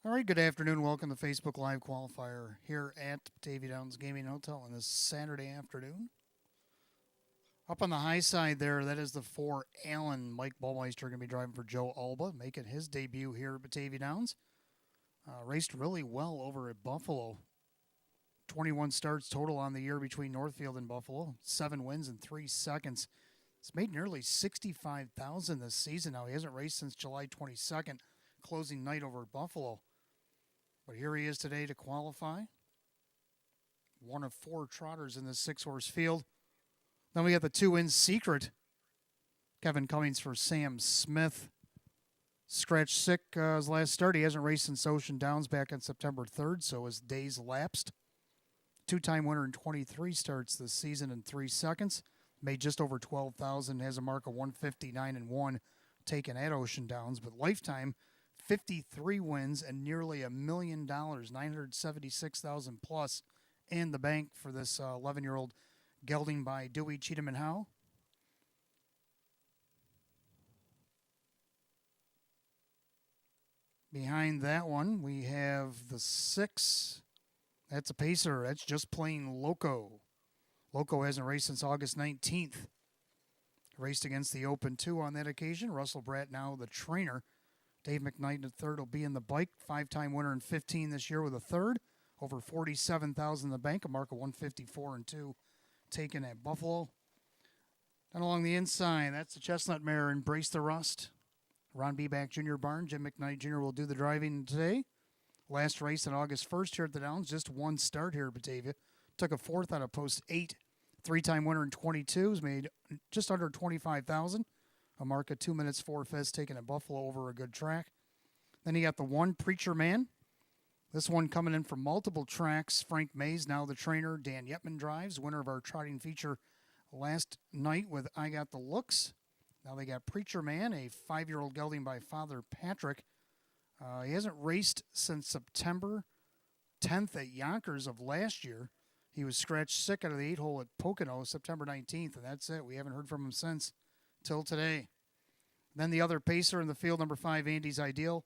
All right, good afternoon. Welcome to Facebook Live Qualifier here at Batavia Downs Gaming Hotel on this Saturday afternoon. Up on the high side there, that is the 4 Allen. Mike Ballmeister going to be driving for Joe Alba, making his debut here at Batavia Downs. Raced really well over at Buffalo. 21 starts total on the year between Northfield and Buffalo. 7 wins and 3 seconds. It's made nearly $65,000 this season now. He hasn't raced since July 22nd, closing night over at Buffalo. But here he is today to qualify. One of 4 trotters in this 6-horse field. Then we got the 2 in secret. Kevin Cummings for Sam Smith. Scratch sick his last start. He hasn't raced since Ocean Downs back on September 3rd, so his days lapsed. 2-time winner in 23 starts this season in 3 seconds. Made just over $12,000. Has a mark of 159-1 taken at Ocean Downs, but lifetime 53 wins and nearly $1 million, $976,000 plus in the bank for this 11-year-old gelding by Dewey, Cheatham, and Howe. Behind that one, we have the 6. That's a pacer. That's Just Plain Loco. Loco hasn't raced since August 19th. Raced against the Open 2 on that occasion. Russell Bratt now the trainer. Dave McKnight in 3rd will be in the bike. 5-time winner in 15 this year with a 3rd. Over $47,000 in the bank. A mark of 154-2 taken at Buffalo. Then along the inside, that's the Chestnut Mare, Embrace the Rust. Ron Beback Jr. barn. Jim McKnight Jr. will do the driving today. Last race on August 1st here at the Downs. Just 1 start here at Batavia. Took a 4th out of post 8. 3-time winner in 22. Has made just under $25,000. A mark of 2 minutes 4 fez taken at Buffalo over a good track. Then you got the 1 Preacher Man. This one coming in from multiple tracks. Frank Mays, now the trainer. Dan Yetman drives. Winner of our trotting feature last night with I Got the Looks. Now they got Preacher Man, a 5-year-old gelding by Father Patrick. He hasn't raced since September 10th at Yonkers of last year. He was scratched sick out of the 8-hole at Pocono September 19th, and that's it. We haven't heard from him since till today. Then the other pacer in the field, number 5, Andy's Ideal.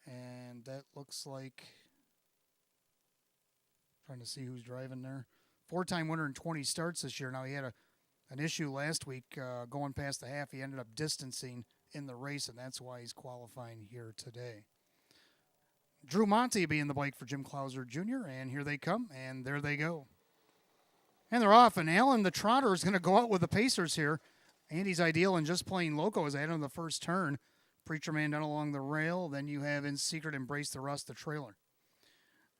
And that looks like, trying to see who's driving there. 4-time winner in 20 starts this year. Now he had an issue last week going past the half. He ended up distancing in the race, and that's why he's qualifying here today. Drew Monte being the bike for Jim Clouser Jr., and here they come, and there they go. And they're off, and Allen, the trotter, is going to go out with the pacers here. Andy's Ideal and Just Plain Loco is ahead on the first turn. Preacher Man down along the rail. Then you have In Secret, Embrace the Rust, the trailer.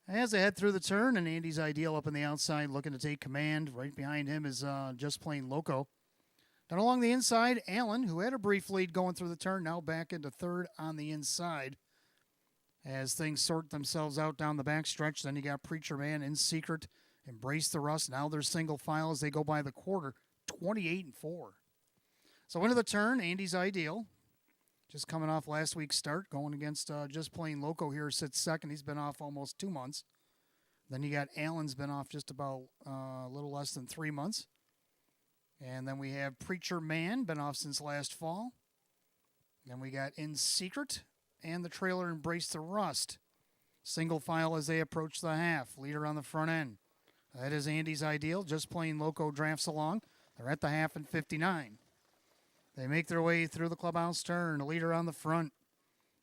As they head through the turn, and Andy's Ideal up on the outside looking to take command. Right behind him is Just Plain Loco. Down along the inside, Allen, who had a brief lead going through the turn, now back into 3rd on the inside. As things sort themselves out down the back stretch, then you got Preacher Man, In Secret, Embrace the Rust. Now they're single file as they go by the quarter, 28-4. So into the turn, Andy's Ideal. Just coming off last week's start, going against Just Plain Loco here, sits second. He's been off almost 2 months. Then you got Allen's been off just about a little less than 3 months. And then we have Preacher Man, been off since last fall. Then we got In Secret and the trailer Embrace the Rust. Single file as they approach the half. Leader on the front end. That is Andy's Ideal. Just Plain Loco drafts along. They're at the half in 59. They make their way through the clubhouse turn. A leader on the front.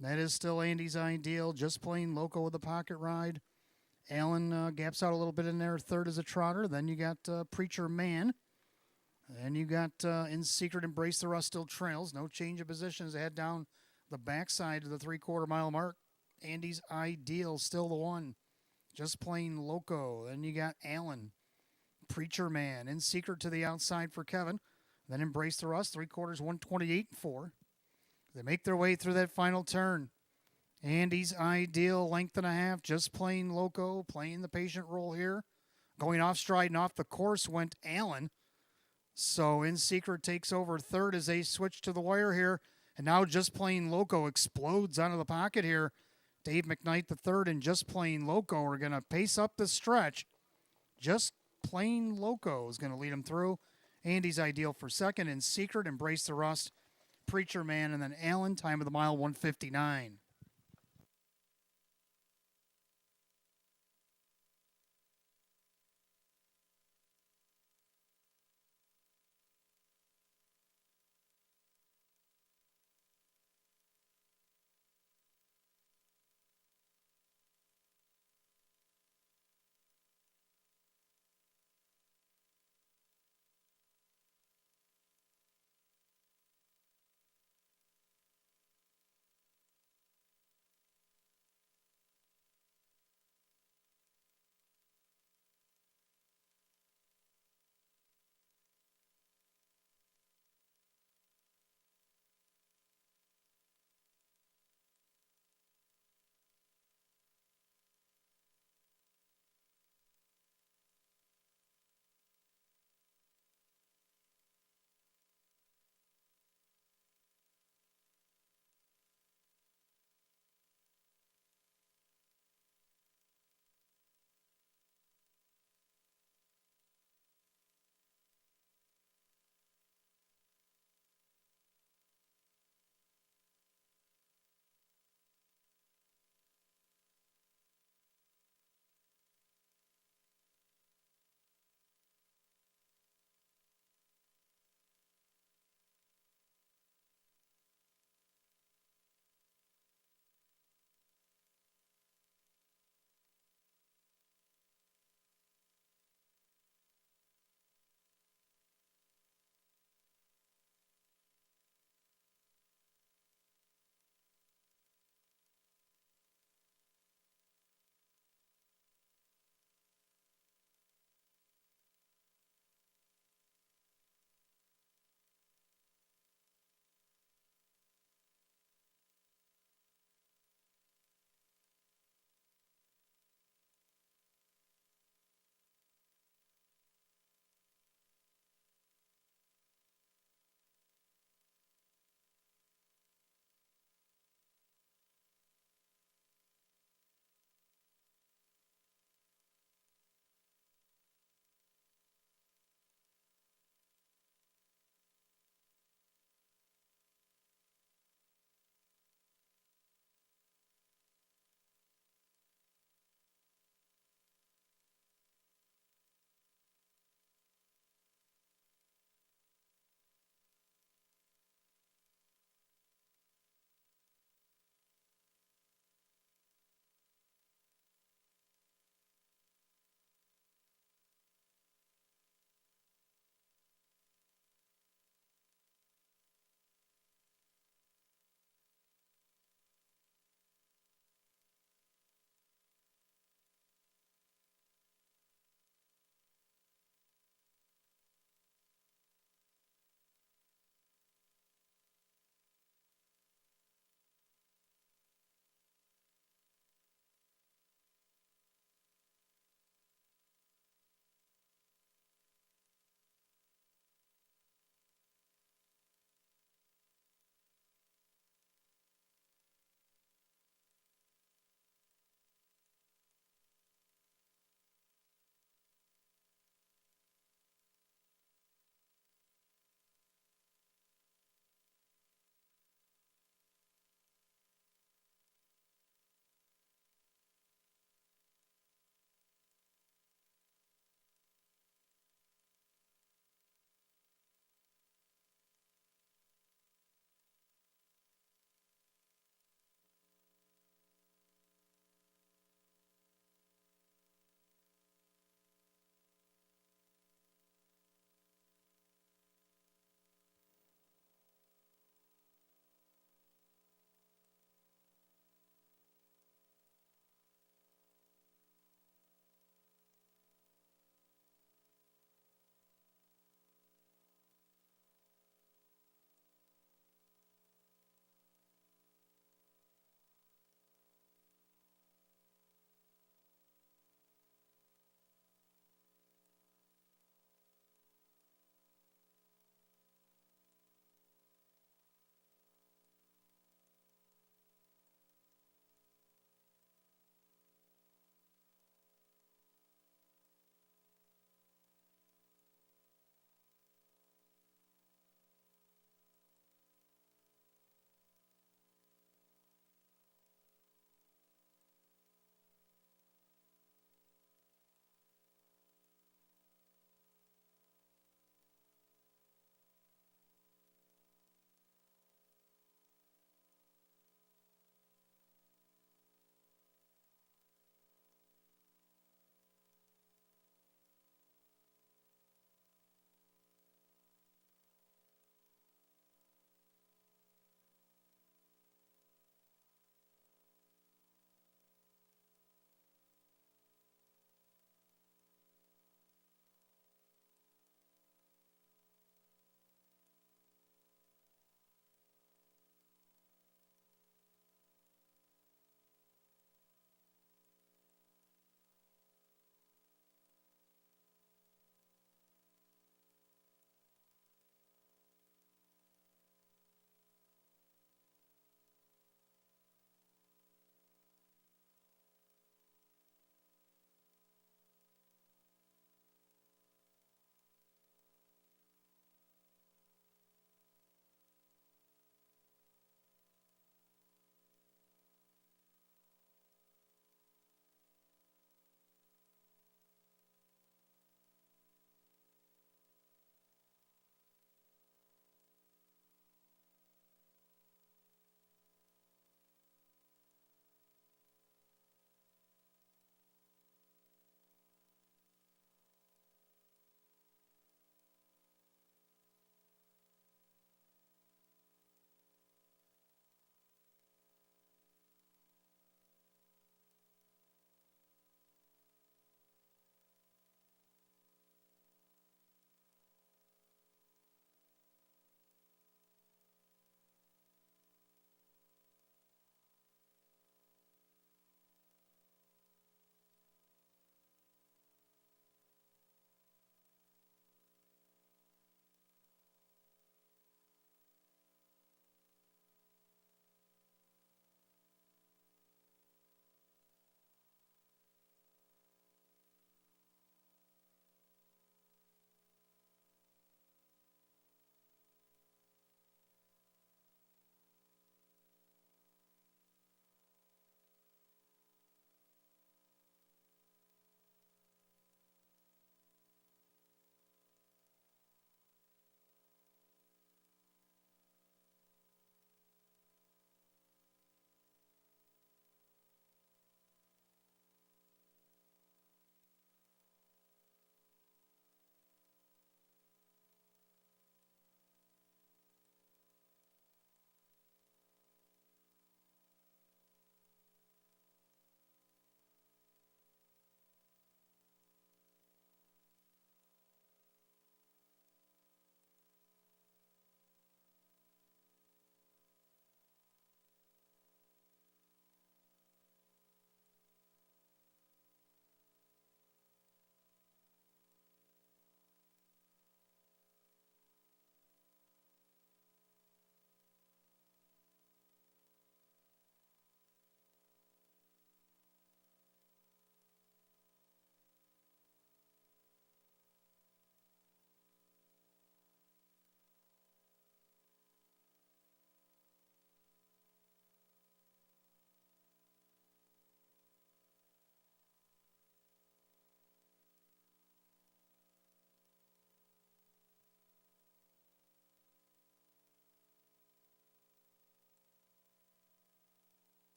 That is still Andy's Ideal. Just Plain Loco with the pocket ride. Allen gaps out a little bit in there. 3rd as a trotter. Then you got Preacher Man. Then you got In Secret, Embrace the Rust still trails. No change of position as they head down the backside of the 3/4 mile mark. Andy's Ideal still the 1. Just Plain Loco. Then you got Allen. Preacher Man. In Secret to the outside for Kevin. Then Embrace the Rust, 3/4, 128-4. They make their way through that final turn. Andy's Ideal, length and a half. Just Plain Loco, playing the patient role here. Going off stride and off the course went Allen. So In Secret takes over 3rd as they switch to the wire here. And now Just Plain Loco explodes out of the pocket here. Dave McKnight, the 3rd, and Just Plain Loco are going to pace up the stretch. Just Plain Loco is going to lead them through. Andy's Ideal for 2nd. In Secret, Embrace the Rust, Preacher Man, and then Allen. Time of the mile, 1:59.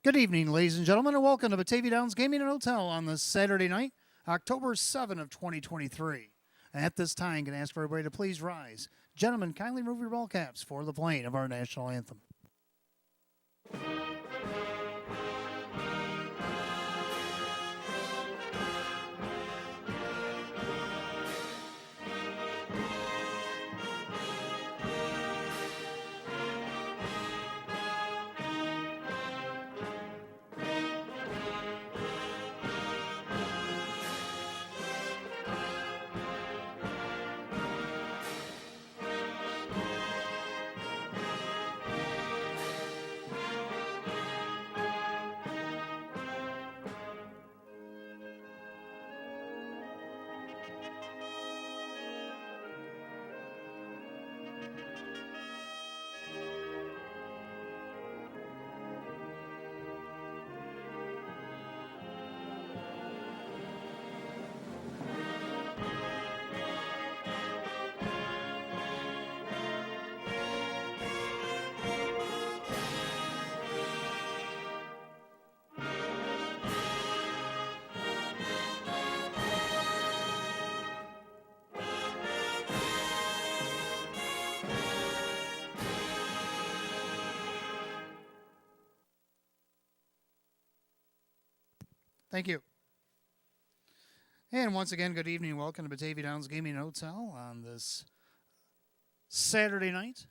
Good evening, ladies and gentlemen, and welcome to Batavia Downs Gaming and Hotel on this Saturday night, October 7 of 2023. And at this time, can I ask for everybody to please rise. Gentlemen, kindly remove your ball caps for the playing of our national anthem. Thank you. And once again, good evening. Welcome to Batavia Downs Gaming and Hotel on this Saturday night.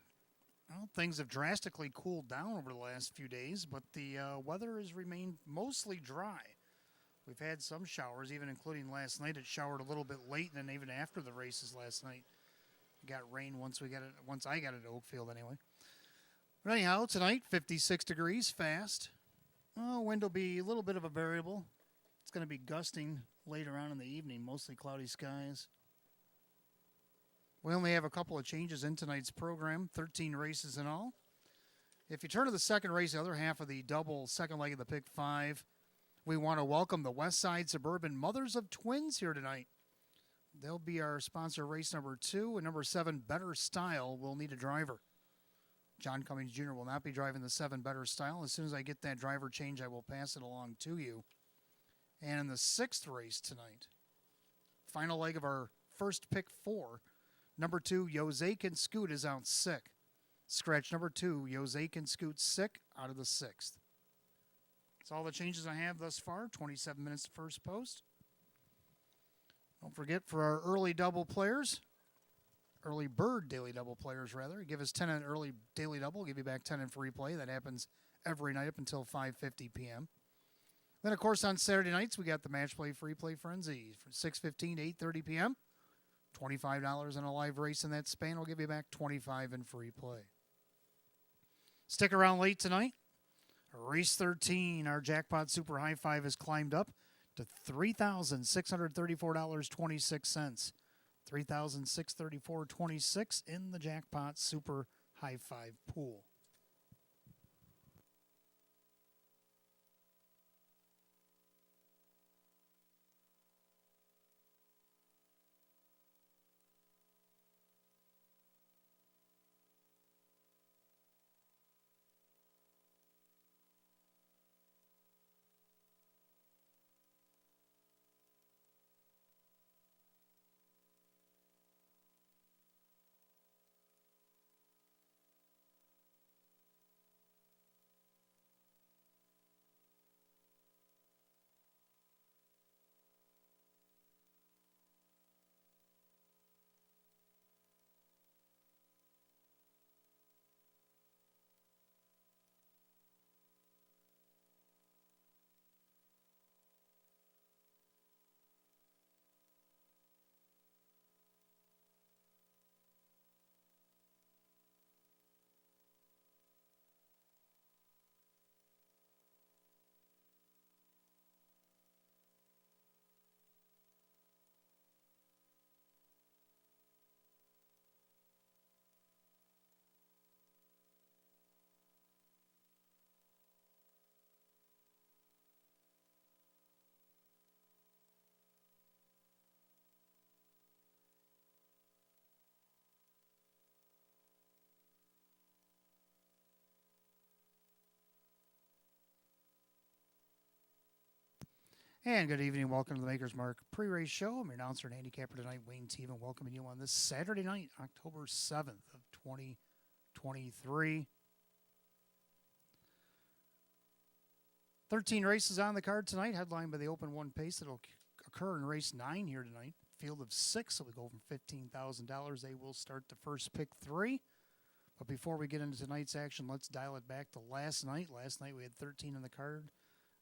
Well, things have drastically cooled down over the last few days, but the weather has remained mostly dry. We've had some showers, even including last night. It showered a little bit late, and then even after the races last night, we got rain once I got it to Oakfield anyway. But anyhow, tonight, 56 degrees, fast. Wind will be a little bit of a variable. It's going to be gusting later on in the evening, mostly cloudy skies. We only have a couple of changes in tonight's program, 13 races in all. If you turn to the second race, the other half of the double second leg of the Pick 5, we want to welcome the West Side Suburban Mothers of Twins here tonight. They'll be our sponsor race number 2, and number 7, Better Style, will need a driver. John Cummings Jr. will not be driving the 7 Better Style. As soon as I get that driver change, I will pass it along to you. And in the 6th race tonight, final leg of our first Pick 4, number 2, Jose Can Scoot is out sick. Scratch number 2, Jose Can Scoot sick out of the 6th. That's all the changes I have thus far. 27 minutes to first post. Don't forget, for our early double players, early bird daily double players rather, give us 10 in early daily double, give you back 10 in free play. That happens every night up until 5:50 p.m. Then, of course, on Saturday nights, we got the Match Play Free Play Frenzy from 6:15 to 8:30 p.m. $25 in a live race in that span will give you back $25 in free play. Stick around late tonight. Race 13, our Jackpot Super High Five has climbed up to $3,634.26. $3,634.26 in the Jackpot Super High Five pool. And good evening. Welcome to the Maker's Mark pre-race show. I'm your announcer and handicapper tonight, Wayne Teven, welcoming you on this Saturday night, October 7th of 2023. 13 races on the card tonight, headlined by the Open 1 pace that will occur in race 9 here tonight. Field of 6, so we go from $15,000. They will start the first pick 3. But before we get into tonight's action, let's dial it back to last night. Last night we had 13 on the card.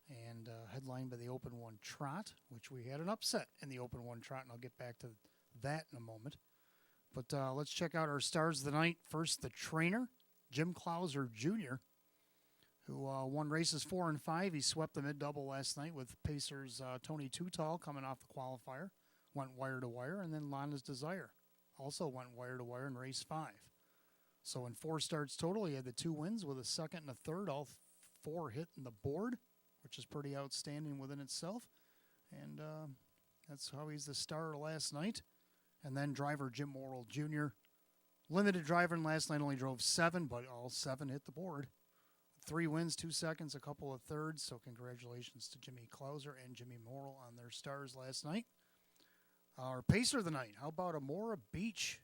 And headlined by the Open 1 Trot, which we had an upset in the Open 1 Trot, and I'll get back to that in a moment. But let's check out our stars of the night. First, the trainer, Jim Clouser Jr., who won races 4 and 5. He swept the mid-double last night with Pacers Tony Tootal coming off the qualifier. Went wire to wire, and then Lana's Desire also went wire to wire in race 5. So in 4 starts total, he had the 2 wins with a second and a third, all 4 hitting the board, which is pretty outstanding within itself. And that's how he's the star last night. And then driver Jim Morrill Jr. Limited driving last night, only drove 7, but all 7 hit the board. 3 wins, 2 seconds, a couple of thirds. So congratulations to Jimmy Clouser and Jimmy Morrill on their stars last night. Our pacer of the night, how about Amora Beach?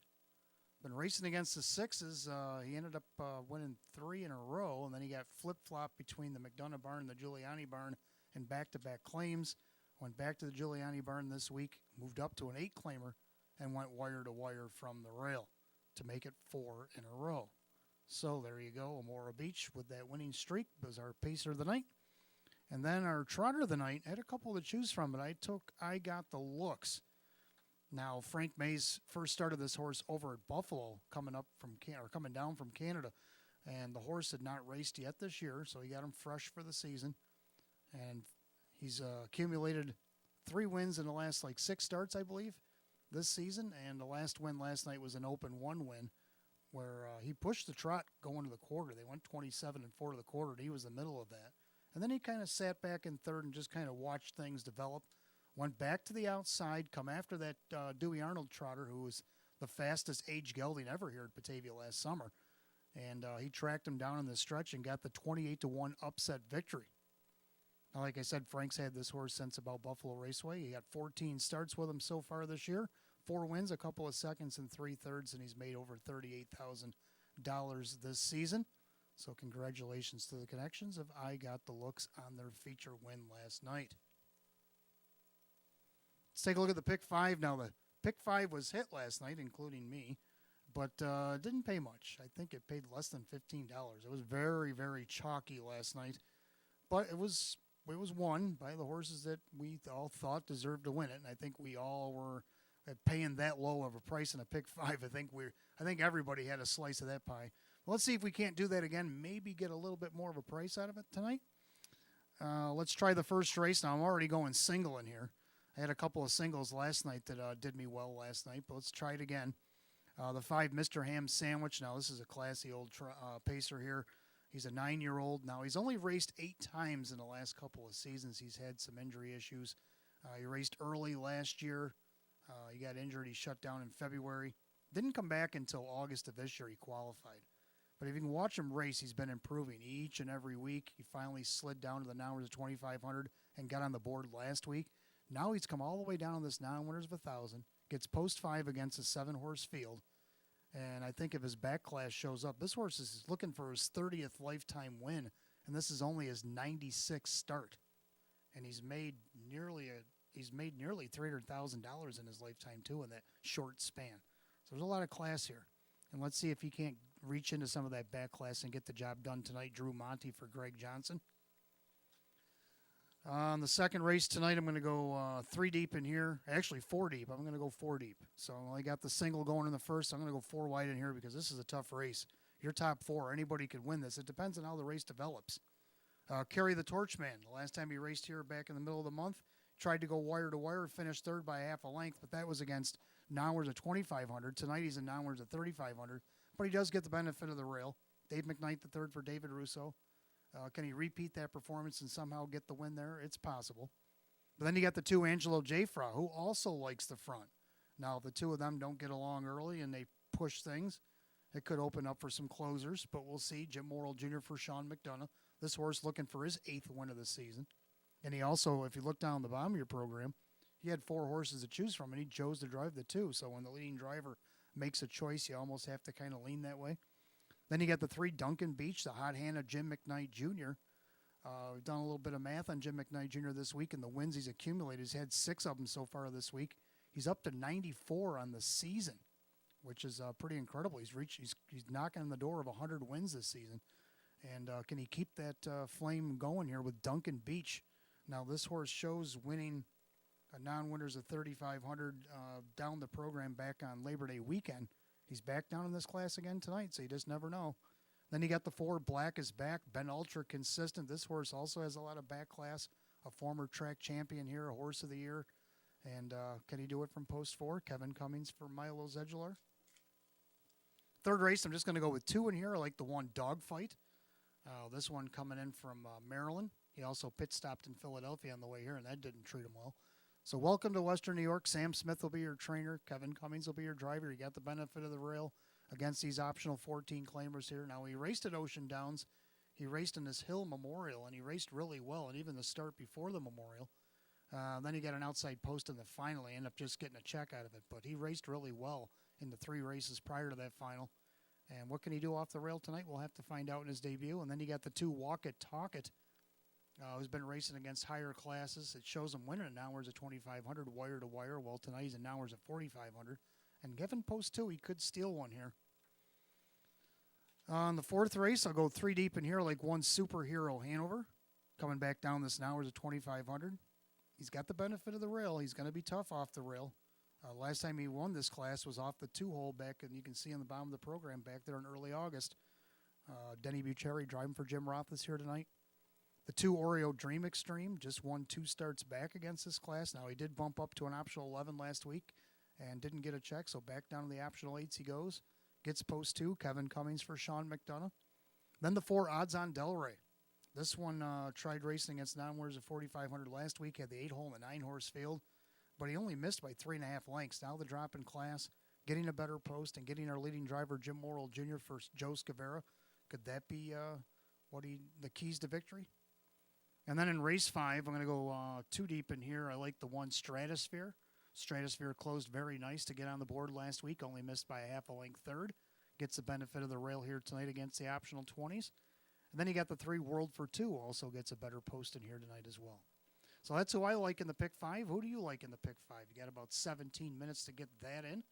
Been racing against the 6s. He ended up winning 3 in a row, and then he got flip-flopped between the McDonough barn and the Giuliani barn in back-to-back claims. Went back to the Giuliani barn this week, moved up to an 8-claimer, and went wire-to-wire from the rail to make it 4 in a row. So there you go, Amora Beach with that winning streak was our pacer of the night. And then our trotter of the night, had a couple to choose from, but I got the looks. Now, Frank Mays first started this horse over at Buffalo, coming down from Canada, and the horse had not raced yet this year, so he got him fresh for the season. And he's accumulated 3 wins in the last 6 starts, I believe, this season. And the last win last night was an Open 1 win, where he pushed the trot going to the quarter. They went 27 and 4 to the quarter, and he was the middle of that. And then he kind of sat back in third and just kind of watched things develop. Went back to the outside, come after that Dewey Arnold trotter, who was the fastest age gelding ever here at Batavia last summer. And he tracked him down in the stretch and got the 28-1 upset victory. Now, like I said, Frank's had this horse since about Buffalo Raceway. He got 14 starts with him so far this year. 4 wins, a couple of seconds, and 3 thirds, and he's made over $38,000 this season. So congratulations to the Connections of I Got the Looks on their feature win last night. Let's take a look at the pick 5 now. The pick 5 was hit last night, including me, but didn't pay much. I think it paid less than $15. It was very, very chalky last night, but it was won by the horses that we all thought deserved to win it, and I think we all were paying that low of a price in a pick 5. I think everybody had a slice of that pie. Well, let's see if we can't do that again. Maybe get a little bit more of a price out of it tonight. Let's try the first race. Now I'm already going single in here. I had a couple of singles last night that did me well last night, but let's try it again. The 5, Mr. Ham Sandwich. Now, this is a classy old pacer here. He's a 9-year-old. Now, he's only raced 8 times in the last couple of seasons. He's had some injury issues. He raced early last year. He got injured. He shut down in February. Didn't come back until August of this year. He qualified. But if you can watch him race, he's been improving each and every week. He finally slid down to the Now Winners of 2,500 and got on the board last week. Now he's come all the way down on this Now Winners of 1,000, gets post 5 against a 7-horse field, and I think if his back class shows up, this horse is looking for his 30th lifetime win, and this is only his 96th start, and he's made nearly $300,000 in his lifetime too in that short span. So there's a lot of class here, and let's see if he can't reach into some of that back class and get the job done tonight. Drew Monty for Greg Johnson. On the second race tonight, I'm going to go 3 deep in here. Actually, 4 deep. I'm going to go 4 deep. So I got the single going in the first. I'm going to go 4 wide in here because this is a tough race. Your top 4, anybody could win this. It depends on how the race develops. Kerry the Torchman, the last time he raced here back in the middle of the month, tried to go wire to wire, finished 3rd by half a length, but that was against Nowers at 2,500. Tonight he's in Nowers at 3,500, but he does get the benefit of the rail. Dave McKnight, the 3rd for David Russo. Can he repeat that performance and somehow get the win there? It's possible. But then you got the 2, Angelo Jafra, who also likes the front. Now, if the 2 of them don't get along early and they push things, it could open up for some closers, but we'll see. Jim Morrill Jr. for Sean McDonough. This horse looking for his 8th win of the season. And he also, if you look down the bottom of your program, he had 4 horses to choose from, and he chose to drive the 2. So when the leading driver makes a choice, you almost have to kind of lean that way. Then you got the 3 Duncan Beach, the hot hand of Jim McKnight Jr. We've done a little bit of math on Jim McKnight Jr. this week, and the wins he's accumulated. He's had 6 of them so far this week. He's up to 94 on the season, which is pretty incredible. He's knocking on the door of 100 wins this season. And can he keep that flame going here with Duncan Beach? Now, this horse shows winning non-winners of 3,500 down the program back on Labor Day weekend. He's back down in this class again tonight, so you just never know. Then you got the 4 Black is Back, been ultra consistent. This horse also has a lot of back class, a former track champion here, a horse of the year. And can he do it from post 4? Kevin Cummings for Milo Zedular. Third race, I'm just going to go with 2 in here. I like the 1 Dogfight. This one coming in from Maryland. He also pit stopped in Philadelphia on the way here, and that didn't treat him well. So welcome to Western New York. Sam Smith will be your trainer. Kevin Cummings will be your driver. You got the benefit of the rail against these optional 14 claimers here. Now, he raced at Ocean Downs. He raced in this Hill Memorial, and he raced really well, and even the start before the Memorial. Then he got an outside post in the final. He ended up just getting a check out of it, but he raced really well in the 3 races prior to that final. And what can he do off the rail tonight? We'll have to find out in his debut. And then you got the 2 Walk It, Talk It, who's been racing against higher classes. It shows him winning in hours at 2,500, wire to wire. Well, tonight he's in hours at 4,500. And given post 2, he could steal one here. On the 4th race, I'll go 3 deep in here, like 1 Superhero Hanover. Coming back down this in hours at 2,500. He's got the benefit of the rail. He's going to be tough off the rail. Last time he won this class was off the 2-hole back, and you can see on the bottom of the program back there in early August. Denny Bucherri driving for Jim Roth is here tonight. The 2 Oreo Dream Extreme just won 2 starts back against this class. Now, he did bump up to an optional 11 last week and didn't get a check, so back down to the optional 8s he goes. Gets post 2, Kevin Cummings for Sean McDonough. Then the 4 Odds on Delray. This one tried racing against non-winners of 4,500 last week, had the 8-hole and the 9-horse field, but he only missed by 3.5 lengths. Now the drop in class, getting a better post and getting our leading driver, Jim Morrill Jr. for Joe Scavera. Could that be the keys to victory? And then in race 5, I'm going to go 2 deep in here. I like the 1 Stratosphere. Stratosphere closed very nice to get on the board last week, only missed by a 1/2 length third. Gets the benefit of the rail here tonight against the optional 20s. And then you got the 3 World for 2, also gets a better post in here tonight as well. So that's who I like in the pick 5. Who do you like in the pick 5? You got about 17 minutes to get that in.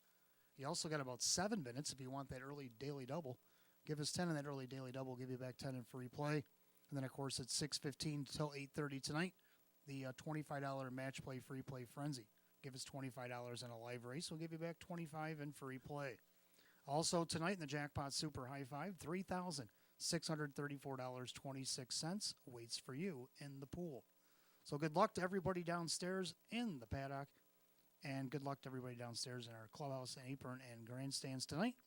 You also got about 7 minutes if you want that early daily double. Give us 10 in that early daily double. Give you back 10 in free play. And then, of course, it's 6:15 until 8:30 tonight, the $25 match play free play frenzy. Give us $25 in a live race. We'll give you back $25 in free play. Also tonight in the Jackpot Super High Five, $3,634.26 awaits for you in the pool. So good luck to everybody downstairs in the paddock, and good luck to everybody downstairs in our clubhouse and apron and grandstands tonight.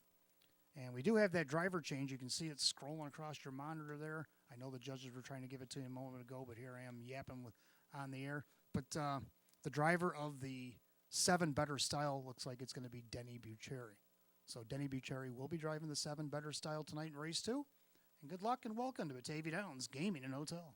And we do have that driver change. You can see it scrolling across your monitor there. I know the judges were trying to give it to you a moment ago, but here I am yapping on the air. But the driver of the 7 Better Style looks like it's going to be Denny Bucherri. So Denny Bucherri will be driving the 7 Better Style tonight in race 2. And good luck and welcome to Batavia Downs Gaming and Hotel.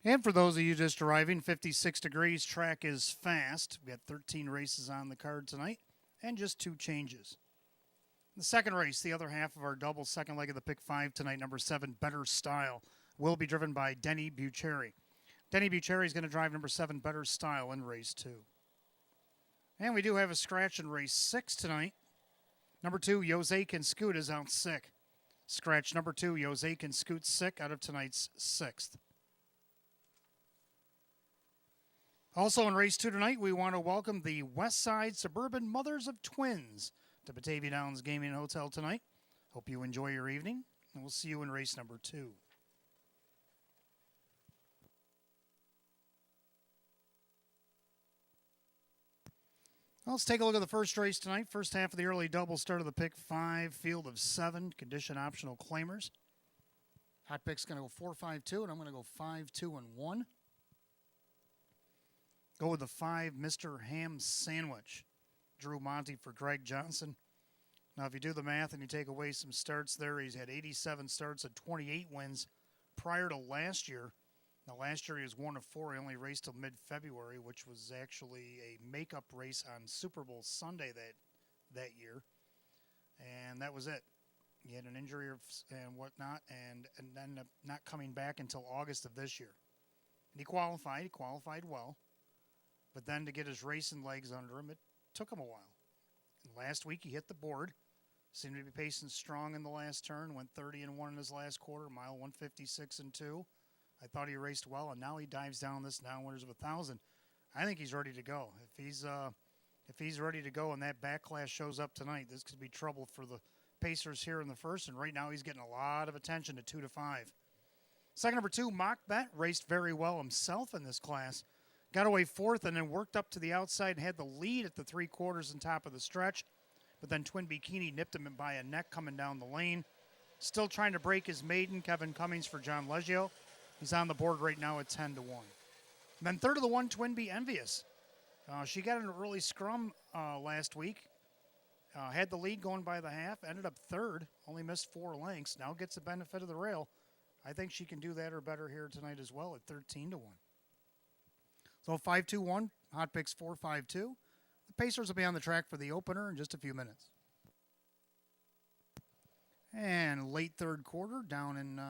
And for those of you just arriving, 56 degrees, track is fast. We got 13 races on the card tonight and just 2 changes. The second race, the other half of our double second leg of the pick 5 tonight, number 7, Better Style, will be driven by Denny Bucherri. Denny Bucherri is going to drive number 7, Better Style, in race 2. And we do have a scratch in race 6 tonight. Number 2, Jose Can Scoot is out sick. Scratch number 2, Jose Can Scoot sick out of tonight's 6th. Also in race 2 tonight, we want to welcome the West Side Suburban Mothers of Twins to Batavia Downs Gaming Hotel tonight. Hope you enjoy your evening, and we'll see you in race number 2. Well, let's take a look at the first race tonight. First half of the early double start of the pick 5, field of 7, condition optional claimers. Hot pick's going to go 4-5-2, and I'm going to go 5-2-1. Go with the 5, Mr. Ham Sandwich. Drew Monty for Greg Johnson. Now, if you do the math and you take away some starts there, he's had 87 starts and 28 wins prior to last year. Now, last year he was 1 of 4. He only raced till mid-February, which was actually a makeup race on Super Bowl Sunday that year. And that was it. He had an injury and whatnot, and ended up not coming back until August of this year. And he qualified well. But then to get his racing legs under him, it took him a while. And last week he hit the board. Seemed to be pacing strong in the last turn. Went 30-1 in his last quarter, mile 156-2. I thought he raced well, and now he dives down this now winners of 1,000. I think he's ready to go. If he's ready to go and that backlash shows up tonight, this could be trouble for the Pacers here in the first. And right now he's getting a lot of attention at 2-5. Second, number 2, Mock Bet, raced very well himself in this class. Got away 4th and then worked up to the outside and had the lead at the 3/4 and top of the stretch. But then Twin Bikini nipped him by a neck coming down the lane. Still trying to break his maiden, Kevin Cummings for John Leggio. He's on the board right now at 10-1. And then third of the 1, Twin Be Envious. She got in an early scrum last week. Had the lead going by the half. Ended up 3rd. Only missed 4 lengths. Now gets the benefit of the rail. I think she can do that or better here tonight as well at 13-1. So 5-2-1, hot picks 4-5-2. The Pacers will be on the track for the opener in just a few minutes. And late third quarter down in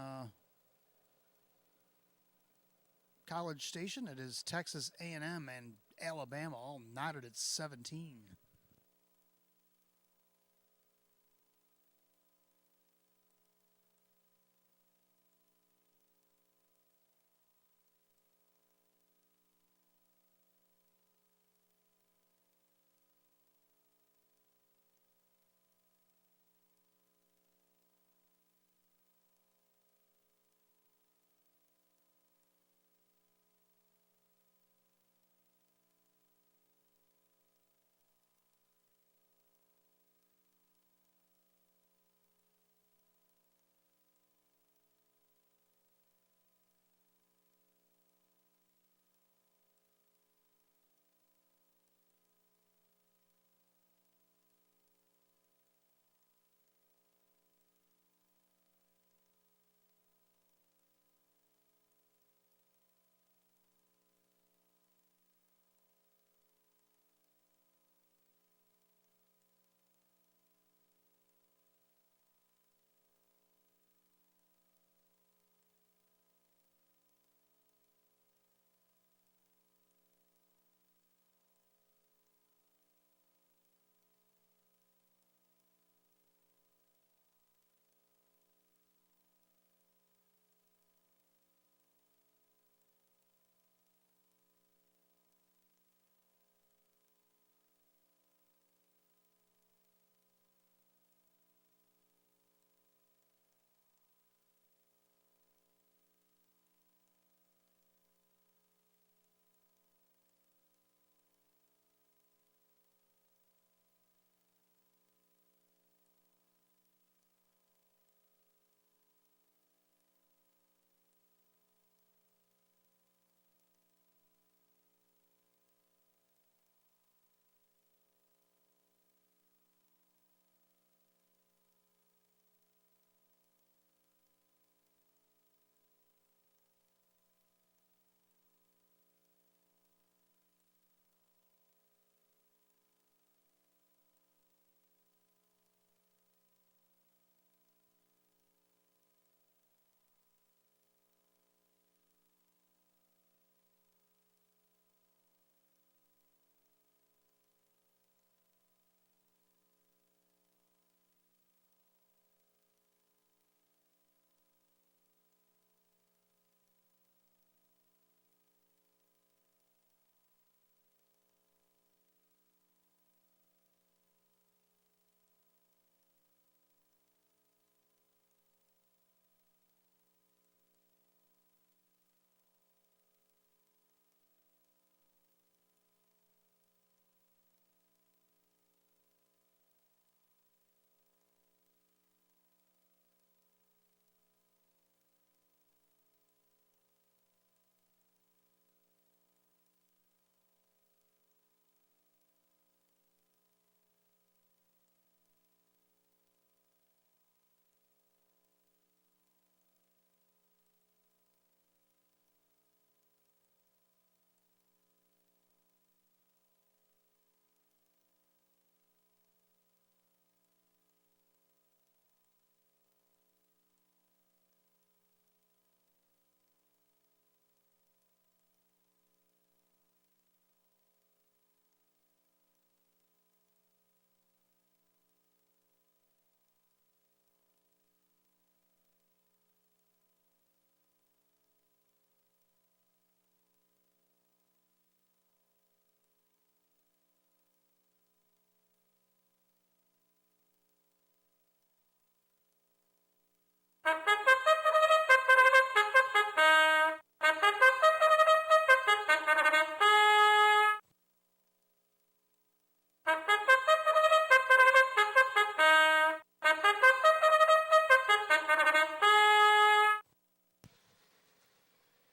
College Station. It is Texas A&M and Alabama all knotted at 17.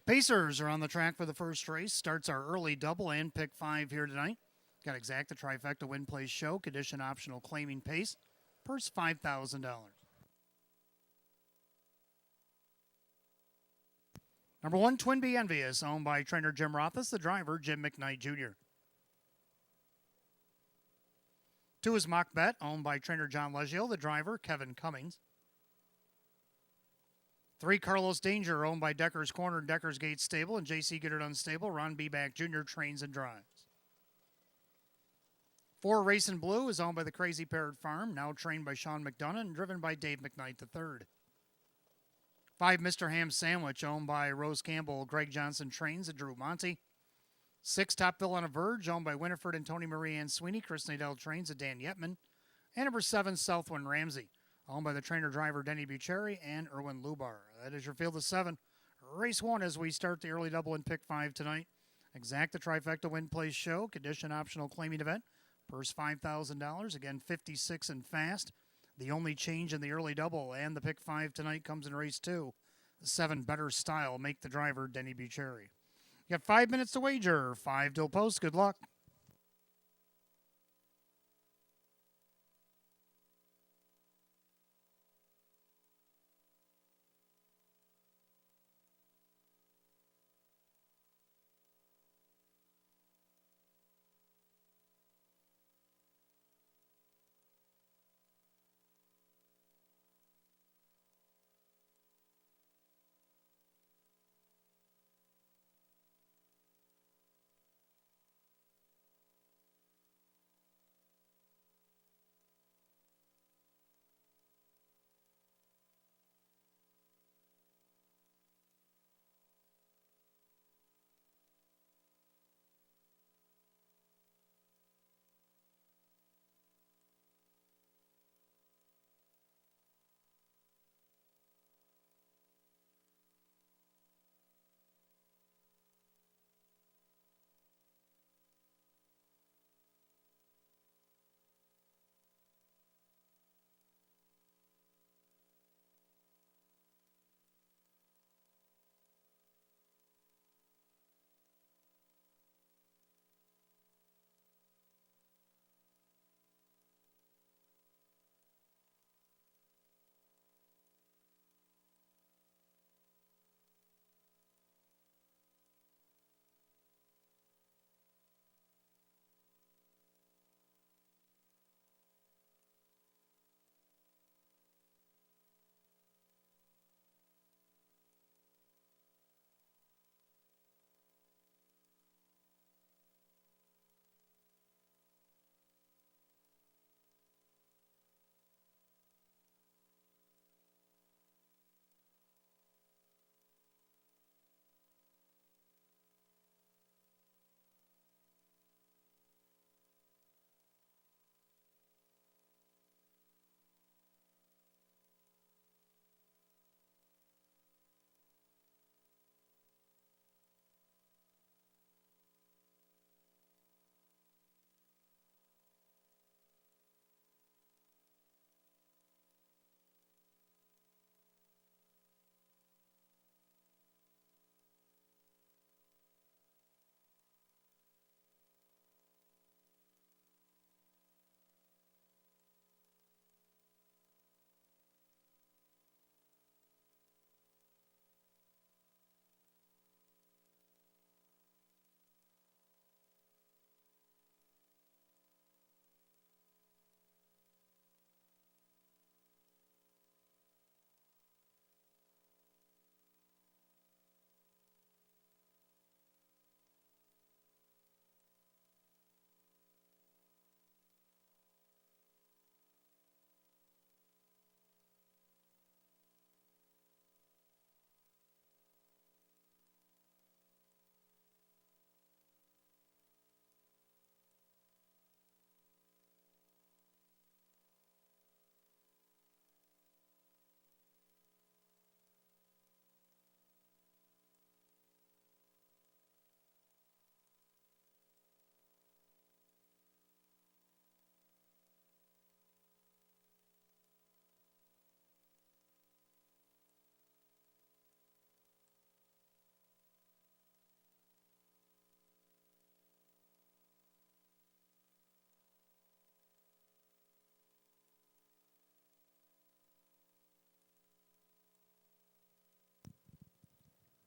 Pacers are on the track for the first race. Starts our early double and pick 5 here tonight. Got exact the trifecta win place show. Condition optional claiming pace. Purse $5,000. Number 1, Twin Bee Envious, owned by trainer Jim Rothus, the driver Jim McKnight Jr. 2 is Mock Bet, owned by trainer John Leggio, the driver Kevin Cummings. 3, Carlos Danger, owned by Decker's Corner and Decker's Gate Stable, and J.C. Goodard Unstable. Ron B. Back Jr. trains and drives. 4, Racing Blue is owned by the Crazy Parrot Farm, now trained by Sean McDonough and driven by Dave McKnight III. 5, Mr. Ham Sandwich, owned by Rose Campbell, Greg Johnson trains and Drew Monty. 6, Top Bill on a Verge, owned by Winifred and Tony Marie Ann Sweeney, Chris Nadell trains and Dan Yetman. And number 7, Southwind Ramsey, owned by the trainer-driver Denny Bucheri and Erwin Lubar. That is your field of 7. Race 1 as we start the early double and pick 5 tonight. Exact the trifecta win place show. Condition optional claiming event. Purse $5,000. Again, 56 and fast. The only change in the early double and the pick 5 tonight comes in race 2. The 7 Better Style. Make the driver Denny Bucheri. You got 5 minutes to wager. 5 till post. Good luck.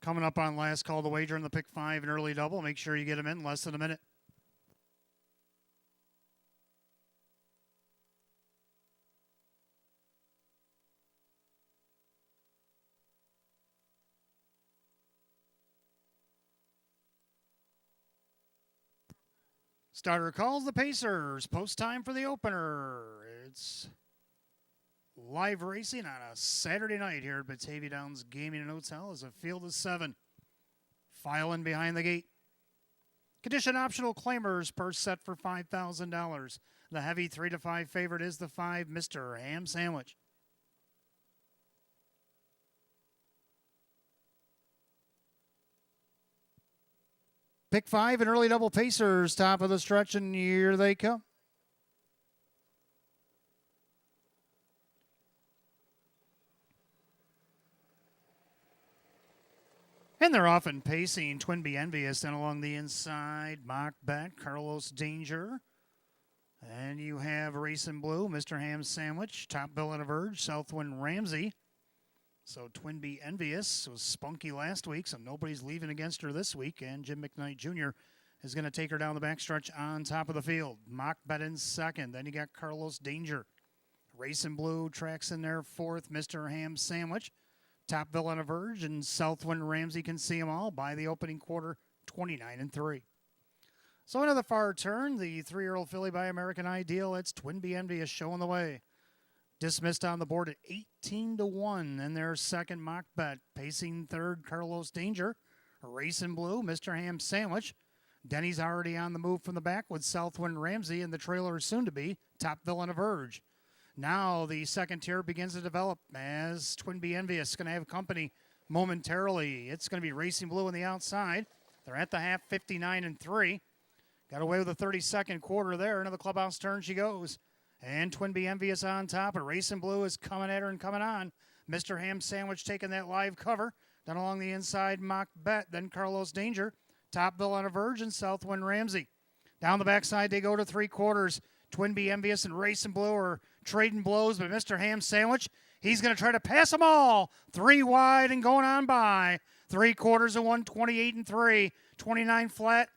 Coming up on last call to wager in the pick 5 and early double. Make sure you get them in less than a minute. Starter calls the Pacers. Post time for the opener. It's live racing on a Saturday night here at Batavia Downs Gaming and Hotel as a field of 7. File in behind the gate. Condition optional claimers per set for $5,000. The heavy 3-5 favorite is the 5, Mr. Ham Sandwich. Pick 5 and early double Pacers, top of the stretch, and here they come. And they're often pacing Twinbee Envious and along the inside, Mock Bet, Carlos Danger. And you have Racing Blue, Mr. Ham Sandwich, Top Bill and a Verge, Southwind Ramsey. So Twinbee Envious was spunky last week, so nobody's leaving against her this week. And Jim McKnight Jr. is going to take her down the backstretch on top of the field. Mock Bet in second. Then you got Carlos Danger. Racing Blue tracks in there fourth, Mr. Ham Sandwich. Top Bill on a Verge, and Southwind Ramsey can see them all by the opening quarter, 29-3. So into the far turn, the 3-year-old filly by American Ideal. It's Twinbee Envious showing the way. Dismissed on the board at 18-1 in their second Mock Bet. Pacing third, Carlos Danger. Racing Blue, Mr. Ham Sandwich. Denny's already on the move from the back with Southwind Ramsey, and the trailer is soon to be Top Bill on a Verge. Now the second tier begins to develop as Twinbee Envious is going to have company momentarily. It's going to be Racing Blue on the outside. They're at the half, 59-3. Got away with a 32nd quarter there. Into the clubhouse turn she goes. And Twinbee Envious on top. And Racing Blue is coming at her and coming on. Mr. Ham Sandwich taking that live cover. Then along the inside, Mock Bet. Then Carlos Danger. Top Bill on a Verge and Southwind Ramsey. Down the backside, they go to 3 quarters. Twinbee Envious and Racing Blue are trading blows, but Mr. Ham Sandwich, he's going to try to pass them all. 3 wide and going on by. 3 quarters of 128-3. 29 flat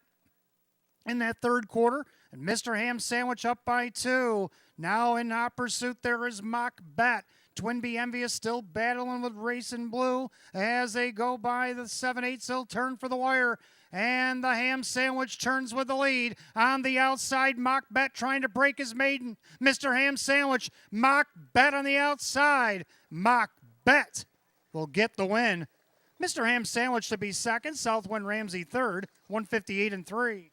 in that third quarter. And Mr. Ham Sandwich up by 2. Now in hot pursuit, there is Mock Bet. Twinbee Envious still battling with Racing Blue as they go by the 7/8. They'll turn for the wire. And the Ham Sandwich turns with the lead. On the outside, Mock Bet trying to break his maiden. Mr. Ham Sandwich, Mock Bet on the outside. Mock Bet will get the win. Mr. Ham Sandwich to be second. Southwind Ramsey third. 158-3.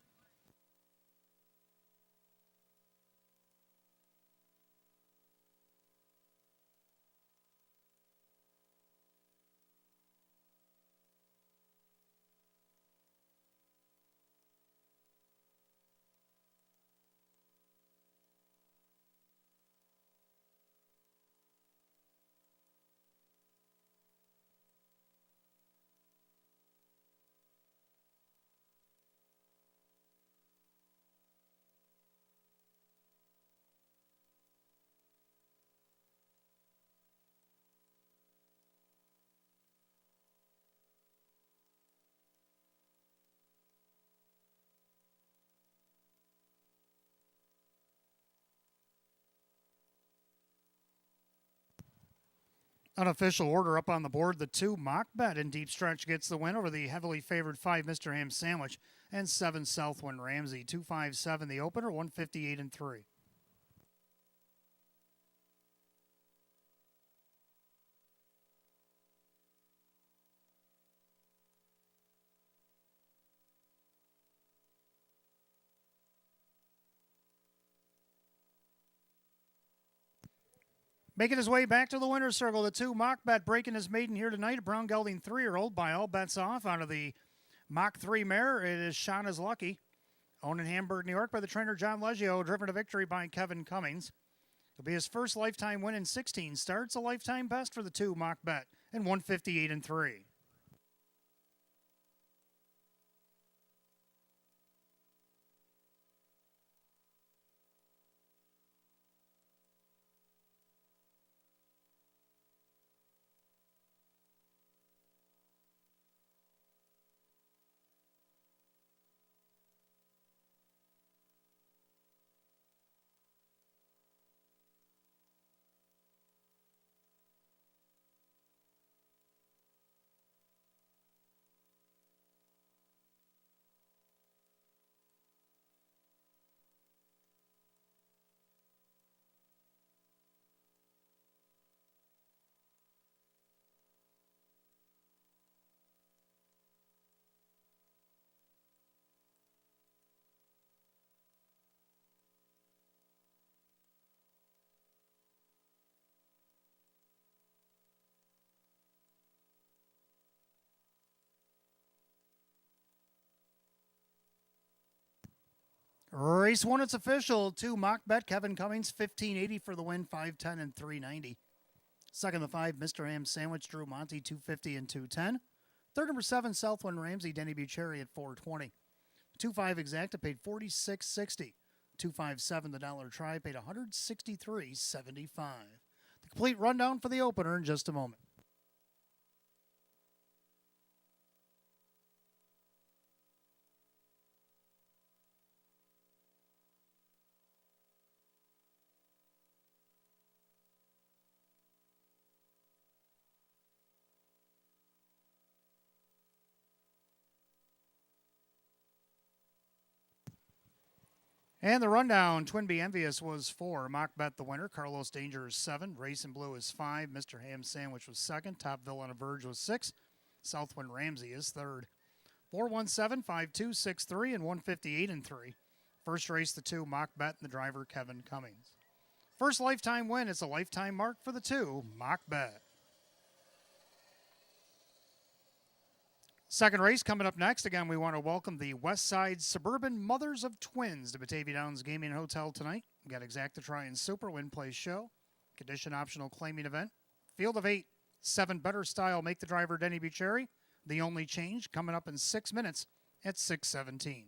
Unofficial order up on the board. The 2, Mock Bet in deep stretch gets the win over the heavily favored 5, Mr. Ham Sandwich, and 7, Southwind Ramsey. 257 the opener, 158-3. Making his way back to the winner's circle, the 2, Mock Bet breaking his maiden here tonight. A brown gelding 3-year-old by all bets off out of the Mach 3 mare. It is Shauna's Lucky. Owned in Hamburg, New York by the trainer John Leggio, driven to victory by Kevin Cummings. It'll be his first lifetime win in 16 starts, a lifetime best for the 2, Mock Bet, and 158-3. Race 1, it's official. 2, Mock Bet, Kevin Cummings, 1580 for the win, 510 and 390. Second, the 5, Mr. Ham Sandwich, Drew Monty, 250 and 210. Third, number 7, Southwind Ramsey, Denny Bucherry at 420. 2-5 Exacta paid $46.60. 257 the Dollar Try paid $163.75. The complete rundown for the opener in just a moment. And the rundown, Twin Bee Envious was 4. Mock Bet the winner. Carlos Danger is 7. Racing Blue is 5. Mr. Ham Sandwich was 2nd. Topville on a Verge was 6. Southwind Ramsey is 3rd. 417, 5263, and 158 and 3. First race, the 2, Mock Bet, and the driver, Kevin Cummings. First lifetime win, it's a lifetime mark for the 2, Mock Bet. Second race coming up next. Again, we want to welcome the West Side Suburban Mothers of Twins to Batavia Downs Gaming Hotel tonight. We got Exacta Try and Super Win Play Show, condition optional claiming event, field of 8, 7 better style. Make the driver Denny Bucherry. The only change coming up in 6 minutes at 6:17.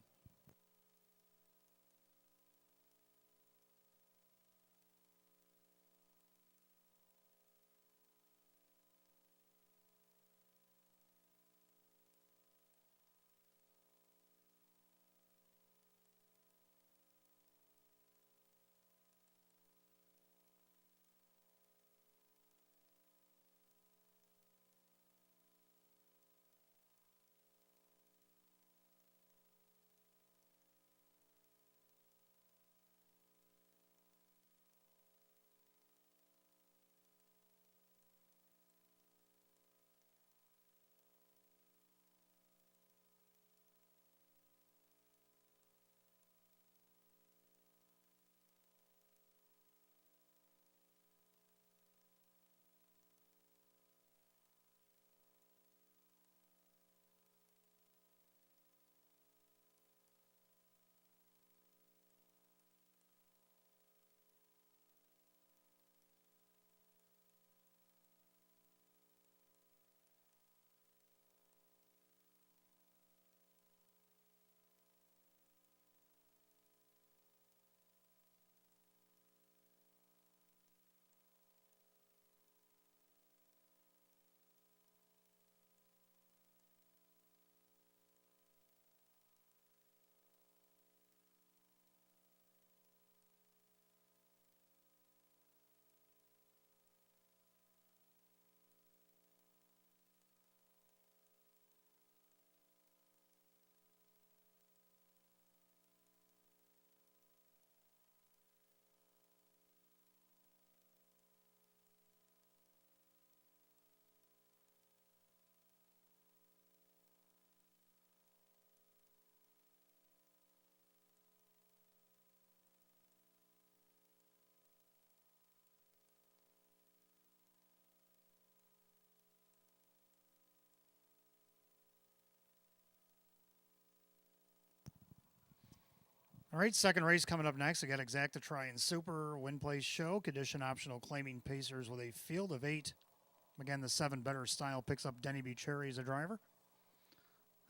All right, second race coming up next. I got Exacta Try and Super Win Play Show, condition optional claiming Pacers with a field of 8. Again, the 7 better style picks up Denny Bucherry as a driver.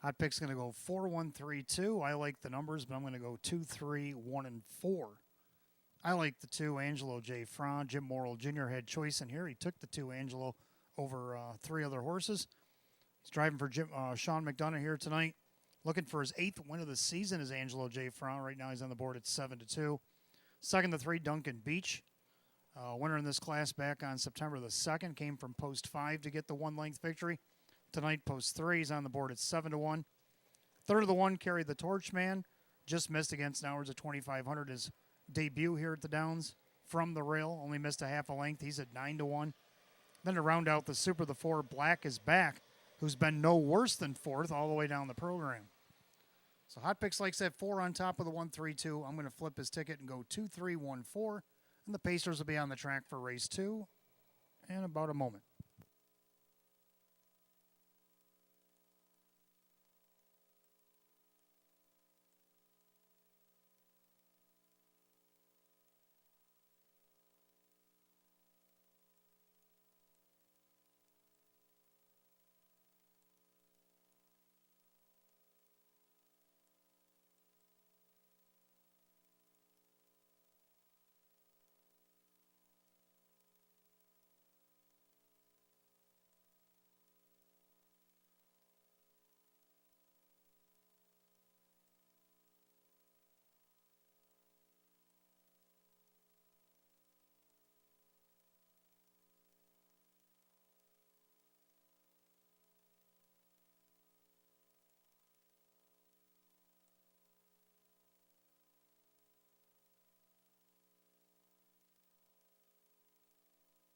Hot pick's going to go 4, 1, 3, 2. I like the numbers, but I'm going to go 2, 3, 1, and 4. I like the 2, Angelo J. Fra. Jim Morrill Jr. had choice in here. He took the 2, Angelo, over 3 other horses. He's driving for Sean McDonough here tonight. Looking for his 8th win of the season is Angelo J. Fra. Right now he's on the board at 7-2. Second, the 3, Duncan Beach. Winner in this class back on September the 2nd. Came from post 5 to get the 1-length victory. Tonight, post 3. He's on the board at 7-1. Third of the 1, Carry the Torch Man. Just missed against Nowers at 2,500. His debut here at the Downs from the rail. Only missed a half a length. He's at 9-1. Then to round out the Super, the 4, Black is Back, who's been no worse than 4th all the way down the program. So Hot Picks likes that 4 on top of the 1, 3, 2. I'm going to flip his ticket and go 2, 3, 1, 4. And the Pacers will be on the track for race 2 in about a moment.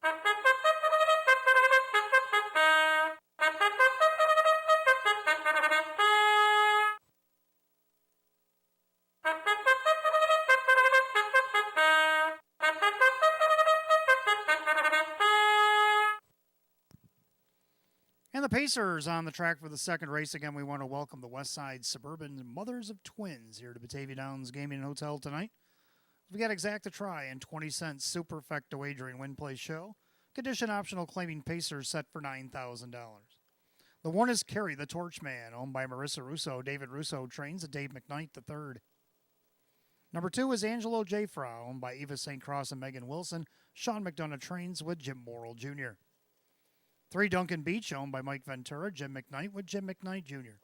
And the Pacers on the track for the second race. Again, we want to welcome the West Side Suburban Mothers of Twins here to Batavia Downs Gaming and Hotel tonight. We got Exacta Try and 20 cents Superfecta Wagering Win Play Show. Condition optional claiming Pacers set for $9,000. The one is Carrie the Torchman, owned by Marissa Russo. David Russo trains at Dave McKnight III. Number 2 is Angelo J. Frau, owned by Eva St. Cross and Megan Wilson. Sean McDonough trains with Jim Morrill Jr. 3 Duncan Beach, owned by Mike Ventura. Jim McKnight with Jim McKnight Jr.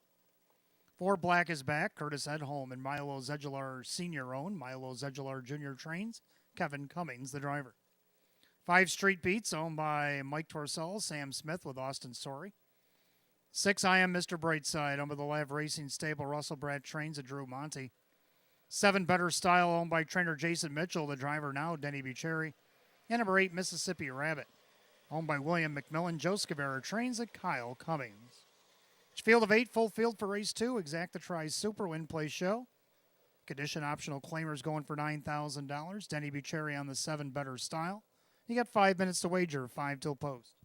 4 Black is Back, Curtis Edholm and Milo Zedular Sr. owned. Milo Zedular Jr. trains. Kevin Cummings, the driver. 5 Street Beats, owned by Mike Torcell, Sam Smith with Austin Story. 6 I Am Mr. Brightside, owned by the Lav Racing Stable. Russell Brad trains at Drew Monty. 7 Better Style, owned by trainer Jason Mitchell, the driver now, Denny Bucherri. And number 8 Mississippi Rabbit, owned by William McMillan. Joe Scavera trains at Kyle Cummings. Field of 8, full field for race 2. Exacta Try Super Win Play Show. Condition optional claimers going for $9,000. Denny Bucherri on the 7 Better Style. You got 5 minutes to wager, 5 till post.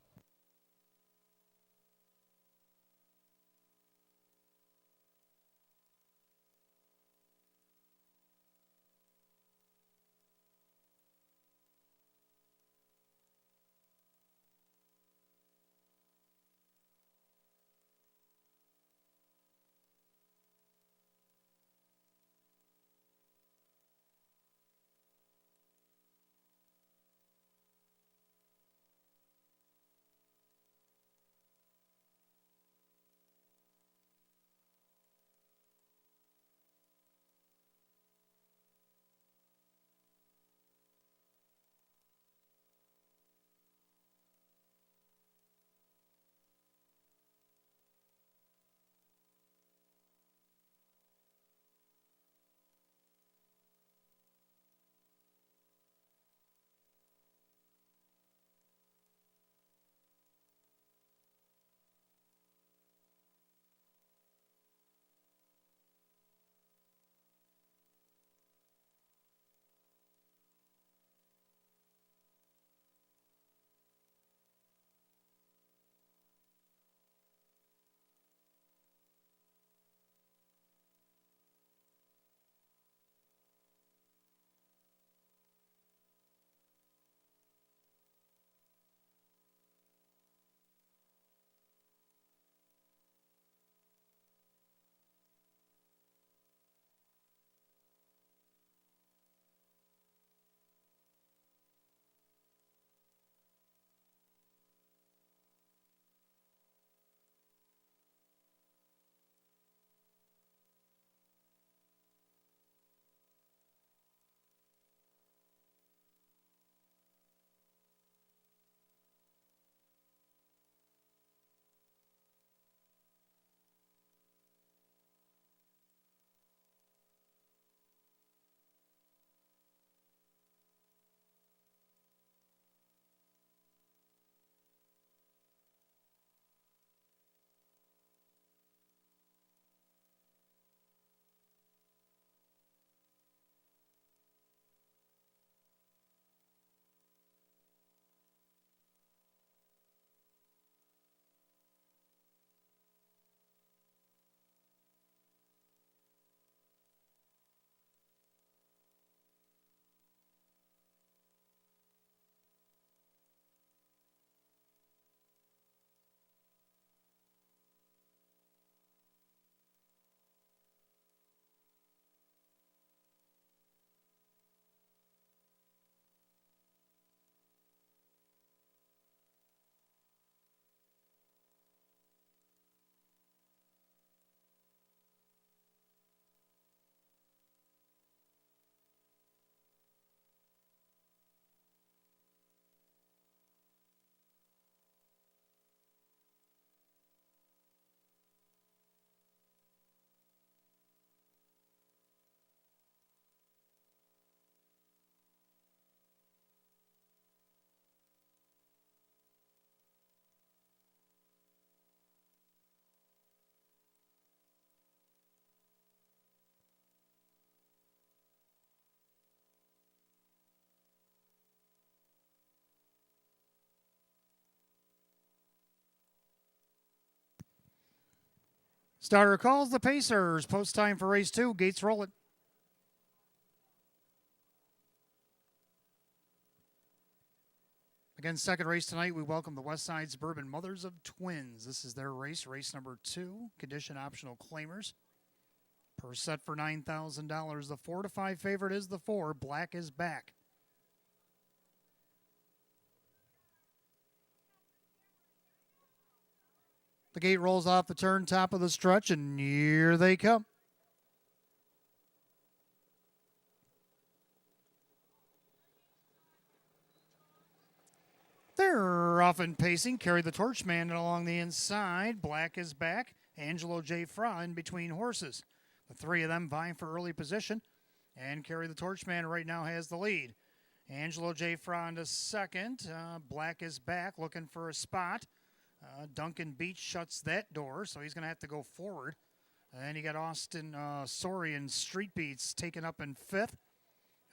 Starter calls the Pacers. Post time for race 2. Gates roll it. Again, second race tonight, we welcome the Westside Suburban Mothers of Twins. This is their race, race number 2. Condition optional claimers. Per set for $9,000. The 4 to 5 favorite is the 4. Black is back. The gate rolls off the turn, top of the stretch, and here they come. They're off and pacing. Carry the Torchman along the inside. Black is back. Angelo J. Fra in between horses. The 3 of them vying for early position. And Carry the Torchman right now has the lead. Angelo J. Fra into second. Black is back looking for a spot. Duncan Beach shuts that door, so he's going to have to go forward. And then you got Austin Sorry and Street Beats taken up in 5th.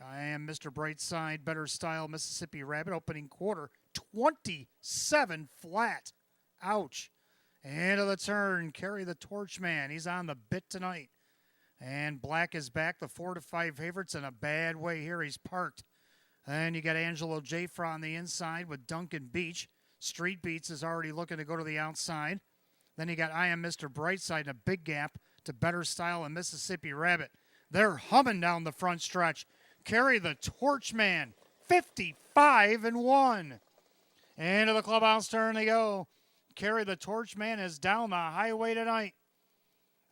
I Am Mr. Brightside, Better Style, Mississippi Rabbit, opening quarter, 27 flat. Ouch. Into the turn, Carry the Torchman. He's on the bit tonight. And Black is back, the 4 to 5 favorites in a bad way here. He's parked. And you got Angelo Jafra on the inside with Duncan Beach. Street Beats is already looking to go to the outside. Then you got I Am Mr. Brightside and a big gap to Better Style and Mississippi Rabbit. They're humming down the front stretch. Carry the Torchman, 55-1. Into the clubhouse turn they go. Carry the Torchman is down the highway tonight.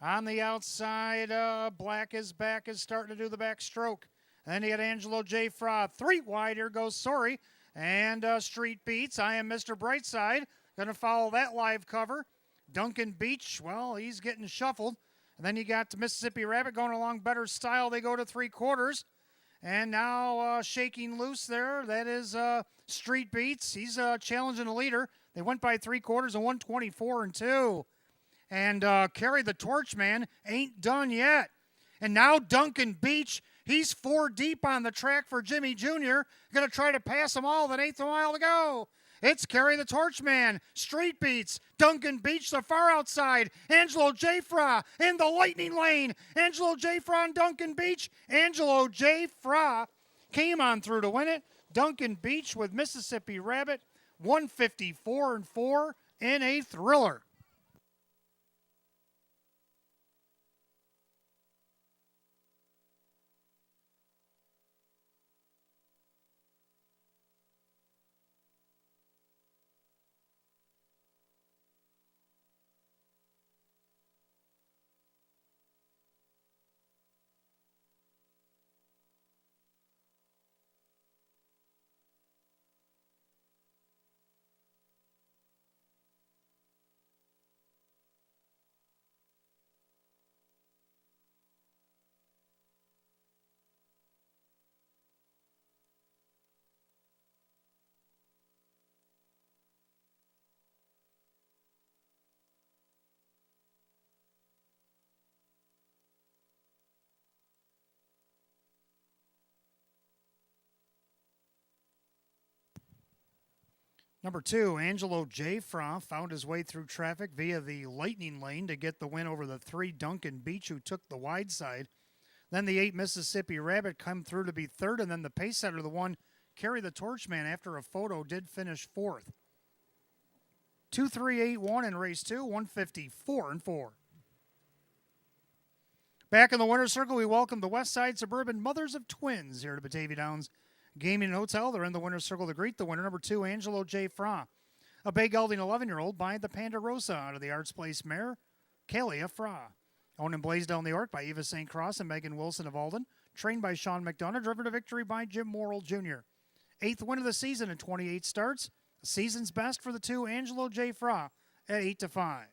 On the outside, Black is back, is starting to do the backstroke. Then you got Angelo J. Fra. 3 wide, here goes Sorry. And Street Beats, I Am Mr. Brightside. Going to follow that live cover. Duncan Beach, well, he's getting shuffled. And then you got Mississippi Rabbit going along Better Style. They go to 3/4. And now shaking loose there, that is Street Beats. He's challenging the leader. They went by 3/4 and 124-2. And Carry the Torchman ain't done yet. And now Duncan Beach, he's 4 deep on the track for Jimmy Jr. Going to try to pass them all with an 1/8 mile to go. It's Carry the Torchman, Street Beats, Duncan Beach, the far outside, Angelo Jafra in the lightning lane. Angelo Jafra and Duncan Beach. Angelo Jafra came on through to win it. Duncan Beach with Mississippi Rabbit, 154-4 in a thriller. Number 2, Angelo Jafra found his way through traffic via the lightning lane to get the win over the 3 Duncan Beach, who took the wide side. Then the 8 Mississippi Rabbit come through to be 3rd, and then the pace setter, the 1 Carry the Torchman after a photo, did finish 4th. 2-3-8-1 in race 2, 154-4. Back in the winner's circle, we welcome the Westside Suburban Mothers of Twins here to Batavia Downs Gaming and Hotel. They're in the winner's circle to greet the winner, number 2, Angelo J. Fra. A bay gelding 11-year-old by the Panda Rosa out of the Arts Place mare, Kalia Fra. Owned in Blaisdell, New York by Eva St. Cross and Megan Wilson of Alden. Trained by Sean McDonough. Driven to victory by Jim Morrill Jr. 8th win of the season in 28 starts. The season's best for the 2, Angelo J. Fra, at 8-5.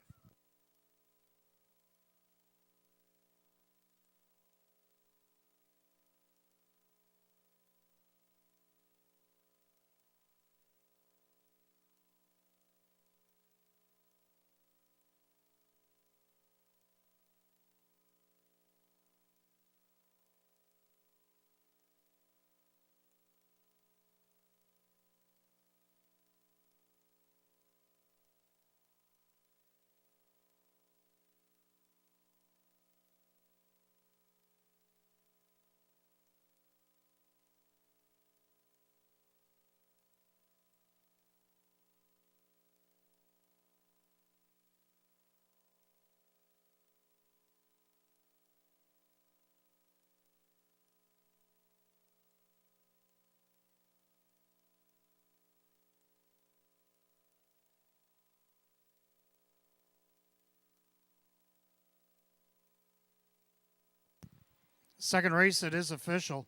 Second race, it is official.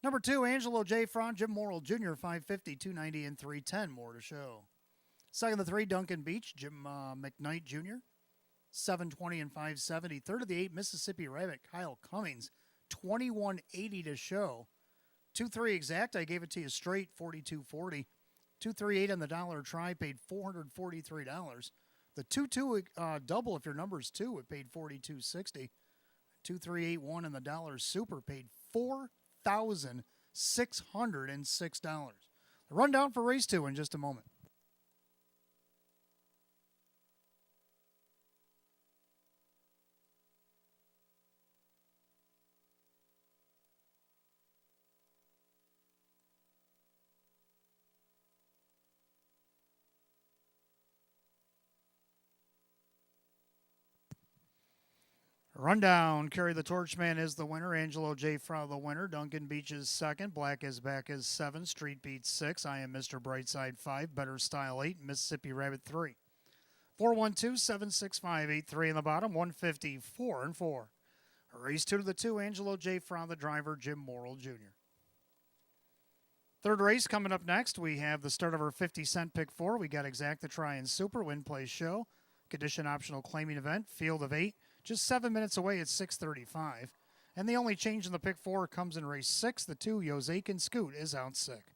Number 2, Angelo J. Fron, Jim Morrill Jr., 550, 290, and 310. More to show. Second to 3, Duncan Beach, Jim McKnight Jr., 720 and 570. Third of the 8, Mississippi Rabbit, Kyle Cummings, 2180 to show. 2-3 exact, I gave it to you straight, 42.40. 238 on the dollar try, paid $443. The 2-2 double, if your number's 2, it paid $42.60. 2381 on the dollar super, paid $4,606. The rundown for race 2 in just a moment. Rundown. Kerry the Torchman is the winner. Angelo J. Frau the winner. Duncan Beach is second. Black is Back is 7. Street Beat 6. I Am Mr. Brightside 5. Better Style 8. Mississippi Rabbit 3. 412-765-83 in the bottom. 154 and 4. Race 2 to the 2. Angelo J. Frau the driver. Jim Morrill Jr. Third race coming up next. We have the start of our 50-cent pick 4. We got Exact the Try and Super. Win, Play, Show. Condition optional claiming event. Field of 8. Just 7 minutes away at 6:35. And the only change in the pick 4 comes in race 6. The 2, Jose and Scoot, is out sick.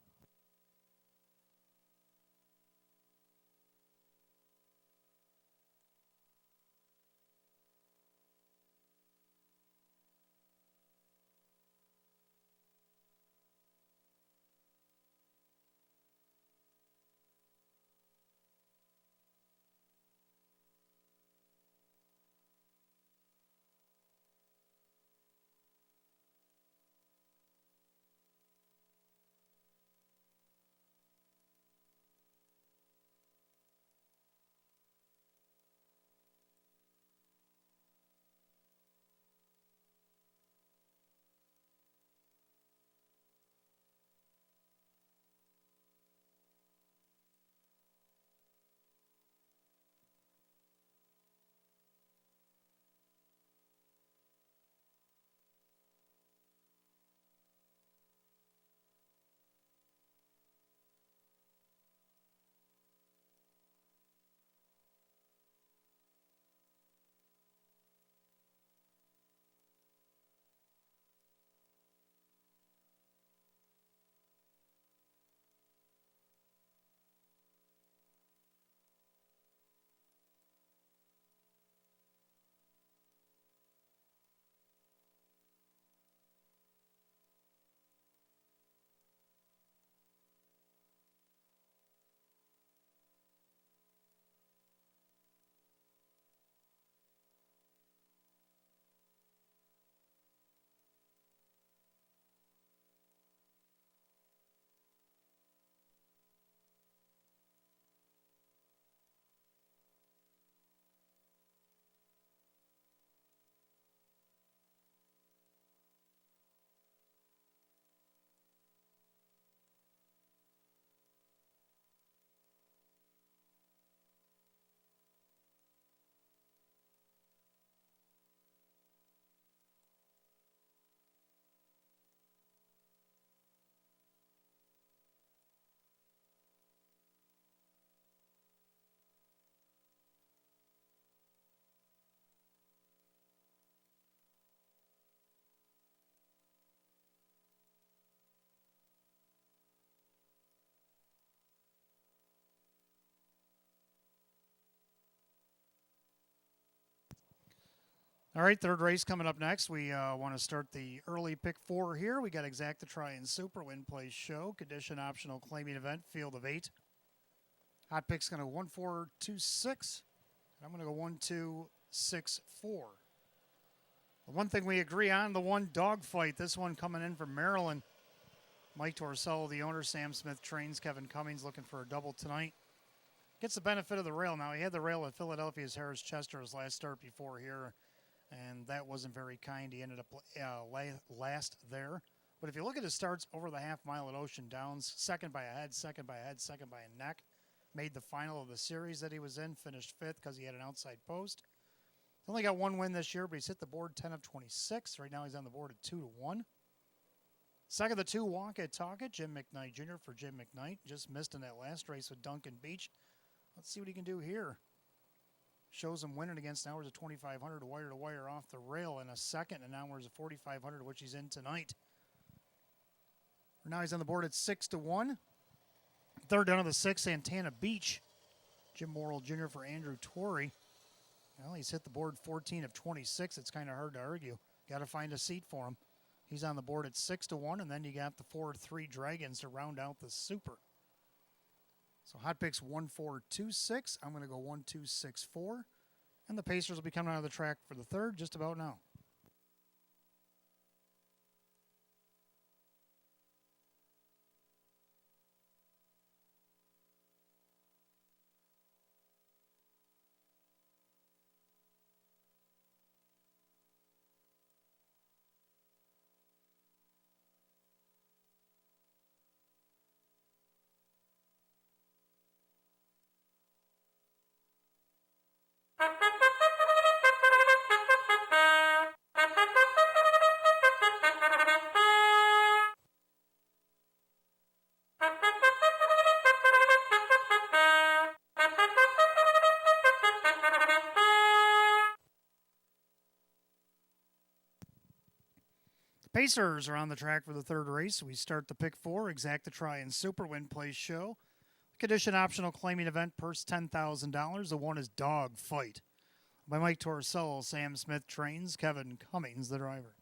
All right, third race coming up next. We want to start the early pick 4 here. We got Exact the Try and Super. Win, Play, Show. Condition optional claiming event. Field of 8. Hot pick's going to 1-4-2-6. I'm going to go 1-2-6-4. The one thing we agree on, the one dog fight. This one coming in from Maryland. Mike Torsello, the owner. Sam Smith trains. Kevin Cummings looking for a double tonight. Gets the benefit of the rail. Now, he had the rail at Philadelphia's Harris Chester his last start before here. and that wasn't very kind. He ended up last there. But if you look at his starts over the half mile at Ocean Downs, second by a head, second by a head, second by a neck, made the final of the series that he was in, finished fifth because he had an outside post. He's only got one win this year, but he's hit the board 10 of 26. Right now he's on the board at 2-1. Second of the two, Wonka Talka, Jim McKnight Jr. for Jim McKnight. Just missed in that last race with Duncan Beach. Let's see what he can do here. Shows him winning against hours of 2,500 wire to wire off the rail in a second, and hours of 4,500, which he's in tonight. Now he's on the board at 6-1. Third down of the six, Santana Beach. Jim Morrill Jr. for Andrew Torrey. Well, he's hit the board 14 of 26. It's kind of hard to argue. Got to find a seat for him. He's on the board at 6-1, and then you got the 4-3 Dragons to round out the Super. So hot picks 1-4-2-6. I'm going to go 1-2-6-4. And the Pacers will be coming out of the track for the third just about now. Pacers are on the track for the third race. We start the pick four, exact the try and super win place show. Condition optional claiming event, purse $10,000. The one is Dog Fight by Mike Torsello. Sam Smith trains, Kevin Cummings the driver.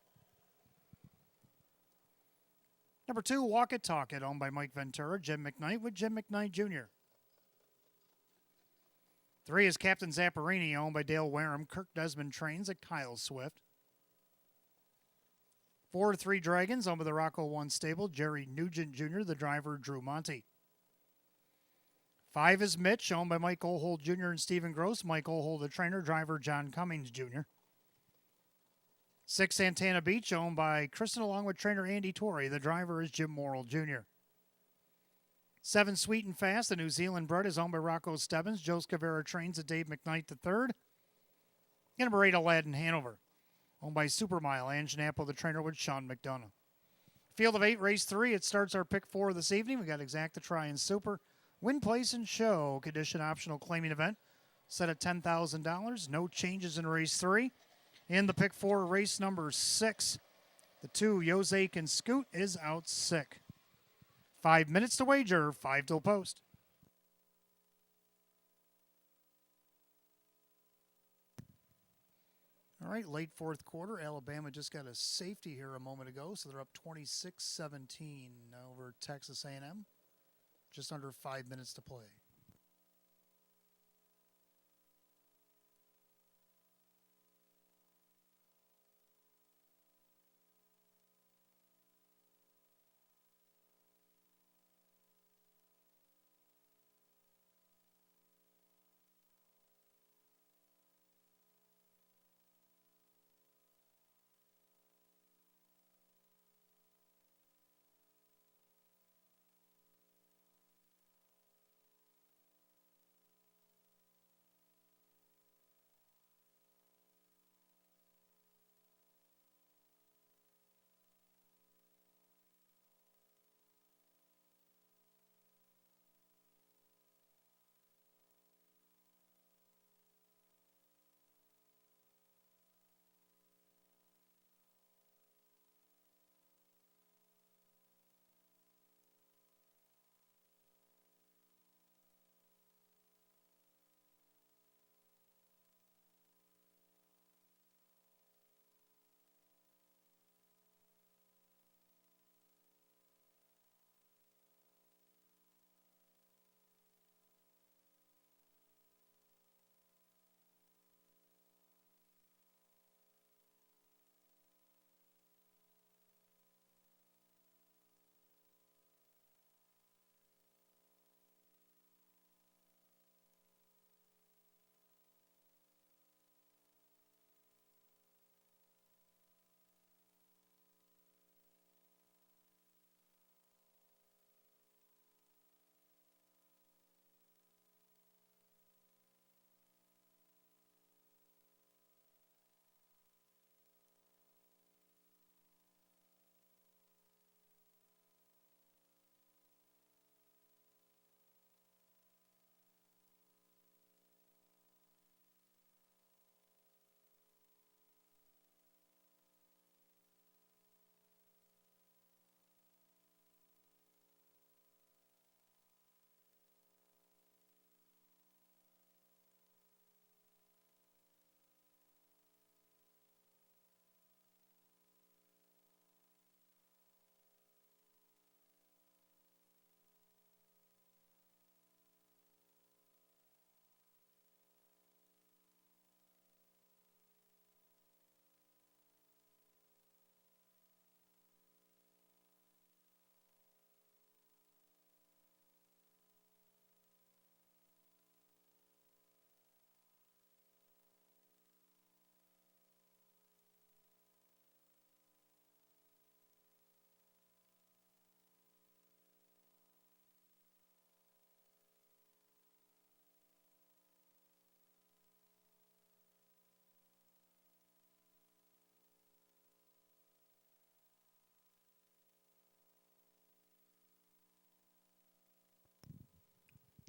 Number two, Walk It Talk It, owned by Mike Ventura, Jim McKnight with Jim McKnight Jr. Three is Captain Zapparini, owned by Dale Wareham. Kirk Desmond trains at Kyle Swift. 4-3 Dragons, owned by the Rocco One stable, Jerry Nugent Jr., the driver, Drew Monty. 5 is Mitch, owned by Mike Olhold Jr. and Stephen Gross. Mike Olhold, the trainer, driver, John Cummings Jr. 6 Santana Beach, owned by Kristen, along with trainer Andy Torrey. The driver is Jim Morrill Jr. 7 Sweet and Fast, the New Zealand bred, is owned by Rocco Stebbins. Joe Scavera trains at Dave McKnight III. And number 8, Aladdin Hanover, owned by Supermile. Ann Apple, the trainer, with Sean McDonough. Field of 8, race 3. It starts our pick 4 this evening. We got exact to try and super. Win, place, and show. Condition optional claiming event. Set at $10,000. No changes in race 3. In the pick 4, race number 6. The 2, Yozake and Scoot, is out sick. 5 minutes to wager. 5 till post. All right, late fourth quarter. Alabama just got a safety here a moment ago, so they're up 26-17 over Texas A&M. Just under 5 minutes to play.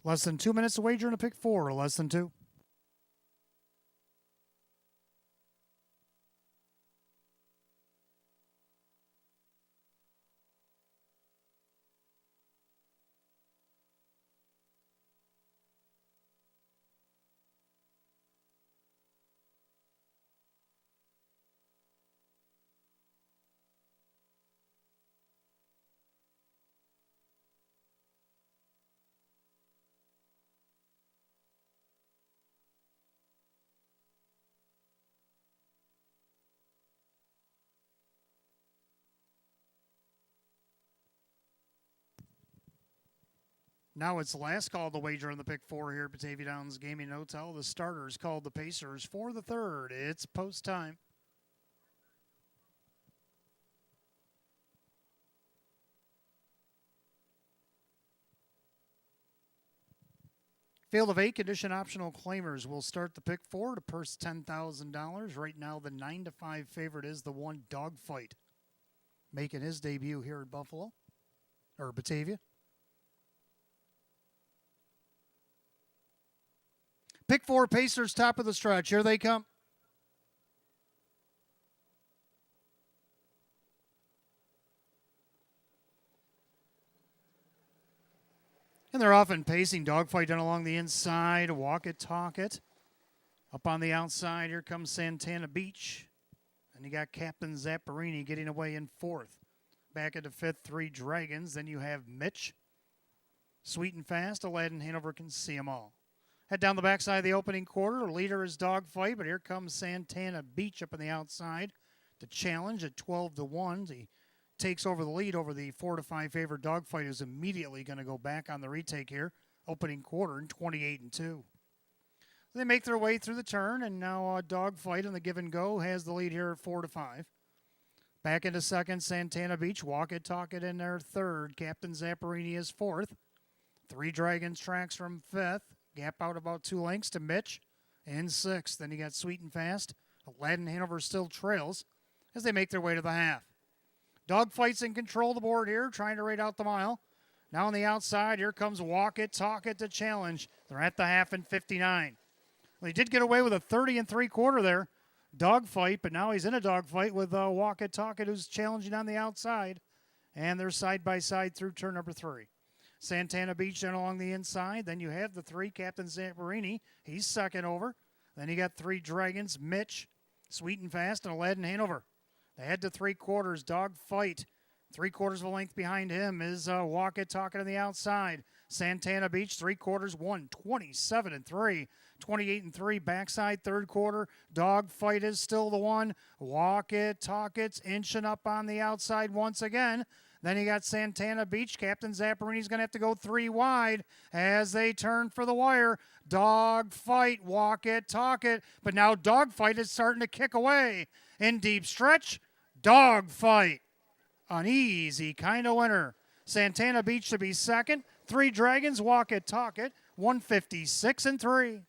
Less than 2 minutes to wager in a pick 4, or less than 2. Now it's the last call to wager on the pick 4 here at Batavia Downs Gaming Hotel. The starters called the Pacers for the third. It's post time. Field of 8 condition optional claimers will start the pick 4 to purse $10,000. Right now the 9-5 favorite is the 1 Dogfight, making his debut here at Buffalo, or Batavia. Pick 4 Pacers, top of the stretch. Here they come. And they're often pacing. Dogfight done along the inside. Walk it, talk it. Up on the outside, here comes Santana Beach. And you got Captain Zapparini getting away in 4th. Back into 5th, 3 Dragons. Then you have Mitch. Sweet and fast. Aladdin Hanover can see them all. Head down the backside of the opening quarter. Leader is Dogfight, but here comes Santana Beach up on the outside to challenge at 12-1. He takes over the lead over the 4-5 favorite Dogfight, who's immediately going to go back on the retake here. Opening quarter in 28-2. They make their way through the turn, and now Dogfight on the give and go has the lead here at 4-5. Back into second, Santana Beach. Walk it, talk it in there third. Captain Zapparini is 4th. 3 Dragons tracks from 5th. Gap out about 2 lengths to Mitch in 6th. Then you got Sweet and Fast. Aladdin Hanover still trails as they make their way to the half. Dogfight's in control of the board here, trying to rate out the mile. Now on the outside, here comes Walk It, Talk It to challenge. They're at the half in 59. Well, he did get away with a 30 3/4 there. Dogfight, but now he's in a dogfight with Walk It, Talk It, who's challenging on the outside. And they're side by side through turn number 3. Santana Beach then along the inside. Then you have the 3, Captain Zamperini. He's second over. Then you got 3 Dragons, Mitch, Sweet and Fast, and Aladdin Hanover. They head to 3/4, Dogfight. 3/4 of a length behind him is Walk It, Talk It on the outside. Santana Beach, 3/4, 27-3. 28-3, backside, 3rd quarter. Dogfight is still the 1. Walk It, Talk It's inching up on the outside once again. Then you got Santana Beach. Captain Zapparini's going to have to go 3 wide as they turn for the wire. Dogfight, Walk It, Talk It. But now Dogfight is starting to kick away. In deep stretch, Dogfight. An easy kind of winner. Santana Beach to be second. 3 Dragons, Walk It, Talk It. 156-3.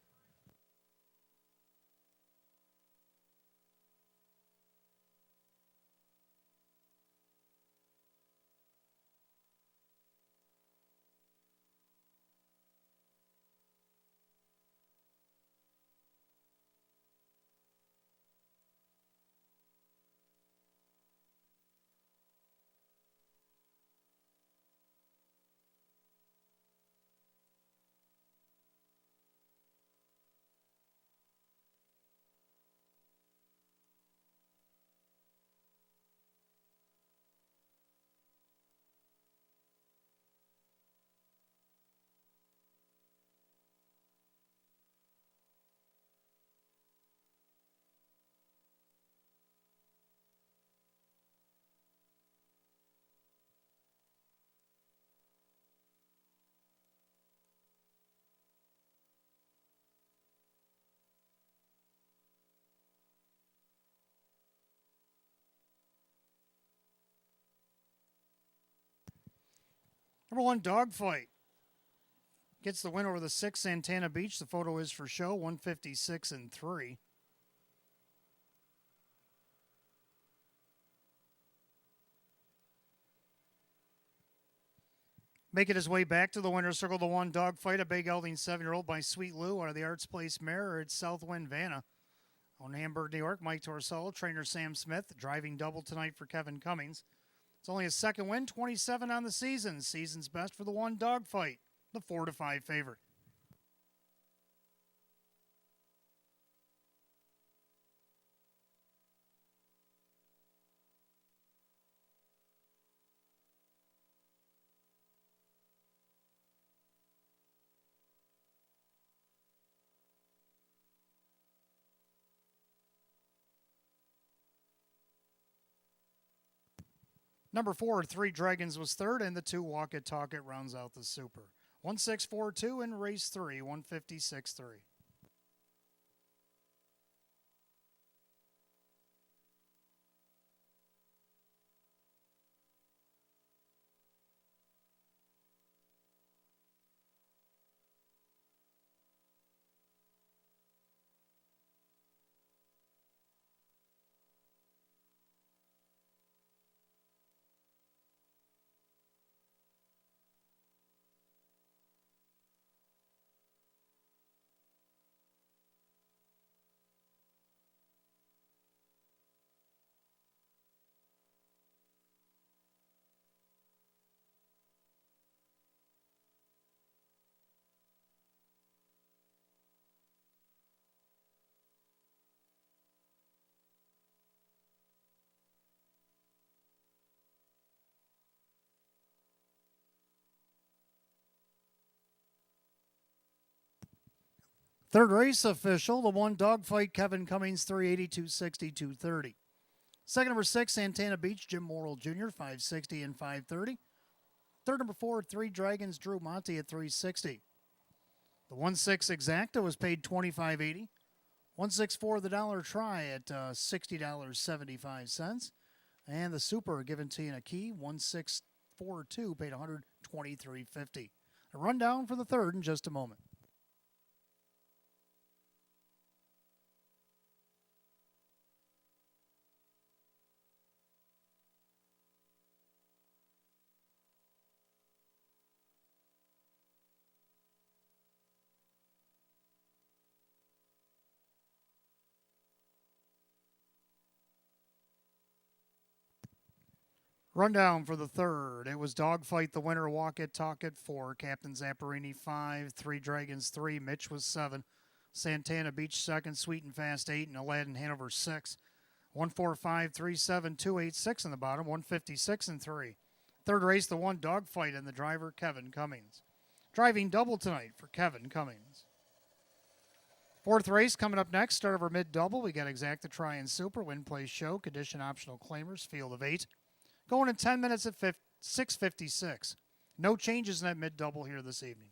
Number 1, Dogfight. Gets the win over the 6, Santana Beach. The photo is for show, 156-3. Making his way back to the winner's circle, the one dogfight, a big gelding 7-year-old by Sweet Lou out of the Arts Place mare at Southwind Vanna. On Hamburg, New York, Mike Torsello, trainer Sam Smith, driving double tonight for Kevin Cummings. It's only his second win, 27 on the season. Season's best for the one dogfight, the 4-5 favorite. Number 4, Three Dragons was third, and the 2 Walk It Talk It rounds out the Super. 1642 in race 3, 156.3. Third race official, the one dogfight, Kevin Cummings, 380, 260, 230. Second, number 6, Santana Beach, Jim Morrill Jr., 560 and 530. Third, number 4, Three Dragons, Drew Monty at 360. The 1-6 Exacta was paid $25.80. 164 the dollar try at $60.75. And the Super given to you in a key, 1642, paid $123.50. A rundown for the third in just a moment. Rundown for the third. It was Dogfight, the winner, Walk It, Talk It, 4. Captain Zapparini, 5. Three Dragons, 3. Mitch was 7. Santana Beach, 2nd. Sweet and Fast, 8. And Aladdin Hanover, 6. 145, 37, 286 in the bottom, 156 and 3. Third race, the one Dogfight, and the driver, Kevin Cummings. Driving double tonight for Kevin Cummings. Fourth race coming up next. Start of our mid-double. We got Exacta Try and Super, Win Play Show, Condition Optional Claimers, Field of 8. Going in 10 minutes at 6:56. No changes in that mid-double here this evening.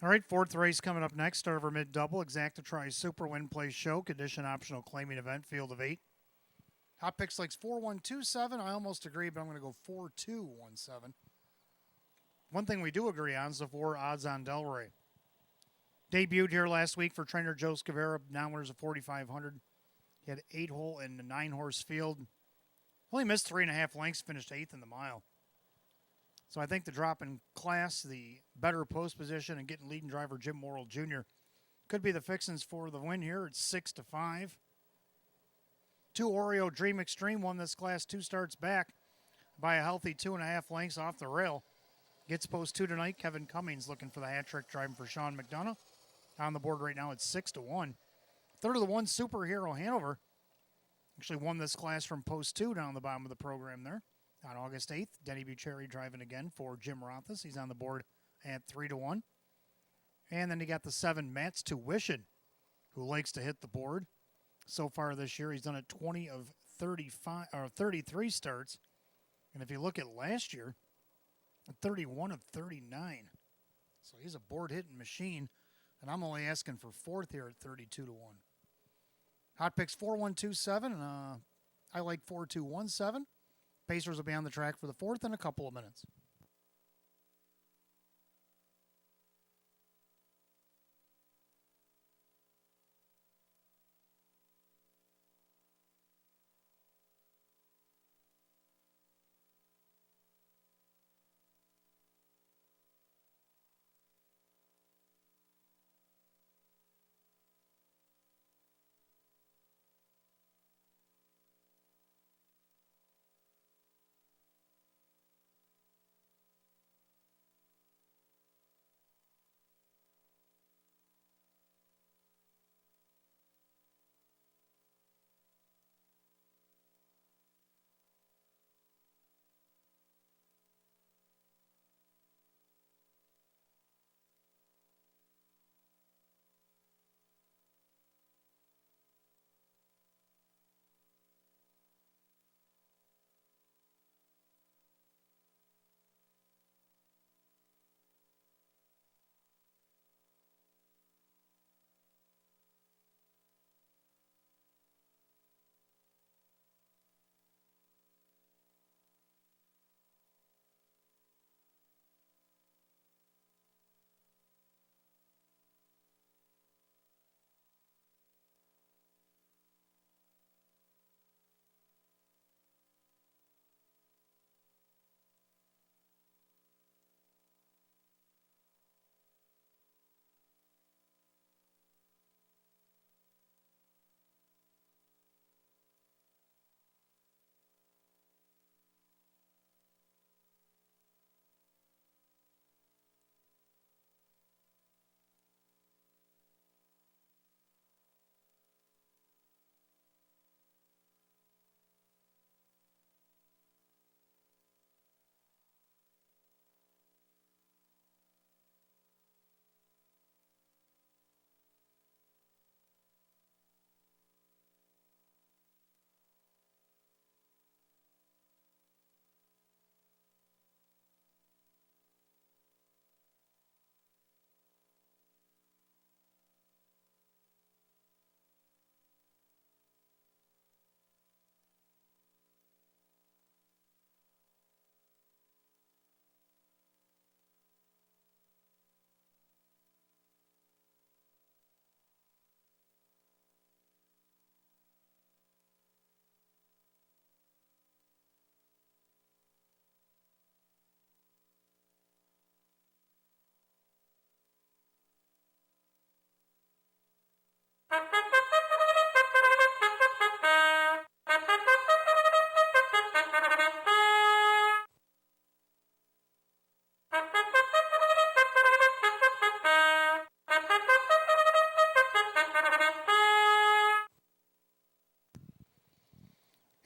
All right, fourth race coming up next. Start of our mid-double. Exacta Tri Super Win Play Show. Condition optional claiming event. Field of 8. Hot Picks likes 4127. I almost agree, but I'm going to go 4217. One thing we do agree on is the 4 odds on Delray. Debuted here last week for trainer Joe Scavera. Now winners of 4,500. He had 8-hole and a 9-horse field. Only missed 3.5 lengths. Finished 8th in the mile. So I think the drop in class, the better post position, and getting leading driver Jim Morrill Jr. could be the fixins for the win here. It's 6-5. 2 Oreo Dream Extreme won this class 2 starts back by a healthy 2.5 lengths off the rail. Gets post 2 tonight. Kevin Cummings looking for the hat trick driving for Sean McDonough. On the board right now, it's 6-1. Third of the 1 Superhero Hanover actually won this class from post 2 down the bottom of the program there. On August 8th, Denny Bucheri driving again for Jim Rothis. He's on the board at 3-1. And then you got the 7 Matt's Tuition, who likes to hit the board. So far this year, he's done it 20 of 33 starts. And if you look at last year, 31 of 39. So he's a board-hitting machine. And I'm only asking for 4th here at 32-1. Hot Picks 4127. I like 4217. Pacers will be on the track for the 4th in a couple of minutes.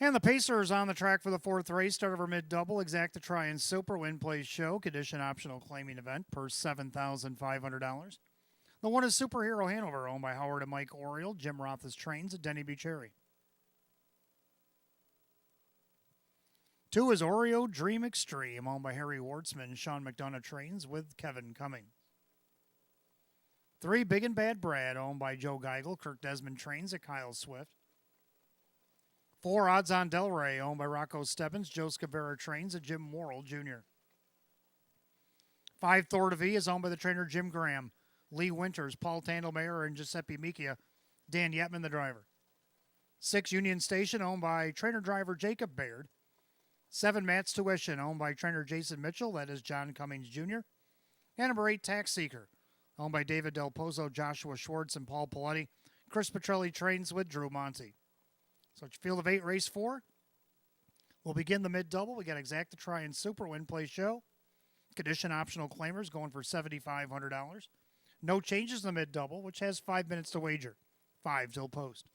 And the Pacers on the track for the 4th race. Start of our mid-double. Exacta Tri and Super Win Play Show. Condition optional claiming event per $7,500. The 1 is Superhero Hanover, owned by Howard and Mike Oriole. Jim Roth's trains at Denny Bucheri. 2 is Oreo Dream Extreme, owned by Harry Wartzman. Sean McDonough trains with Kevin Cummings. 3, Big and Bad Brad, owned by Joe Geigel. Kirk Desmond trains at Kyle Swift. 4, Odds on Del Rey, owned by Rocco Stebbins. Joe Scavera trains at Jim Morrill Jr. 5, Thor de is owned by the trainer Jim Graham. Lee Winters, Paul Tandelmayer, and Giuseppe Micchia. Dan Yetman, the driver. 6, Union Station, owned by trainer-driver Jacob Baird. 7, Matt's Tuition, owned by trainer Jason Mitchell. That is John Cummings Jr. And number 8, Tax Seeker, owned by David Del Pozo, Joshua Schwartz, and Paul Paletti. Chris Petrelli trains with Drew Monty. So it's field of 8, race 4. We'll begin the mid-double. We got Exacta Try and Super Win Play Show. Condition optional claimers going for $7,500. No changes in the mid-double, which has 5 minutes to wager. 5 till post.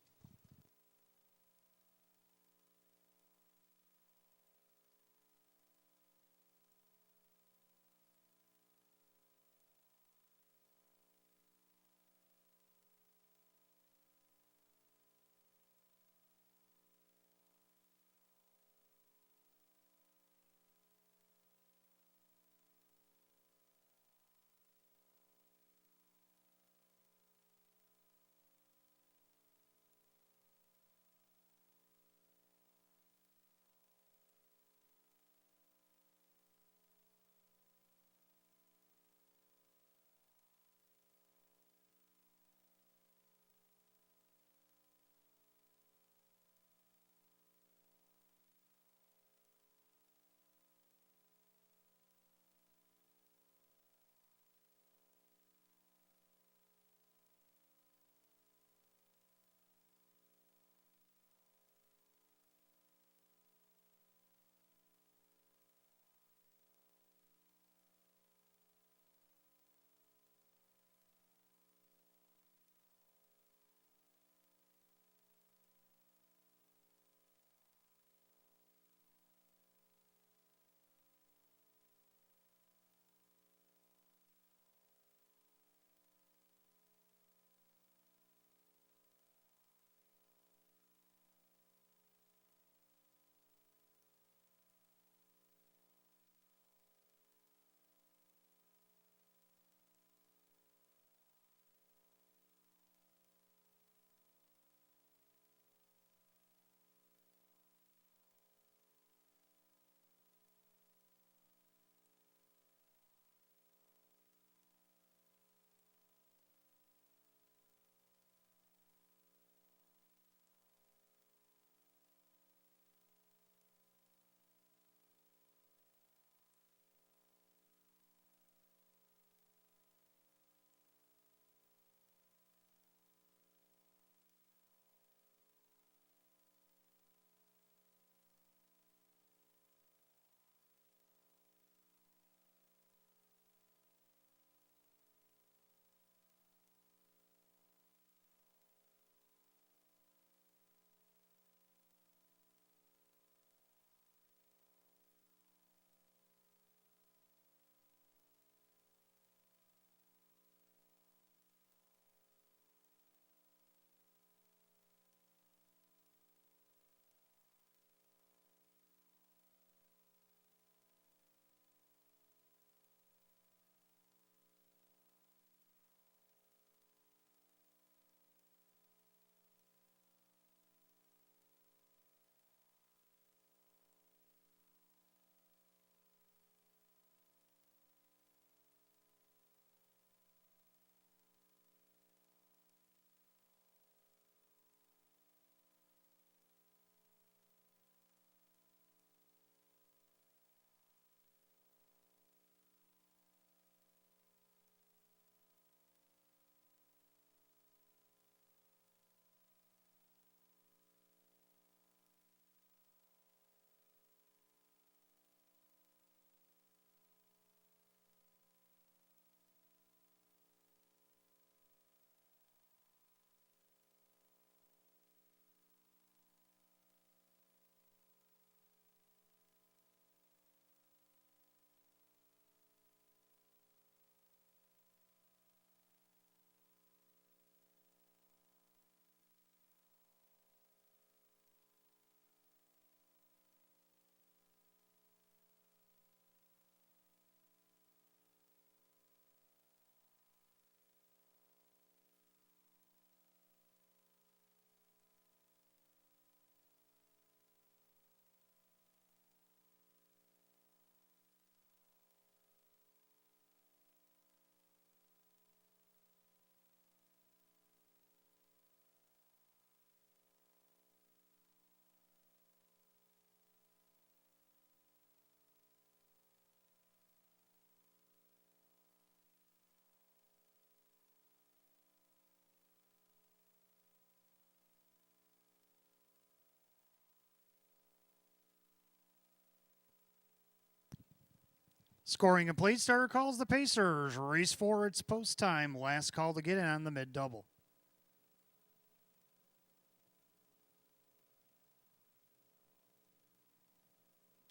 Scoring complete. Starter calls the Pacers. Race 4, it's post time. Last call to get in on the mid-double.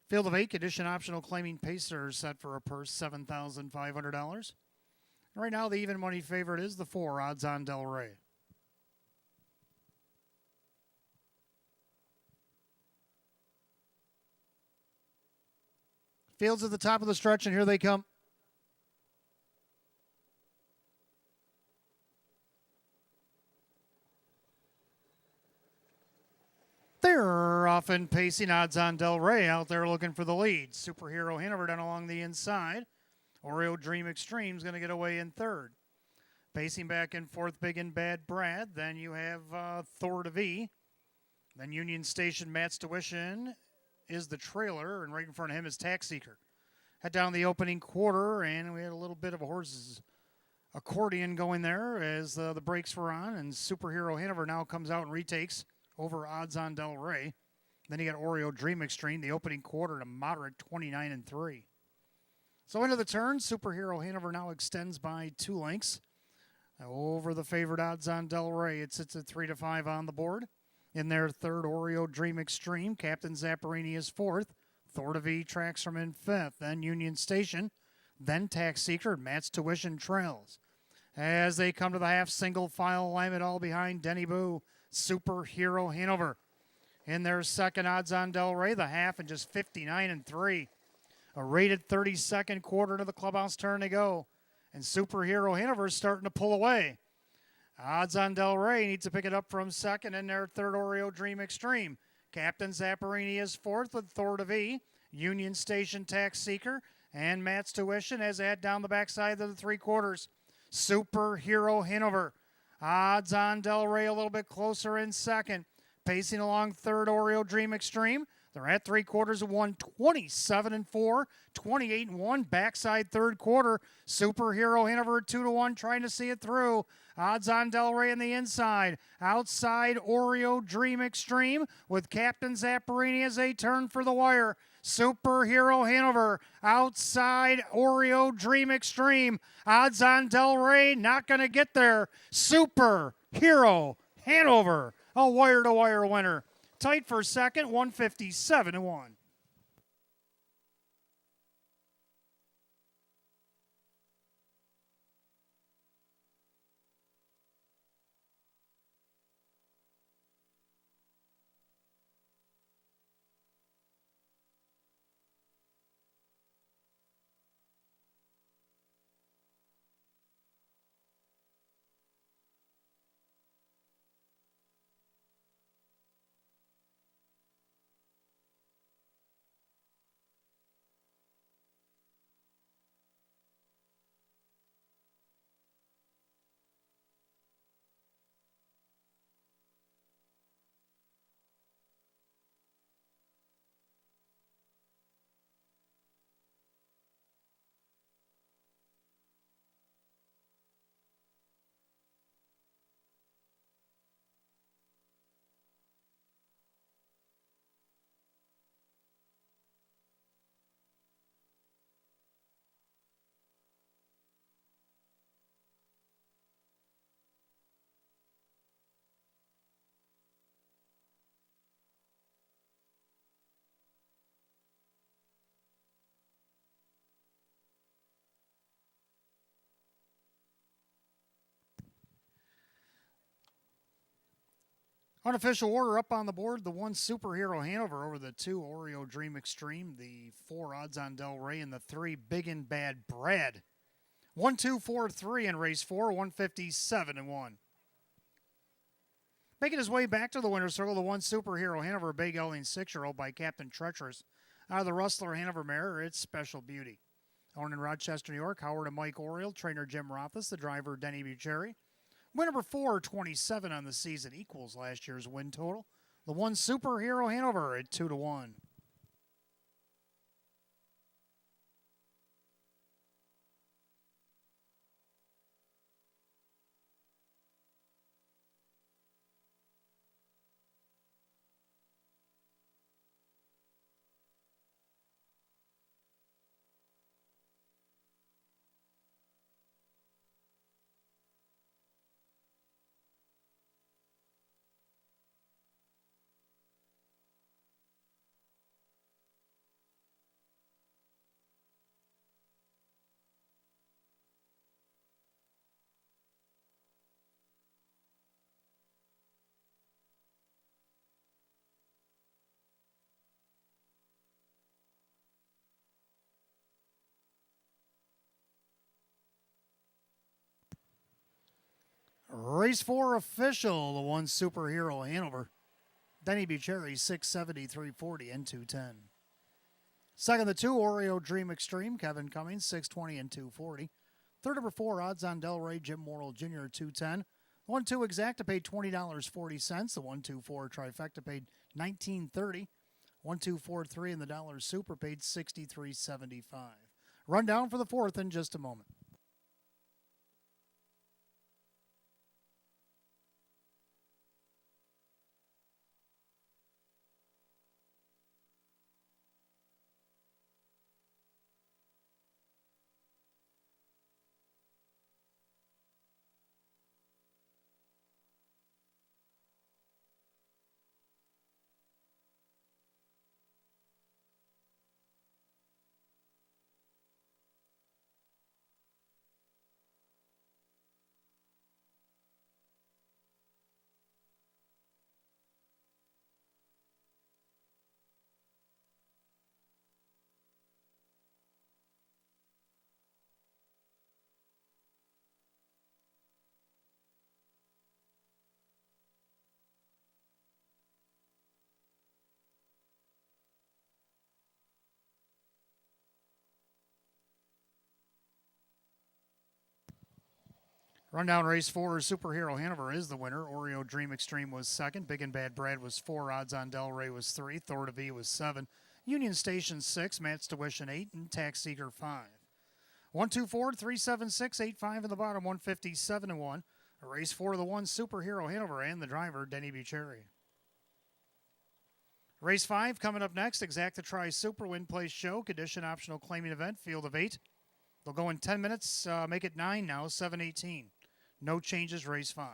Field of 8, condition optional, claiming Pacers set for a purse $7,500. Right now, the even money favorite is the 4, odds on Del Rey. Fields at the top of the stretch, and here they come. They're often pacing, odds on Del Rey out there looking for the lead. Superhero Hanover down along the inside. Oreo Dream Extreme's going to get away in third. Pacing back and forth, Big and Bad Brad. Then you have Thor to V. Then Union Station Matt's Tuition is the trailer, and right in front of him is Tax Seeker. Head down the opening quarter, and we had a little bit of a horse's accordion going there as the brakes were on, and Superhero Hanover now comes out and retakes over odds on Del Rey. Then you got Oreo Dream Extreme, the opening quarter, to moderate 29-3. So into the turn, Superhero Hanover now extends by 2 lengths over the favorite odds on Del Rey. It sits at 3-5 on the board. In their third, Oreo Dream Extreme. Captain Zapparini is fourth. Thor to V tracks from in fifth. Then Union Station. Then Tax Seeker. Matt's Tuition trails. As they come to the half single file alignment, all behind Denny Boo, Superhero Hanover. In their second, odds on Del Rey, the half, and just 59-3. A rated 32nd quarter to the clubhouse turn to go. And Superhero Hanover is starting to pull away. Odds on Del Rey needs to pick it up from second in their third, Oreo Dream Extreme. Captain Zapparini is fourth with Thor to V. Union Station Tax Seeker and Matt's Tuition as they head down the backside of the 3/4. Superhero Hanover. Odds on Del Rey a little bit closer in second. Pacing along third, Oreo Dream Extreme. They're at 3/4 of 127-4, 28-1. Backside third quarter. Superhero Hanover 2-1, trying to see it through. Odds on Del Rey on the inside. Outside, Oreo Dream Extreme with Captain Zapparini as they turn for the wire. Superhero Hanover outside, Oreo Dream Extreme. Odds on Del Rey not going to get there. Superhero Hanover, a wire-to-wire winner. Tight for second, 157-1. Unofficial order up on the board. The 1 Superhero Hanover over the 2 Oreo Dream Extreme. The 4 odds on Del Rey and the 3 Big and Bad Brad. 1, 2, 4, 3 in race 4, 157-1. Making his way back to the winner's circle, the 1 Superhero Hanover, Bay Gelding 6-year-old by Captain Treacherous. Out of the Rustler Hanover mare, it's Special Beauty. Owned in Rochester, New York, Howard and Mike Oriel, trainer Jim Rothus, the driver Denny Bucherry. Win number 4, 27 on the season, equals last year's win total. The 1 Superhero Hanover at 2-1. Race 4 official, the one Superhero Hanover. Denny Bucherry, 670, 340, and 210. Second, the 2 Oreo Dream Extreme, Kevin Cummings, 620 and 240. Third, number 4, Odds on Delray, Jim Morrill Jr., 210. 1-2 Exacta paid $20.40. The 1-2-4 Trifecta paid $19.30. 1-2-4-3 and the Dollar Super paid $63.75. Rundown for the 4th in just a moment. Rundown race 4, Superhero Hanover is the winner. Oreo Dream Extreme was second. Big and Bad Brad was 4. Odds on Delray was 3. Thor to V was 7. Union Station 6. Matt's Tuition 8. And Tax Seeker 5. 1-2-4, 376, 8-5 in the bottom, 157 and 1. Race 4 the 1 Superhero Hanover and the driver Denny Bucherry. Race 5 coming up next. Exacta Tri Super Win Place Show. Condition optional claiming event. Field of 8. They'll go in 10 minutes. Make it 9 now. 7:18. No changes. Race 5.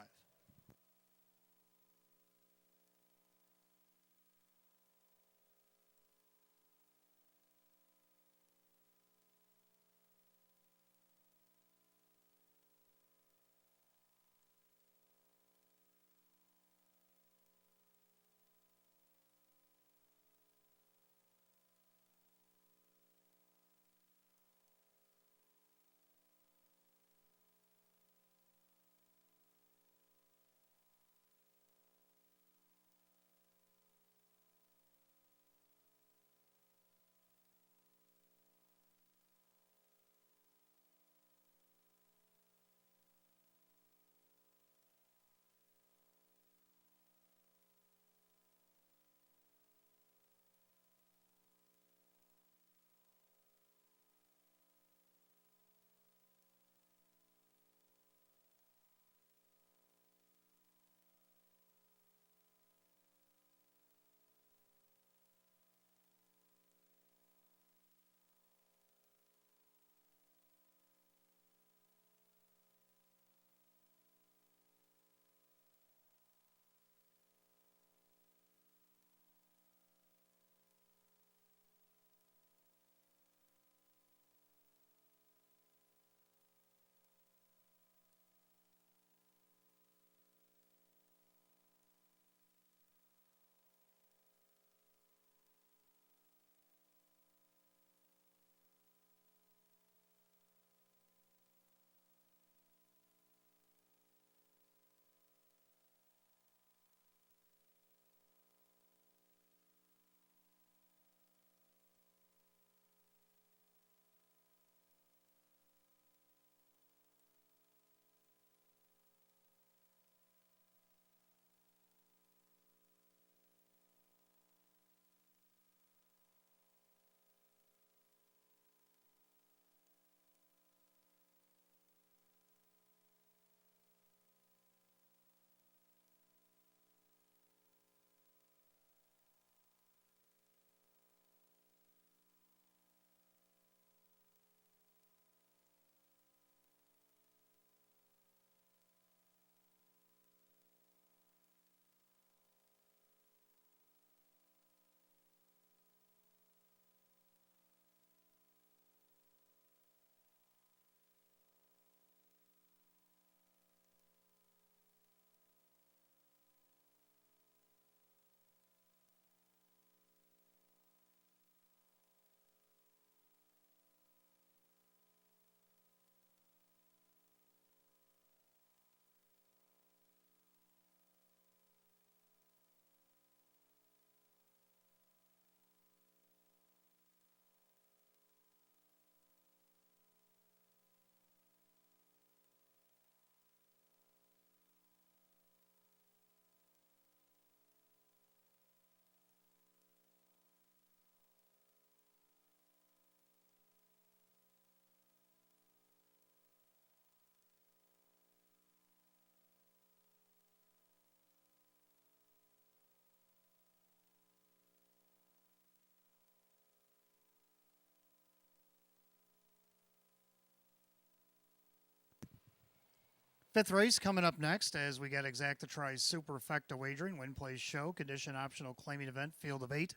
Fifth race coming up next as we get Exacta Tries Superfecta Wagering, Win Place Show, Condition Optional Claiming Event, Field of 8.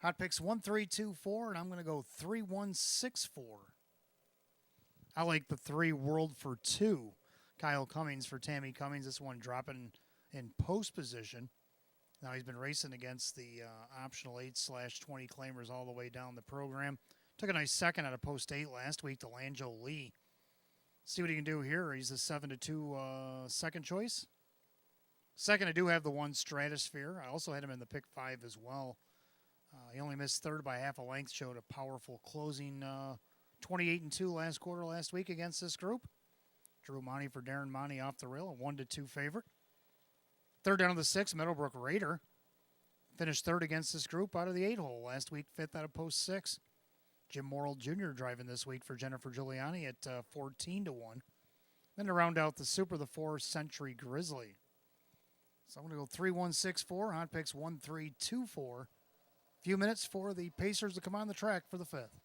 Hot picks 1, 3, 2, 4, and I'm going to go 3, 1, 6, 4. I like the 3 World for 2. Kyle Cummings for Tammy Cummings. This one dropping in post position. Now he's been racing against the optional 8/20 claimers all the way down the program. Took a nice second out of post 8 last week to Lanjo Lee. See what he can do here. He's a 7-2 second choice. Second, I do have the 1 Stratosphere. I also had him in the pick 5 as well. He only missed third by half a length. Showed a powerful closing 28-2 last quarter last week against this group. Drew Monty for Darren Monty off the rail, a 1-2 favorite. Third down of the 6, Meadowbrook Raider. Finished third against this group out of the 8-hole last week, fifth out of post 6. Jim Morrill Jr. driving this week for Jennifer Giuliani at 14-1. Then to round out the Super, the 4 Century Grizzly. So I'm going to go 3, 1, 6, 4. Hot picks 1, 3, 2, 4. Few minutes for the Pacers to come on the track for the 5th.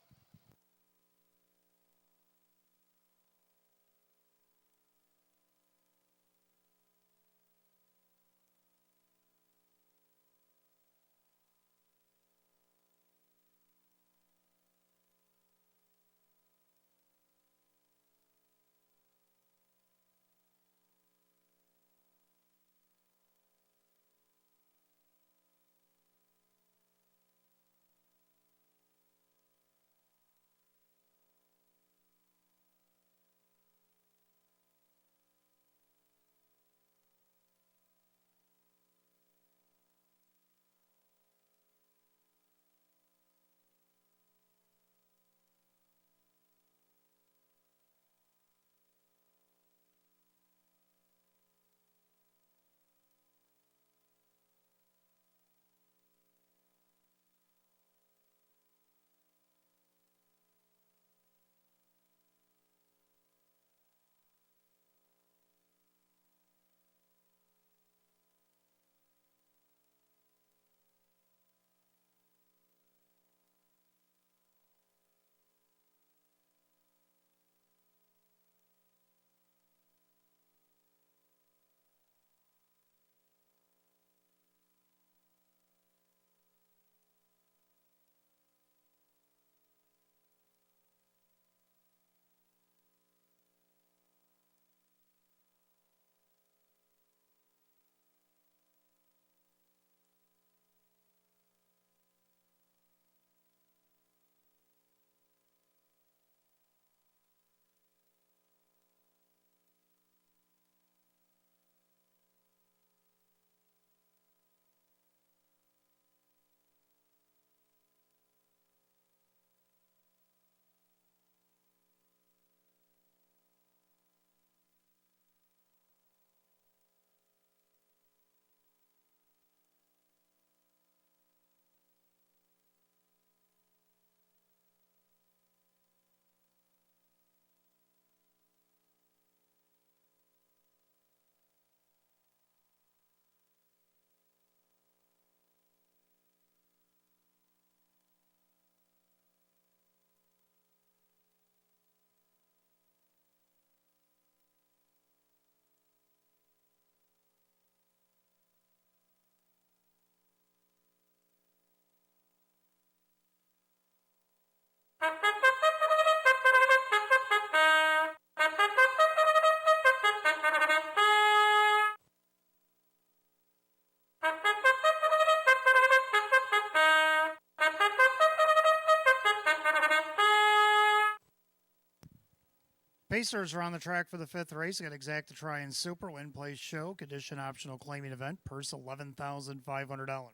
Pacers are on the track for the 5th race. Got Exacta Try and Super, Win Place Show, Condition Optional Claiming Event, purse $11,500.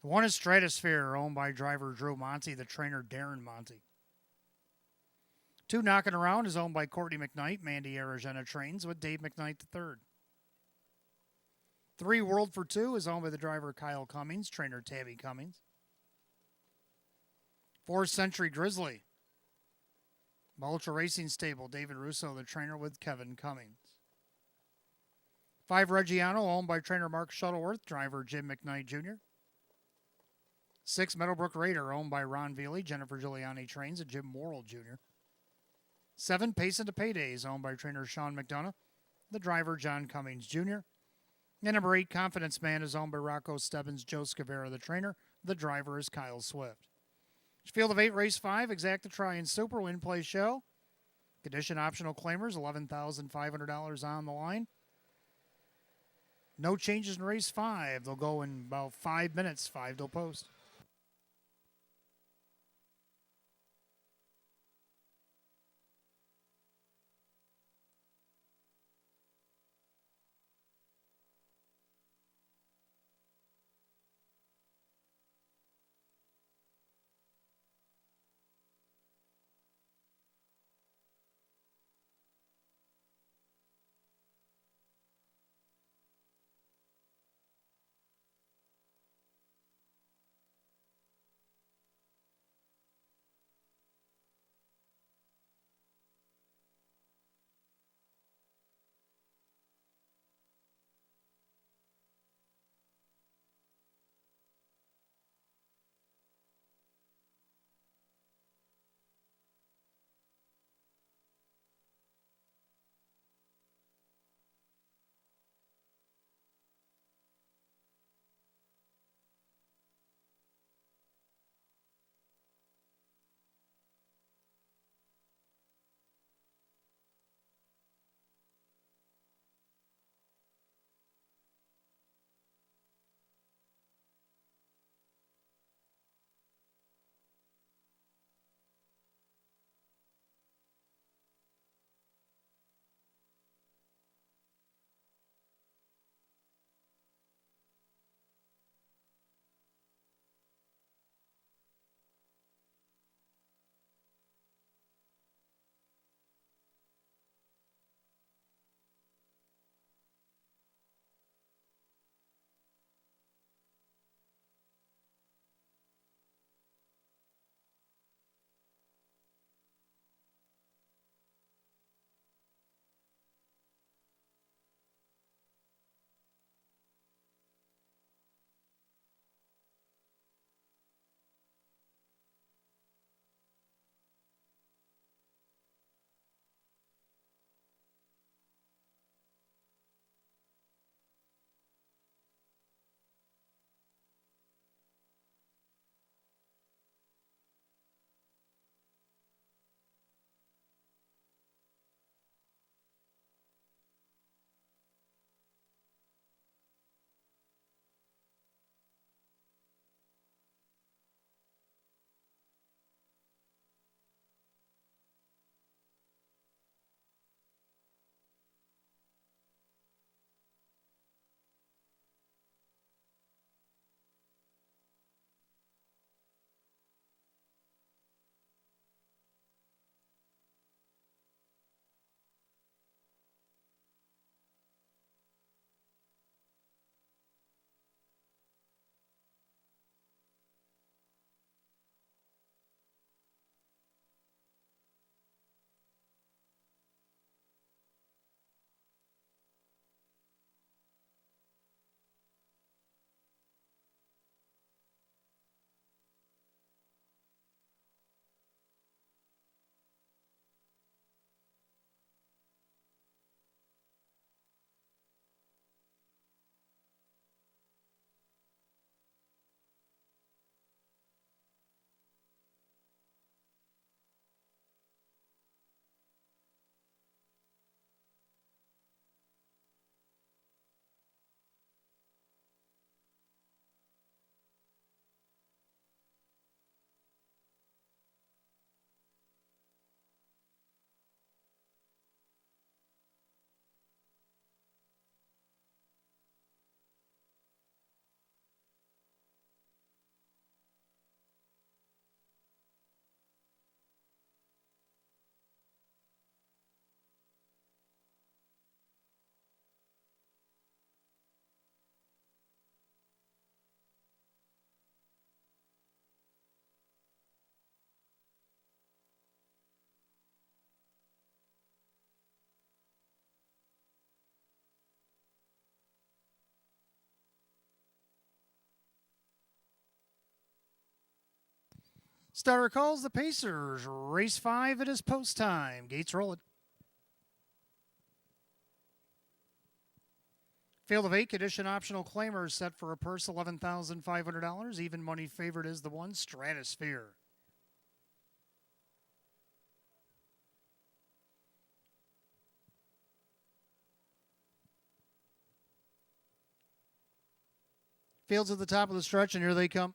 The 1 is Stratosphere, owned by driver Drew Monty, the trainer Darren Monty. 2 Knocking Around is owned by Courtney McKnight, Mandy Aragena trains with Dave McKnight III. 3 World for 2 is owned by the driver Kyle Cummings, trainer Tabby Cummings. 4 Century Grizzly, Ultra Racing Stable, David Russo, the trainer with Kevin Cummings. 5 Reggiano, owned by trainer Mark Shuttleworth, driver Jim McKnight Jr. 6 Meadowbrook Raider, owned by Ron Veely, Jennifer Giuliani trains, and Jim Morrill Jr. 7, Pacing to Payday is owned by trainer Sean McDonough, the driver John Cummings Jr. And number 8, Confidence Man is owned by Rocco Stebbins, Joe Scavera, the trainer. The driver is Kyle Swift. Field of 8, Race 5, Exacta Try and Super Win Play Show. Condition optional claimers, $11,500 on the line. No changes in Race 5. They'll go in about 5 minutes, 5 till post. Starter calls the Pacers. Race 5, it is post time. Gates rolling. Field of 8, condition optional claimers set for a purse $11,500. Even money favorite is the one, Stratosphere. Fields at the top of the stretch, and here they come.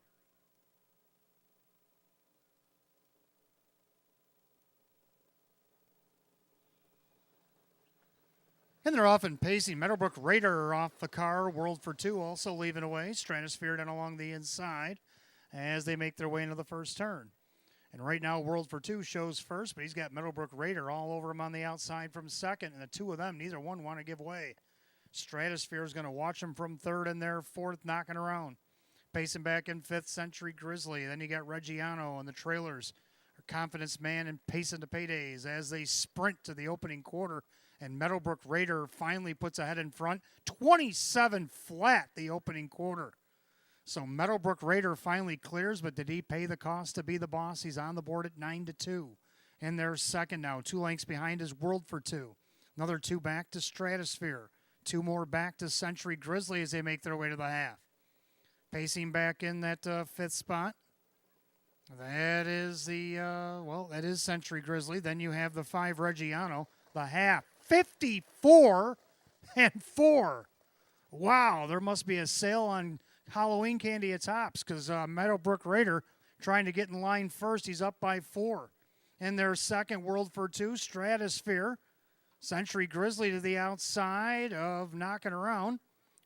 And they're off and pacing. Meadowbrook Raider off the car. World for Two also leaving away. Stratosphere down along the inside as they make their way into the first turn. And right now, World for Two shows first, but he's got Meadowbrook Raider all over him on the outside from second. And the two of them, neither one want to give way. Stratosphere is going to watch him from third and their fourth, knocking around. Pacing back in fifth, Century Grizzly. Then you got Reggiano and the trailers. Confidence Man and Pacing to Paydays as they sprint to the opening quarter. And Meadowbrook Raider finally puts ahead in front. 27 flat the opening quarter. So Meadowbrook Raider finally clears, but did he pay the cost to be the boss? He's on the board at 9-2. And they're second now. 2 lengths behind is World for Two. Another 2 back to Stratosphere. 2 more back to Century Grizzly as they make their way to the half. Pacing back in that fifth spot. That is that is Century Grizzly. Then you have the 5 Reggiano. The half, 54-4. Wow, there must be a sale on Halloween candy at Tops because Meadowbrook Raider trying to get in line first. He's up by 4. In their second, World for Two, Stratosphere. Century Grizzly to the outside of knocking around.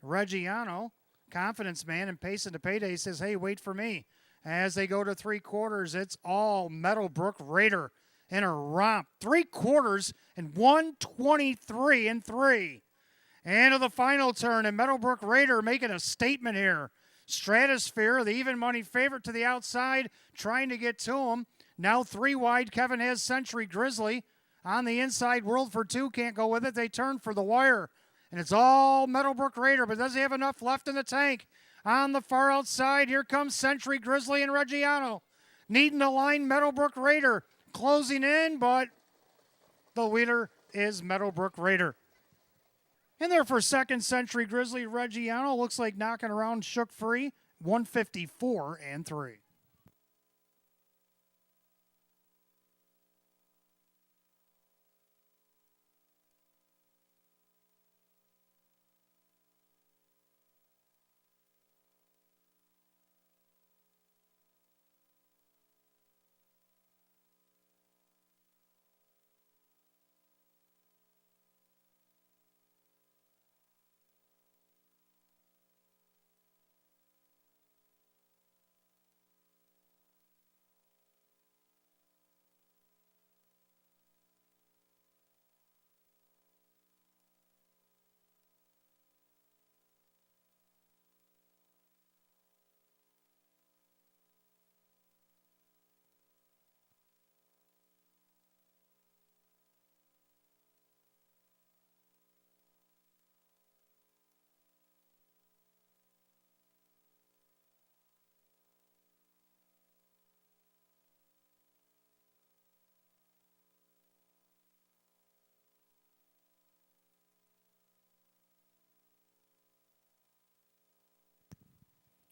Reggiano, Confidence Man, and Pacing to Payday says, hey, wait for me. As they go to 3/4, it's all Meadowbrook Raider in a romp. 3/4 and 123-3. And to the final turn, and Meadowbrook Raider making a statement here. Stratosphere, the even money favorite to the outside, trying to get to him. Now 3 wide. Kevin has Century Grizzly. On the inside, World for Two can't go with it. They turn for the wire. And it's all Meadowbrook Raider, but does he have enough left in the tank? On the far outside, here comes Century Grizzly and Reggiano. Needing to line Meadowbrook Raider. Closing in, but the leader is Meadowbrook Raider. In there for second, Century Grizzly, Reggiano. Looks like knocking around shook free. 154-3.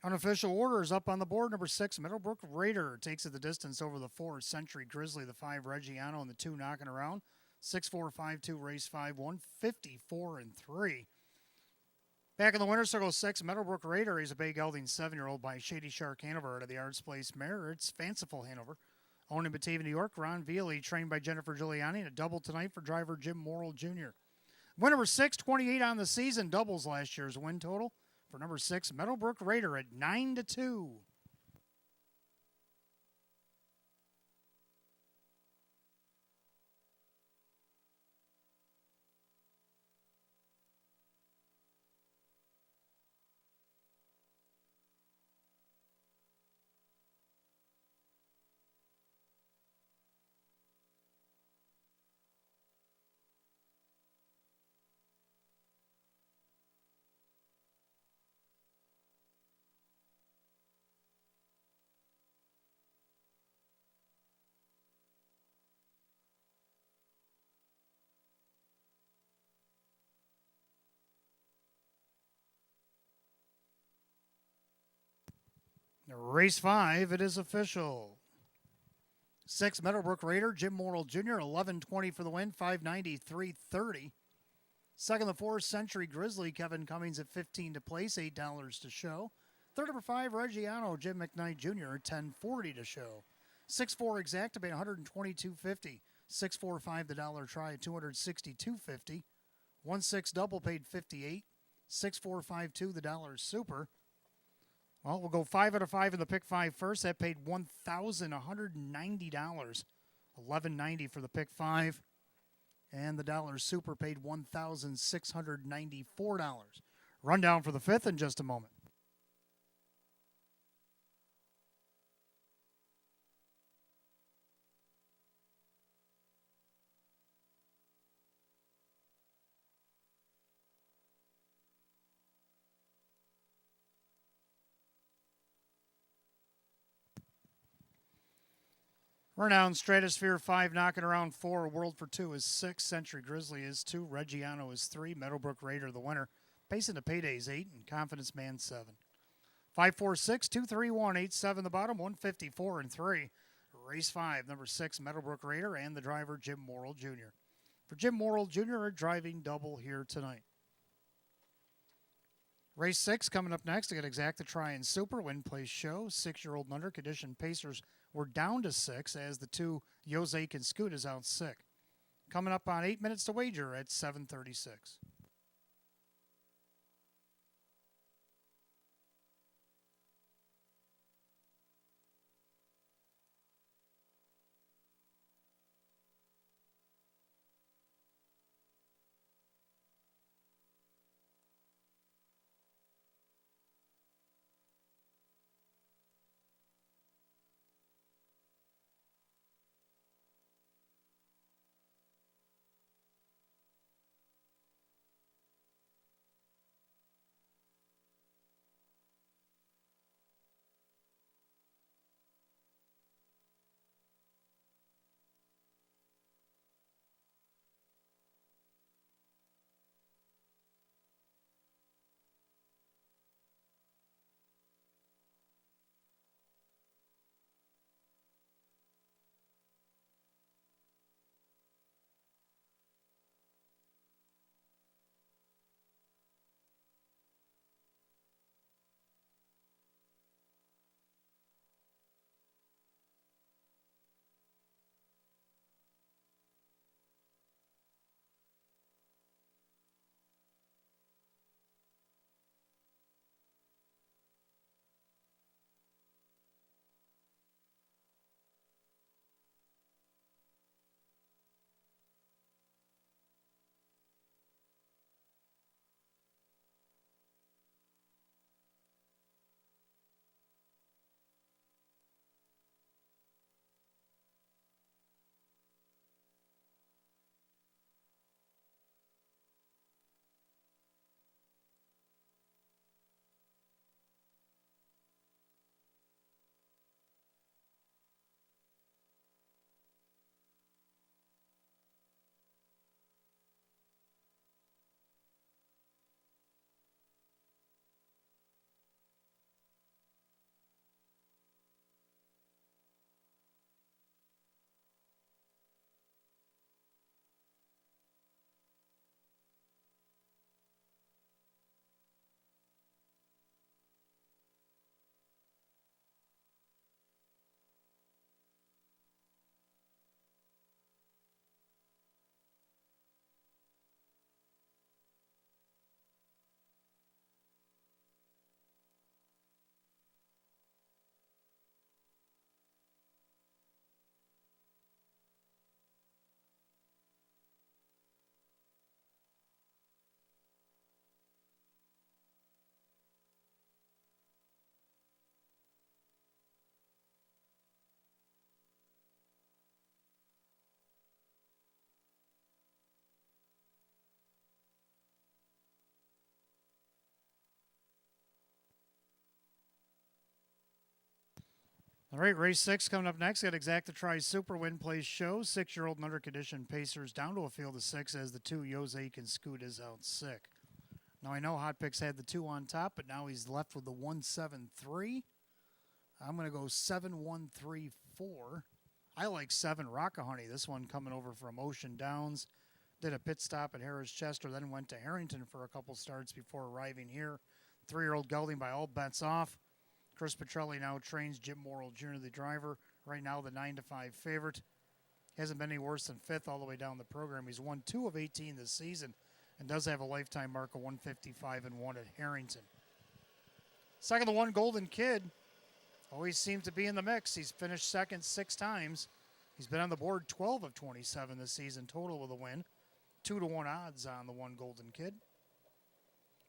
Unofficial orders up on the board. Number 6, Meadowbrook Raider takes it the distance over the 4, Century Grizzly, the 5, Reggiano, and the 2 knocking around. 6-4-5-2, race 5, 154-3. Back in the winner's circle, 6, Meadowbrook Raider. He's a Bay Gelding 7-year-old by Shady Shark Hanover out of the Arts Place mare. It's Fanciful Hanover. Owned in Batavia, New York. Ron Veely, trained by Jennifer Giuliani, and a double tonight for driver Jim Morrill Jr. Win number 6, 28 on the season, doubles last year's win total. For number 6, Meadowbrook Raider at 9-2. Race 5, it is official. 6, Meadowbrook Raider, Jim Morrill Jr., 11:20 for the win, 5:90, 3:30. Second, the 4th Century Grizzly, Kevin Cummings at 15 to place, $8 to show. Third, number 5, Reggiano, Jim McKnight Jr., 10:40 to show. 6-4 Exactibate, $122.50. 6-4-5 the dollar try at $262.50. 1-6 double paid $58. 6-4-5-2 the dollar super. Well, we'll go 5 out of 5 in the pick 5 first. That paid $1,190. $11.90 for the pick 5. And the dollar super paid $1,694. Rundown for the 5th in just a moment. Renowned Stratosphere 5, knocking around 4. World for 2 is 6. Century Grizzly is 2. Reggiano is 3. Meadowbrook Raider the winner. Pacing to Paydays 8 and Confidence Man 7. 5-4-6, 2-3-1, 8-7 the bottom, 154 and 3. Race 5, number 6, Meadowbrook Raider, and the driver Jim Morrill Jr. For Jim Morrill Jr., a driving double here tonight. Race 6 coming up next. I got Exacta Try and Super, Win Place Show. 6-year-old and under condition Pacers were down to 6 as the 2 Jose and Scoot is out sick. Coming up on 8 minutes to wager at 7:36. All right, race 6 coming up next. Got Exacta Try Super, Win Place Show. 6-year-old and under condition Pacers down to a field of 6 as the 2 Jose and Scoot is out sick. Now I know Hot Picks had the 2 on top, but now he's left with the 1-7-3. I'm going to go 7134. I like 7 Rockahoney. This one coming over from Ocean Downs. Did a pit stop at Harris Chester, then went to Harrington for a couple starts before arriving here. 3-year-old gelding by all bets off. Chris Petrelli now trains Jim Morrill Jr., the driver. Right now, the 9-5 favorite. Hasn't been any worse than 5th all the way down the program. He's won 2 of 18 this season and does have a lifetime mark of 155-1 at Harrington. Second, the 1 Golden Kid. Always seems to be in the mix. He's finished second 6 times. He's been on the board 12 of 27 this season total with a win. 2-1 odds on the 1 Golden Kid.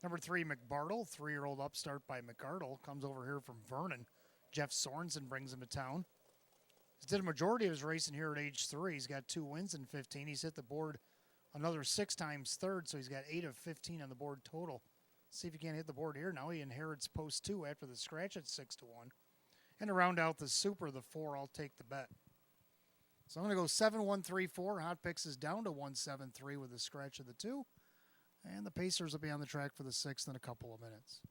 Number 3, McBartle, 3-year-old upstart by McArdle, comes over here from Vernon. Jeff Sorensen brings him to town. He's did a majority of his racing here at age 3. He's got 2 wins in 15. He's hit the board another 6 times third, so he's got 8 of 15 on the board total. See if he can't hit the board here. Now he inherits post 2 after the scratch at 6-1. And to round out the super, the 4, I'll take the bet. So I'm going to go 7-1-3-4. Hot Picks is down to 1-7-3 with a scratch of the 2. And the Pacers will be on the track for the 6th in a couple of minutes.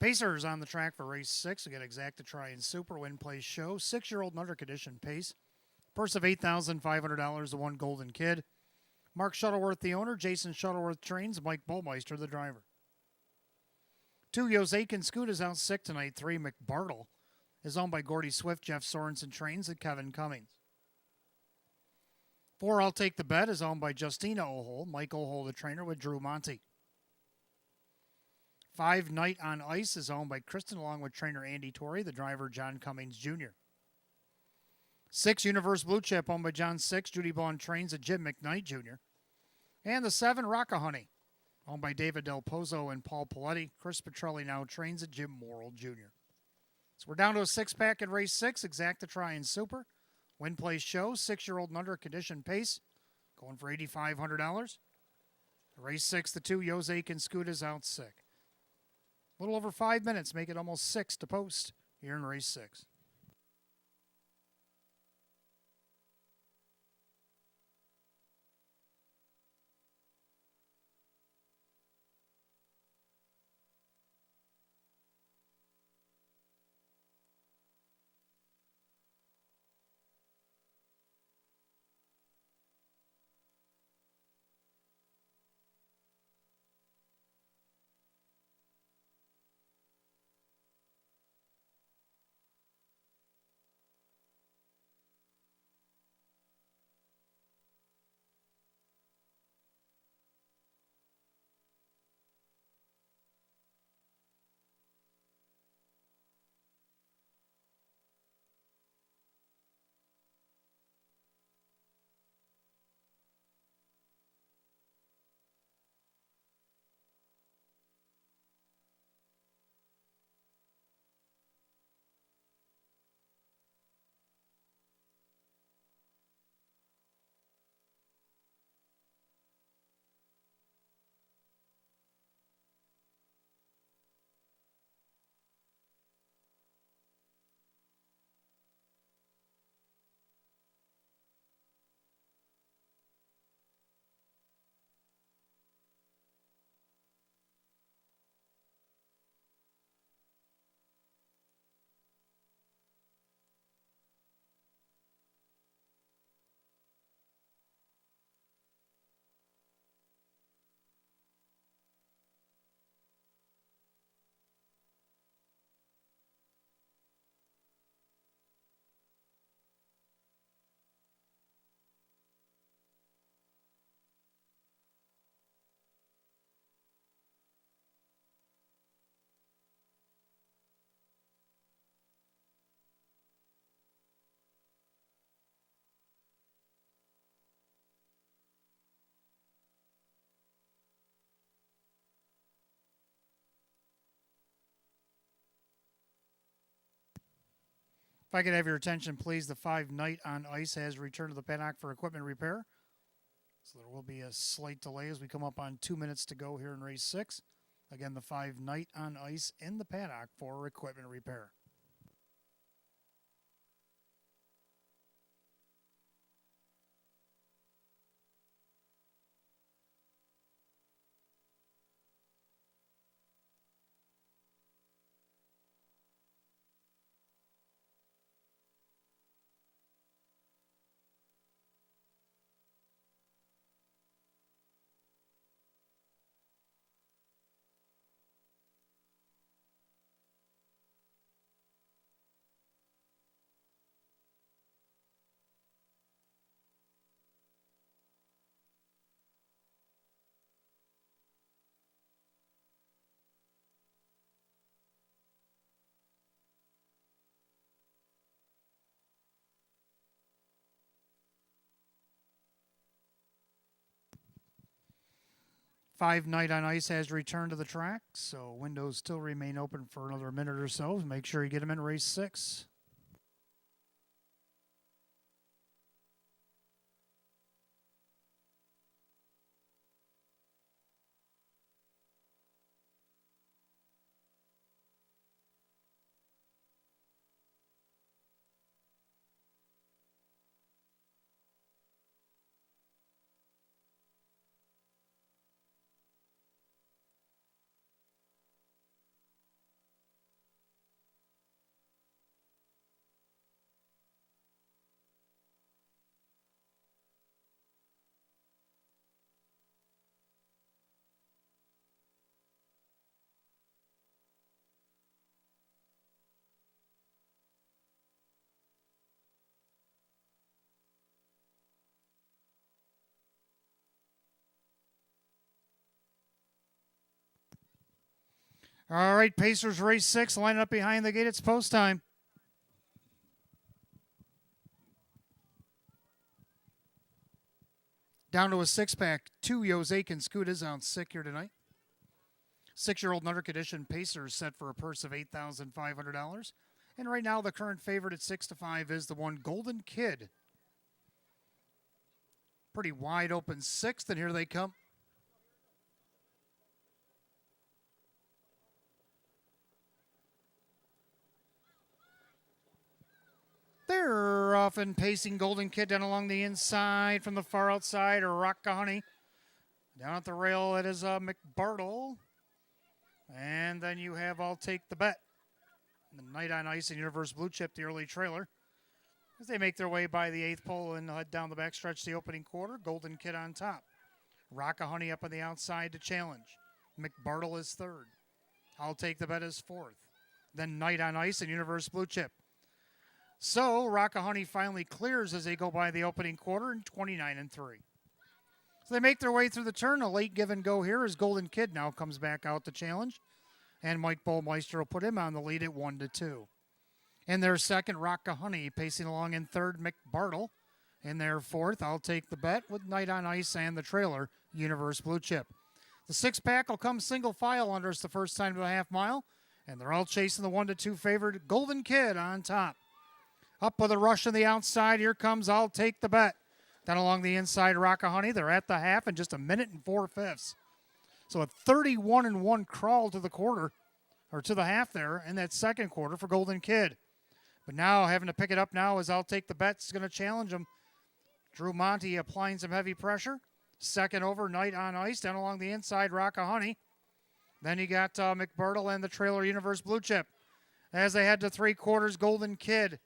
Pacers on the track for race 6. We got Exacta Try and Super Win Place Show. 6-year-old and under condition pace. Purse of $8,500 to 1 Golden Kid. Mark Shuttleworth, the owner. Jason Shuttleworth trains. Mike Bullmeister, the driver. 2 Yosekin Scoot is out sick tonight. 3 McBartle is owned by Gordy Swift. Jeff Sorensen trains and Kevin Cummings. 4 I'll Take the Bet is owned by Justina O'Hole. Mike O'Hole, the trainer, with Drew Monty. 5 Night on Ice is owned by Kristen along with trainer Andy Torrey, the driver John Cummings Jr. 6 Universe Blue Chip owned by John 6. Judy Bond trains at Jim McKnight Jr. And the 7 Rockahoney owned by David Del Pozo and Paul Paletti. Chris Petrelli now trains at Jim Morrill Jr. So we're down to a 6-pack in race 6. Exacta Try and Super. Win Place Show. 6-year-old and under condition pace. Going for $8,500. Race 6, the 2 Yosekin Scoot is out sick. A little over 5 minutes, make it almost 6 to post here in race 6. If I could have your attention, please, the 5 Night on Ice has returned to the paddock for equipment repair. So there will be a slight delay as we come up on 2 minutes to go here in race 6. Again, the 5 Night on Ice in the paddock for equipment repair. Five Night on Ice has returned to the track, so windows still remain open for another minute or so. Make sure you get them in race 6. All right, Pacers race 6, lining up behind the gate. It's post time. Down to a 6-pack. 2 Yosekin Scudas on sick here tonight. 6-year-old and under condition Pacers set for a purse of $8,500. And right now, the current favorite at 6-5 is the one Golden Kid. Pretty wide open 6th, and here they come. They're often pacing Golden Kid down along the inside from the far outside, or Rockahoney. Down at the rail, it is McBartle. And then you have I'll Take the Bet. The Night on Ice and Universe Blue Chip, the early trailer. As they make their way by the 8th pole and head down the backstretch the opening quarter, Golden Kid on top. Rockahoney up on the outside to challenge. McBartle is 3rd. I'll Take the Bet is 4th. Then Night on Ice and Universe Blue Chip. So Rockahoney finally clears as they go by the opening quarter in 29-3. So they make their way through the turn. A late give and go here as Golden Kid now comes back out to challenge. And Mike Bullmeister will put him on the lead at 1-2. In their second, Rockahoney pacing along in 3rd, McBartle. In their 4th, I'll Take the Bet with Night on Ice and the trailer, Universe Blue Chip. The 6-pack will come single file under us the first time to the half mile. And they're all chasing the 1-2 favored Golden Kid on top. Up with a rush on the outside. Here comes I'll Take the Bet. Down along the inside, Rockahoney. They're at the half in just 1 minute and 4/5. So a 31-1 crawl to the quarter, or to the half there in that second quarter for Golden Kid. But now having to pick it up now as I'll Take the Bet is going to challenge him. Drew Monty applying some heavy pressure. Second over, Night on Ice. Down along the inside, Rockahoney. Then you got McBartle and the trailer Universe Blue Chip. As they head to 3 quarters, Golden Kid.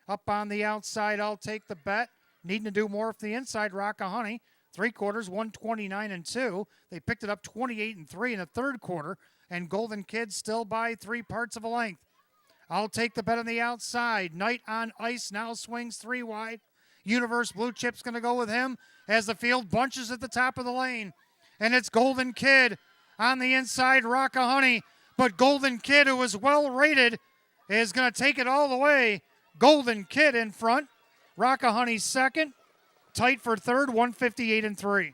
Up on the outside, I'll Take the Bet. Needing to do more for the inside, Rockahoney. 3 quarters, 129-2. They picked it up 28-3 in the 3rd quarter, and Golden Kid still by 3 parts of a length. I'll Take the Bet on the outside. Night on Ice now swings 3 wide. Universe Blue Chip's going to go with him as the field bunches at the top of the lane. And it's Golden Kid on the inside, Rockahoney. But Golden Kid, who is well rated, is going to take it all the way. Golden Kid in front. Rockahoney second. Tight for 3rd, 158-3.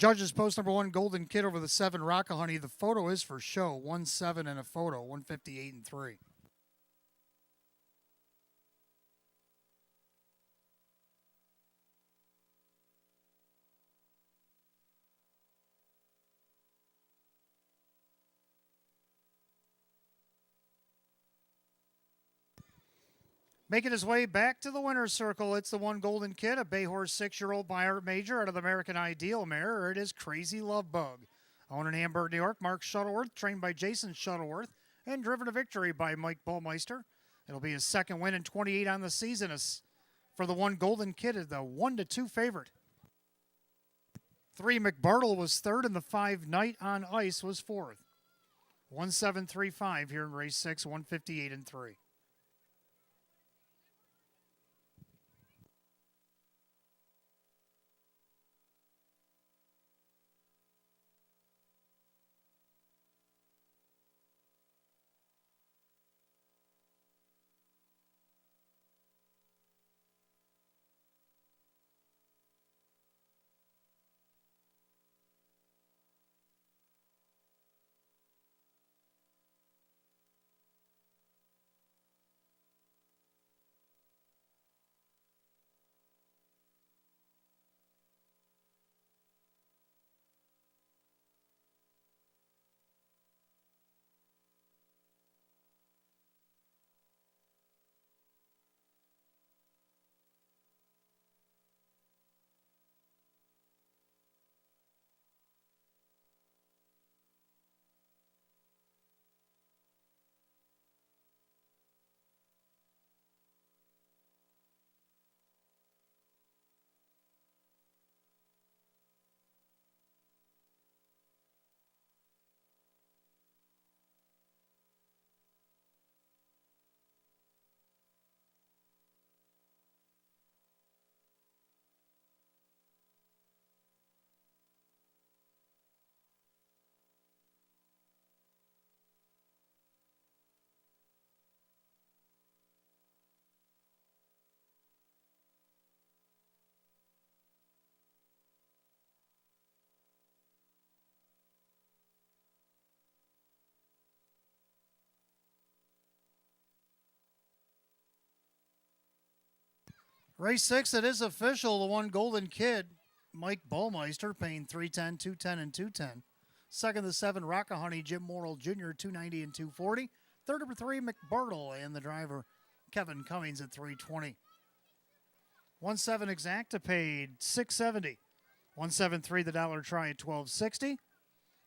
Judges post number 1, Golden Kid over the 7, Rockahoney. The photo is for show. 1-7 and a photo. 158 and 3. Making his way back to the winner's circle, it's the 1 Golden Kid, a bay horse 6-year-old by Art Major out of the American Ideal mare. It is Crazy Love Bug. Owned in Hamburg, New York, Mark Shuttleworth, trained by Jason Shuttleworth, and driven to victory by Mike Bullmeister. It'll be his second win in 28 on the season. For the 1 Golden Kid, is the 1-2 favorite. 3 McBartle was third, and the 5 Night on Ice was fourth. 1-7-3-5 here in race 6, 158 and 3. Race 6, it is official. The 1 Golden Kid, Mike Bullmeister, paying 310, 210, and 210. Second, the 7 Rockahoney, Jim Morrill Jr., 290 and 240. Third, number 3 McBartle, and the driver Kevin Cummings at 320. 1-7 Exacta paid 670. 173 the dollar try at 1260.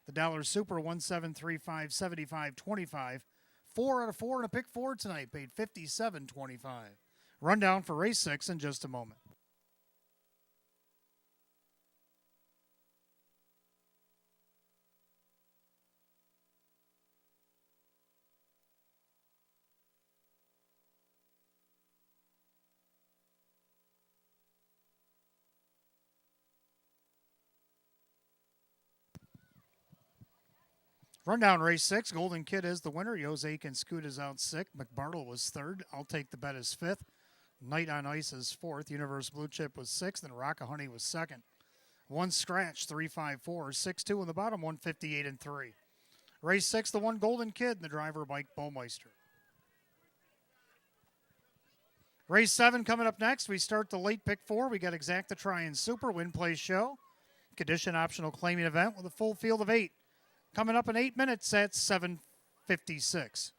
The dollar super 1735 75.25. 4 out of 4 and a pick 4 tonight paid 57.25. Rundown for race 6 in just a moment. Rundown race 6. Golden Kid is the winner. Jose Scoot is out sick. McBartle was third. I'll Take the Bet is fifth. Night on Ice is fourth. Universe Blue Chip was sixth. And Rockahoney was second. 1 scratch, 354. 6-2 in the bottom, 158 and 3. Race 6, the 1 Golden Kid, and the driver Mike Bullmeister. Race 7 coming up next. We start the late pick 4. We got Exacta Try and Super Win Play Show. Condition optional claiming event with a full field of 8. Coming up in 8 minutes at 7:56.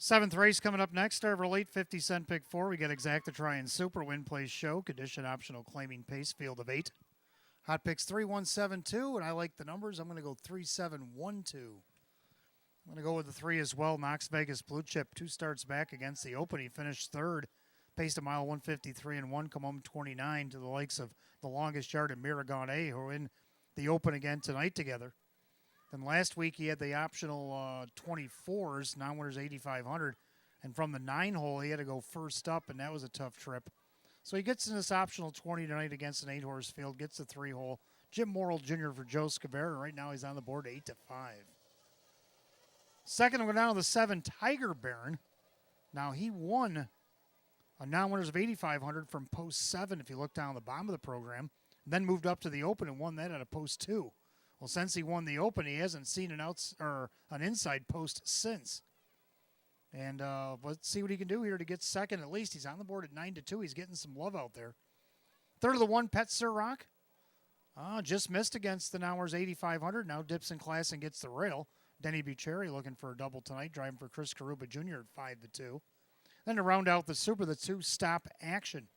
Seventh race coming up next. Our late 50-cent pick four. We get Exacta Try and Super Win Place Show. Condition optional claiming pace field of 8. Hot picks 3172, and I like the numbers. I'm going to go 3712. I'm going to go with the 3 as well. Knox Vegas Blue Chip, 2 starts back against the Open. He finished third, paced a mile 153 and 1, come home 29 to the likes of the longest yard and Miragon A, who are in the Open again tonight together. Then last week he had the optional 24s, non-winners 8,500, and from the 9 hole he had to go first up, and that was a tough trip. So he gets in this optional 20 tonight against an 8-horse field, gets the 3 hole. Jim Morrill Jr. for Joe Scavera, and right now he's on the board 8-5. Second, we'll go down to the 7, Tiger Baron. Now, he won a non-winners of 8,500 from post 7, if you look down the bottom of the program, then moved up to the Open and won that at a post 2. Well, since he won the Open, he hasn't seen an inside post since. And let's see what he can do here to get second at least. He's on the board at 9-2. He's getting some love out there. Third of the 1, Pet Sir Rock. Just missed against the non-winners 8,500. Now dips in class and gets the rail. Denny Bucherri looking for a double tonight, driving for Chris Karuba Jr. at 5-2. Then to round out the Super, the 2 Stop Action.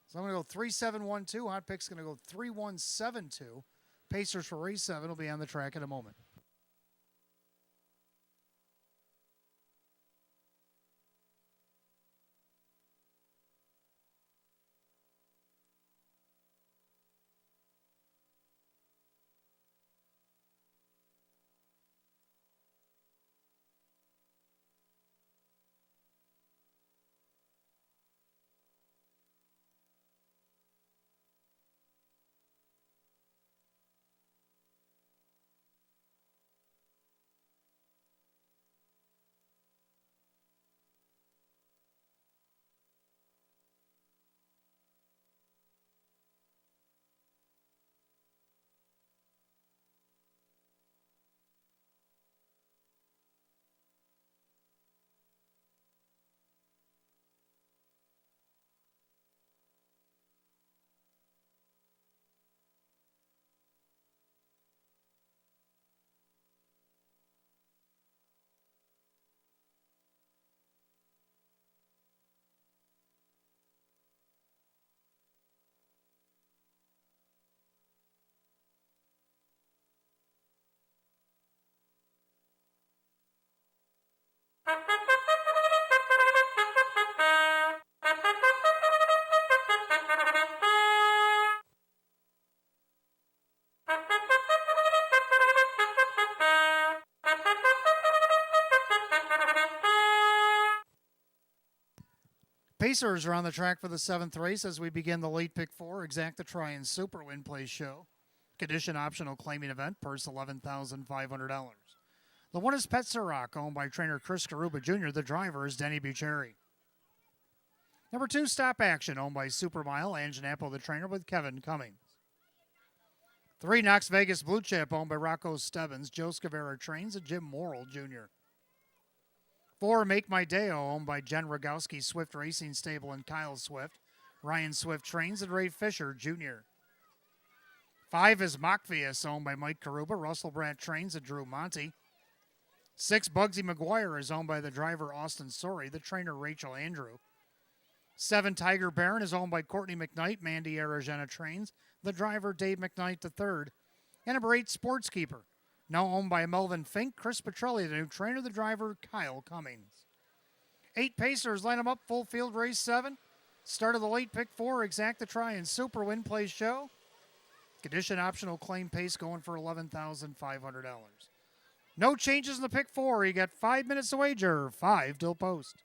So I'm going to go 3712. Hot pick's going to go 3172. Pacers for race 7 will be on the track in a moment. Pacers are on the track for the 7th race as we begin the late pick 4, Exacta Try and Super Win Place Show. Condition optional claiming event, purse $11,500. The 1 is Pet Sir Rock, owned by trainer Chris Karuba Jr. The driver is Denny Bucherri. Number 2, Stop Action, owned by Supermile, Anjanapo the trainer with Kevin Cummings. 3, Knox Vegas Blue Chip, owned by Rocco Stebbins, Joe Scavera trains, and Jim Morrill Jr. 4, Make My Day, owned by Jen Rogowski Swift Racing Stable and Kyle Swift. Ryan Swift trains and Ray Fisher Jr. 5 is Macvius, owned by Mike Karuba. Russell Brandt trains and Drew Monty. 6, Bugsy McGuire is owned by the driver Austin Sorey, the trainer Rachel Andrew. 7, Tiger Baron is owned by Courtney McKnight. Mandy Aragena trains, the driver Dave McKnight III. And number 8, Sportskeeper, now owned by Melvin Fink, Chris Petrelli, the new trainer, the driver Kyle Cummings. 8 Pacers line them up, full field race 7. Start of the late pick 4, Exacta Try and Super Win Place Show. Condition optional claim pace going for $11,500. No changes in the pick 4. You got 5 minutes to wager, 5 till post.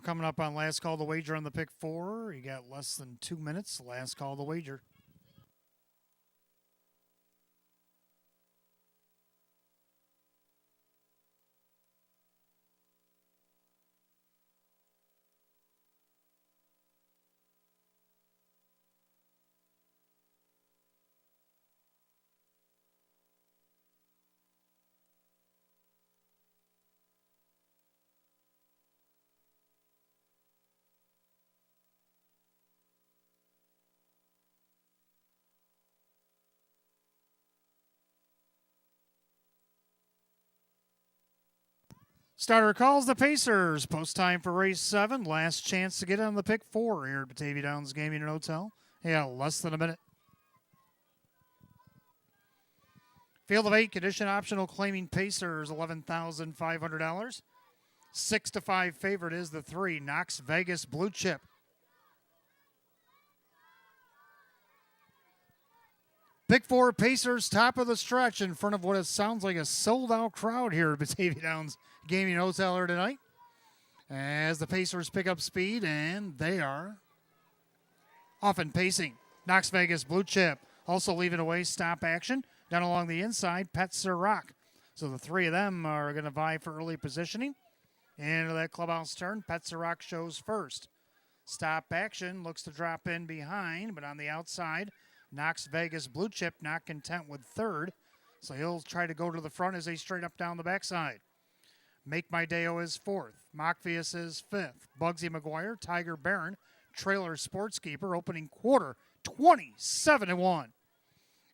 coming up on last call to wager on the pick 4. You got less than 2 minutes. Last call to wager. Starter calls the Pacers. Post time for race 7. Last chance to get on the pick 4 here at Batavia Downs Gaming and Hotel. Yeah, less than a minute. Field of 8, condition optional, claiming Pacers, $11,500. 6-5 favorite is the 3, Knox Vegas Blue Chip. Pick 4, Pacers, top of the stretch in front of what it sounds like a sold-out crowd here at Batavia Downs Gaming Hotel here tonight. As the Pacers pick up speed, and they are often pacing. Knox Vegas Blue Chip also leaving away stop action. Down along the inside, Pet Sir Rock. So the 3 of them are going to vie for early positioning. Into that clubhouse turn, Pet Sir Rock shows first. Stop action looks to drop in behind, but on the outside, Knox Vegas Blue Chip not content with 3rd. So he'll try to go to the front as they straight up down the backside. Make My Deo is 4th. Mockvius is 5th. Bugsy McGuire, Tiger Baron, Trailer Sportskeeper, opening quarter, 27-1.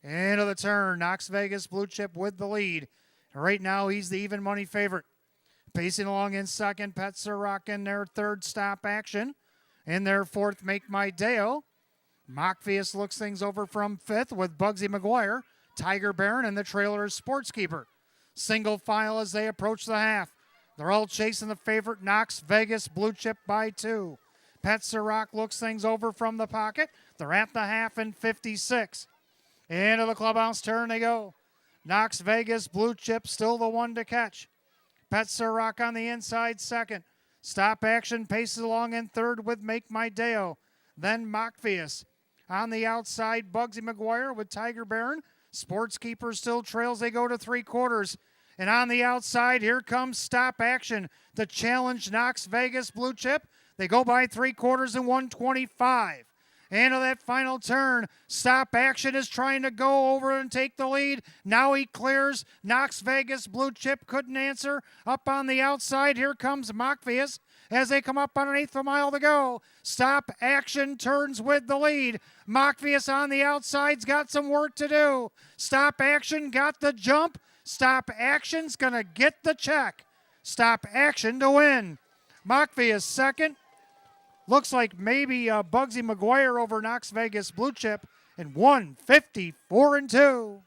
Into the turn, Knox Vegas Blue Chip with the lead. Right now, he's the even money favorite. Pacing along in 2nd, Pet Sir Rock in their 3rd stop action. In their 4th, Make My Deo. Mockvius looks things over from 5th with Bugsy McGuire, Tiger Baron, and the Trailer Sportskeeper. Single file as they approach the half. They're all chasing the favorite, Knox Vegas Blue Chip by 2. Pet Sir Rock looks things over from the pocket. They're at the half in 56. Into the clubhouse turn they go. Knox Vegas Blue Chip still the one to catch. Pet Sir Rock on the inside 2nd. Stop action paces along in 3rd with Make My Deo. Then Mockvius. On the outside, Bugsy McGuire with Tiger Baron. Sportskeeper still trails. They go to 3/4. And on the outside, here comes Stop Action to challenge Knox Vegas Blue Chip. They go by 3/4 and 125. Into that final turn, Stop Action is trying to go over and take the lead. Now he clears. Knox Vegas Blue Chip couldn't answer. Up on the outside, here comes Mockvius as they come up on an 1/8 of a mile to go. Stop Action turns with the lead. Mockvius on the outside's got some work to do. Stop Action got the jump. Stop Action's going to get the check. Stop Action to win. Mockvius 2nd. Looks like maybe Bugsy McGuire over Knox Vegas Blue Chip in 154-2.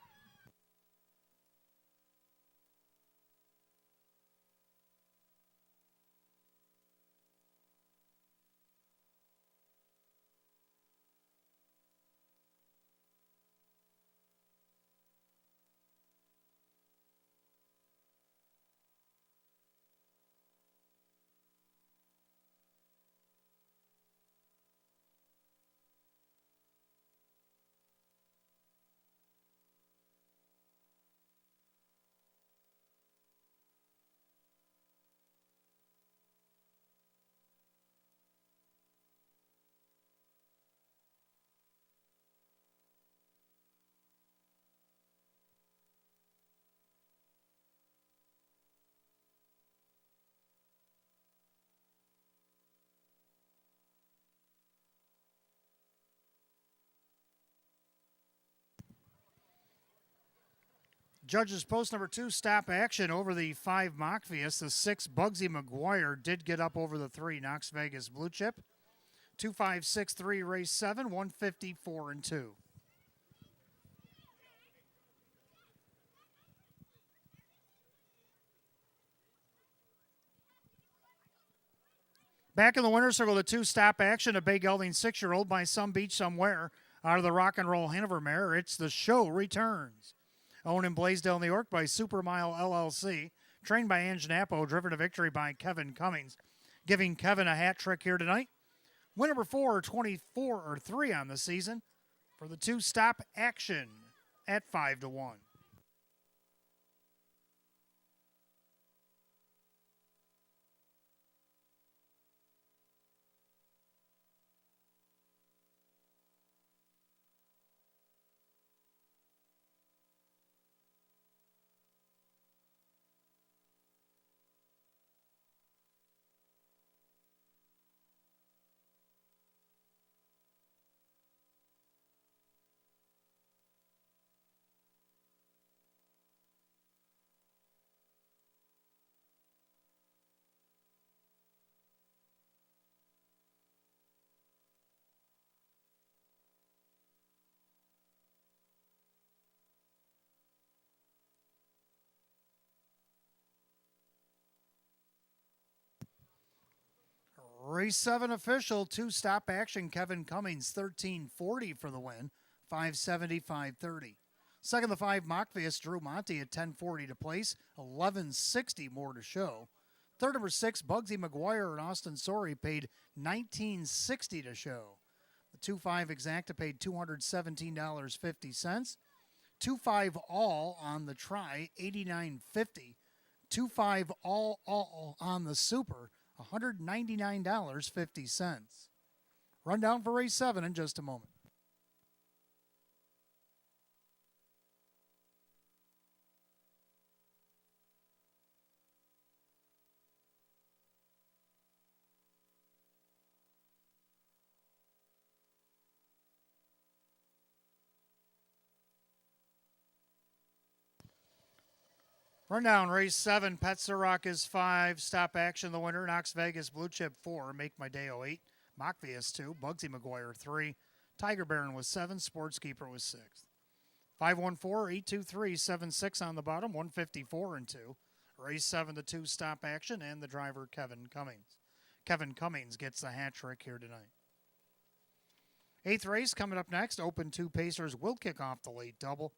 Judges post number 2, Stop Action over the 5 Mockvius. The 6 Bugsy McGuire did get up over the 3 Knox Vegas Blue Chip. 2-5-6-3 race 7, 154-2. Back in the winner's circle, the 2 Stop Action, a Bay Gelding 6-year-old by Some Beach Somewhere. Out of the Rock and Roll Hanover mare, it's The Show Returns. Owned in Blaisdell, New York by Supermile LLC. Trained by Ange Napo, driven to victory by Kevin Cummings. giving Kevin a hat trick here tonight. Win number 4, 24 or 3 on the season for the two-stop action at 5-1. Race 7 official, two-stop action, Kevin Cummings, 1340 for the win, 570, 530. Second, the 5, Mockvius, Drew Monty at 1040 to place, 1160 more to show. Third, number 6, Bugsy McGuire and Austin Sorey paid 1960 to show. The 2-5 Exacta paid $217.50. 2-5 all on the try, $89.50. 2-5 all on the super, $199.50. Rundown for race 7 in just a moment. Rundown, race 7, Petsarock is 5, stop action, the winner, Knox Vegas Blue Chip 4, Make My Day 08, Mockvius 2, Bugsy McGuire 3, Tiger Baron was 7, Sportskeeper was 6. 514-823-76 on the bottom, 154 and 2. Race 7, the 2 stop action, and the driver Kevin Cummings. Kevin Cummings gets the hat trick here tonight. 8th race coming up next. Open 2 Pacers will kick off the late double.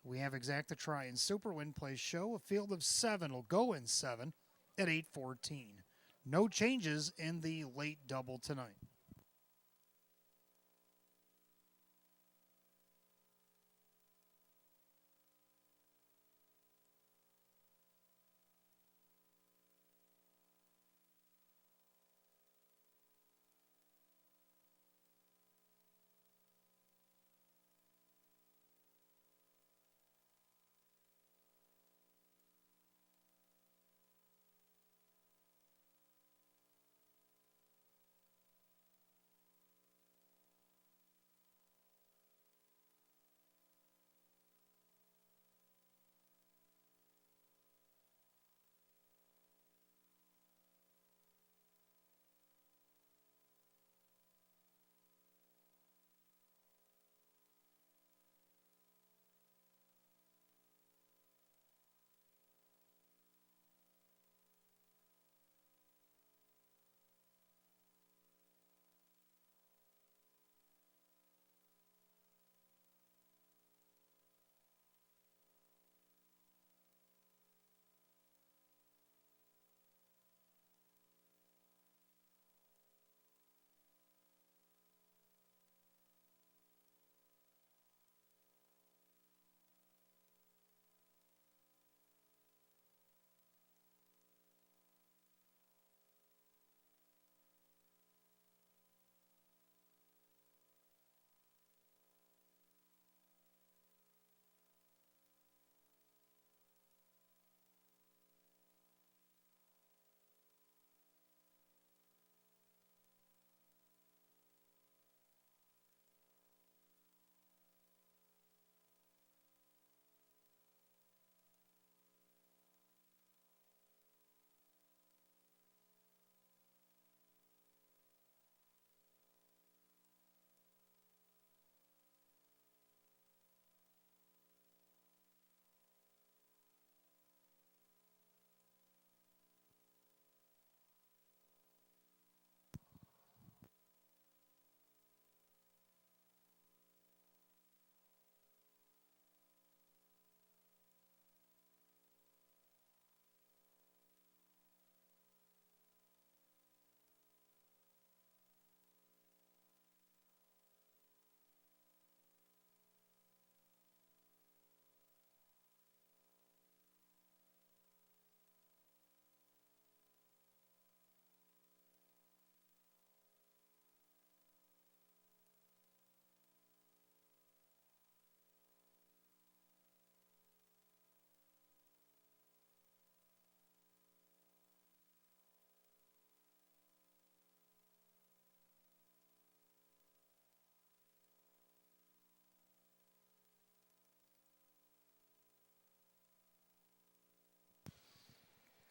We have Exacta Try and Super Win Place Show. A field of 7 will go in 7 at 8:14. No changes in the late double tonight.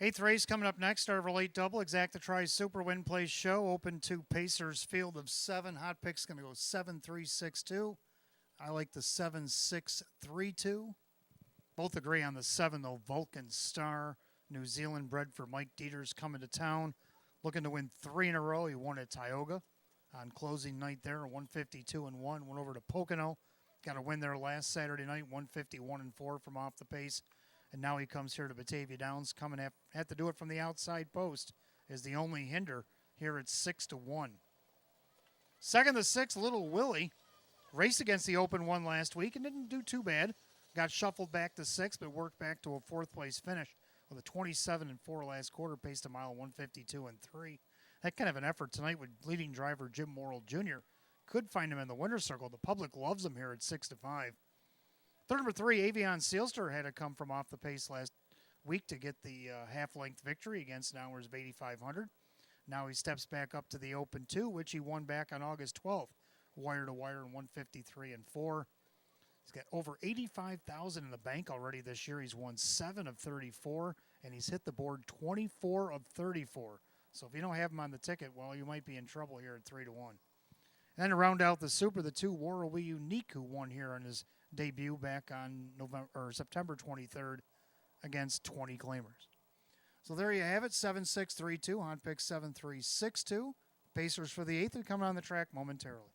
Eighth race coming up next. Start of a late double. Exacta Tri Super Win Place Show. Open to Pacers field of 7. Hot pick's going to go 7-3-6-2. I like the 7-6-3-2. Both agree on the 7, though. Vulcan Star, New Zealand bred for Mike Dieters, coming to town. Looking to win 3 in a row. He won at Tioga on closing night there, 152-1. Went over to Pocono. Got a win there last Saturday night, 151-4 from off the pace. And now he comes here to Batavia Downs, coming have to do it from the outside post, is the only hinder here at 6-1. Second to 6, Little Willie. Raced against the Open 1 last week and didn't do too bad. Got shuffled back to 6, but worked back to a 4th place finish with a 27-4 last quarter, paced a mile 152-3. That kind of an effort tonight with leading driver Jim Morrill Jr. Could find him in the winner's circle. The public loves him here at 6-5. Third number 3, Avion Sealster had to come from off the pace last week to get the half-length victory against an hours of 8,500. Now he steps back up to the Open 2, which he won back on August 12th. Wire to wire in 153-4. He's got over 85,000 in the bank already this year. He's won 7 of 34, and he's hit the board 24 of 34. So if you don't have him on the ticket, well, you might be in trouble here at 3-1. And to round out the Super, the 2 Warrawee Unique, who won here on his debut back on September 23rd against 20 claimers. So there you have it, 7-6-3-2, hot pick 7-3-6-2. Pacers for the 8th are coming on the track momentarily.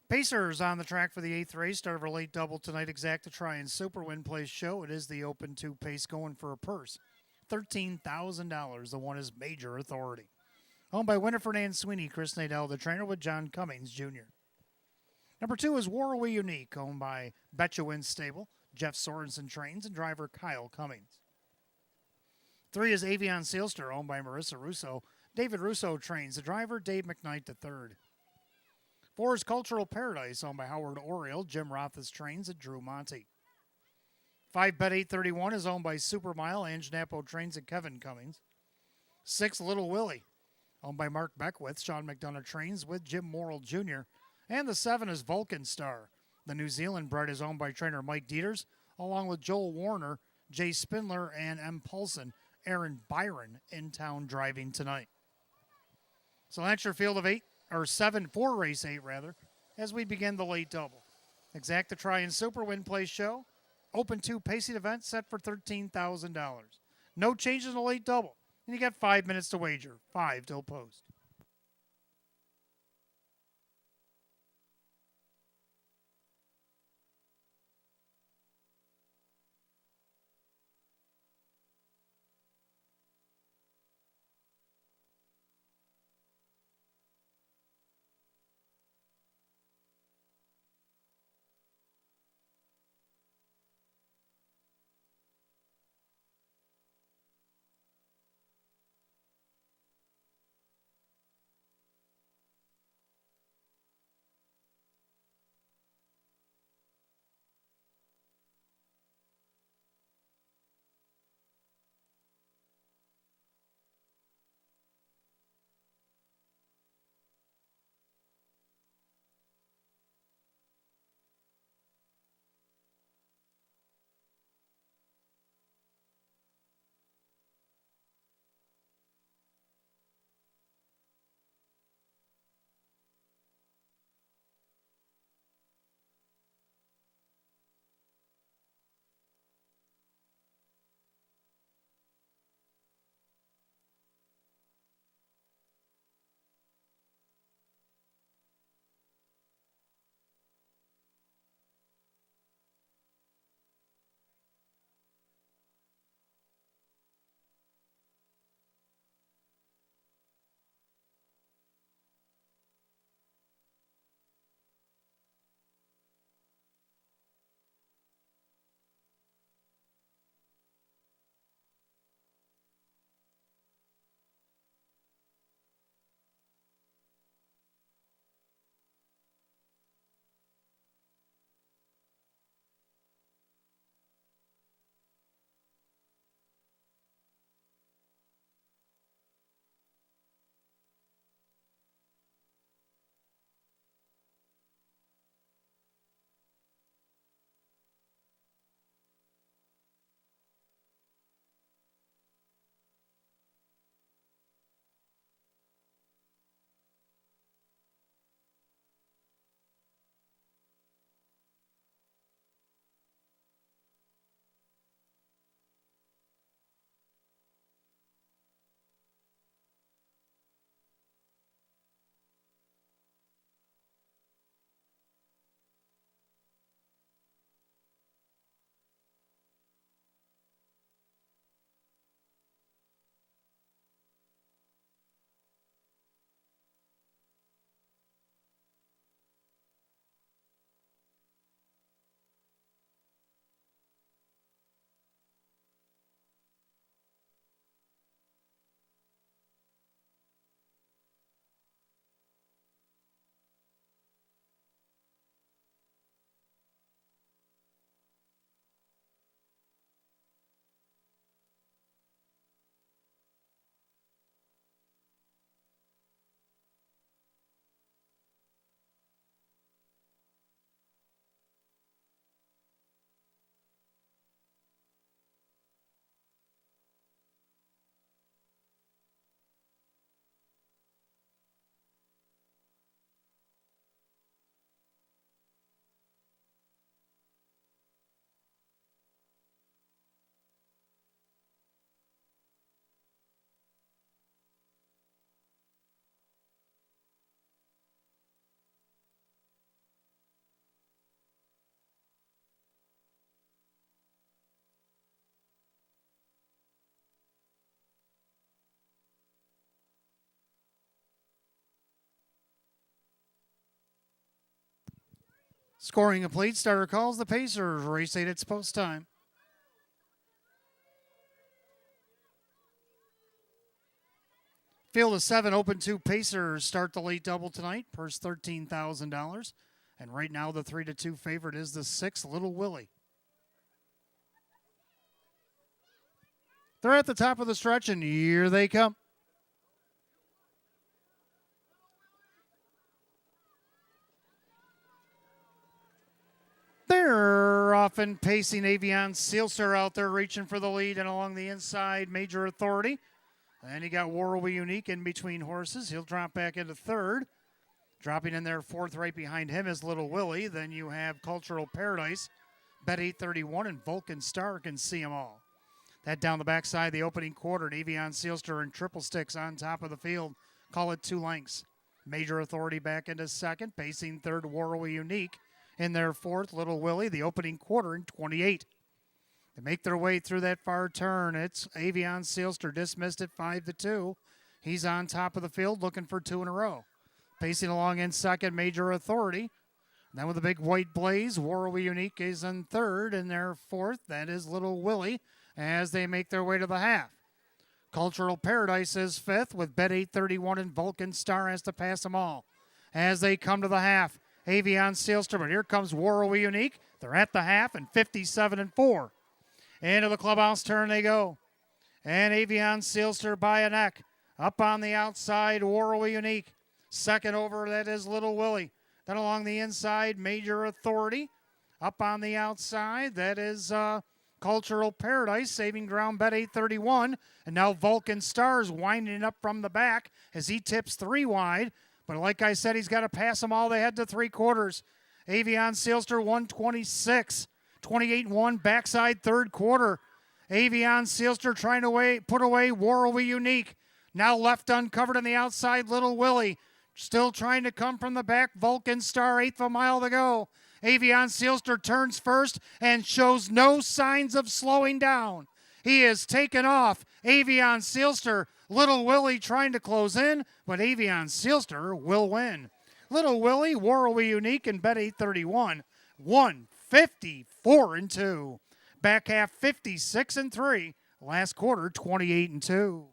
Pacers on the track for the 8th race. Start of a late double tonight. Exacta Tri and Super Win Place Show. It is the Open 2 pace going for a purse. $13,000. The one is Major Authority. Owned by Winifred Ann Sweeney, Chris Nadell, the trainer, with John Cummings Jr. Number 2 is Warrawee Unique, owned by Betchewin Stable, Jeff Sorensen trains, and driver Kyle Cummings. 3 is Avion Sealster, owned by Marissa Russo. David Russo trains, the driver Dave McKnight III. 4 is Cultural Paradise, owned by Howard Oriel. Jim Rothis trains at Drew Monty. 5 Bet 831 is owned by Supermile. Ange Napo trains at Kevin Cummings. 6 Little Willie, owned by Mark Beckwith. Sean McDonough trains with Jim Morrill Jr. And the 7 is Vulcan Star. The New Zealand bred is owned by trainer Mike Dieters, along with Joel Warner, Jay Spindler, and M. Paulson. Aaron Byron in town driving tonight. So that's your field of 8. Or 7 for race 8, rather, as we begin the late double. Exacta Tri and Super Win Place Show. Open 2 pacing event set for $13,000. No changes in the late double. And you got 5 minutes to wager. 5 till post. Scoring complete. Starter calls the Pacers. Race 8, it's post time. Field of 7, open 2 Pacers start the late double tonight. Purse $13,000. And right now the 3-2 favorite is the 6, Little Willie. They're at the top of the stretch, and here they come. They're often pacing. Avion Sealster out there reaching for the lead, and along the inside, Major Authority. And you got Warrawee Unique in between horses. He'll drop back into third. Dropping in there fourth right behind him is Little Willie. Then you have Cultural Paradise, Bet 831, and Vulcan Star can see them all. That down the backside, the opening quarter, Avion Sealster and Triple Sticks on top of the field. Call it 2 lengths. Major Authority back into second, pacing third, Warrawee Unique. In their fourth, Little Willie, the opening quarter in 28. They make their way through that far turn. It's Avion Sealster dismissed at 5-2. He's on top of the field looking for 2 in a row. Pacing along in second, Major Authority. Then with a big white blaze, Warrawee Unique is in third. In their fourth, that is Little Willie as they make their way to the half. Cultural Paradise is fifth with Bet 831 and Vulcan Star has to pass them all. As they come to the half, Avion Sealster, but here comes Warrawee Unique. They're at the half and 57-4. Into the clubhouse turn they go. And Avion Sealster by a neck. Up on the outside, Warrawee Unique. Second over, that is Little Willie. Then along the inside, Major Authority. Up on the outside, that is Cultural Paradise, saving ground, Bet 831. And now Vulcan Stars winding up from the back as he tips 3 wide. But like I said, he's got to pass them all. They head to 3/4. Avion Sealster 126. 28-1 backside third quarter. Avion Sealster trying to put away Warrawee Unique. Now left uncovered on the outside, Little Willie. Still trying to come from the back, Vulcan Star, 1/8 of a mile to go. Avion Sealster turns first and shows no signs of slowing down. He is taken off. Avion Sealster, Little Willie trying to close in, but Avion Sealster will win. Little Willie, Warrawee Unique, and Bet 831, 154-2. Back half 56-3. Last quarter 28-2.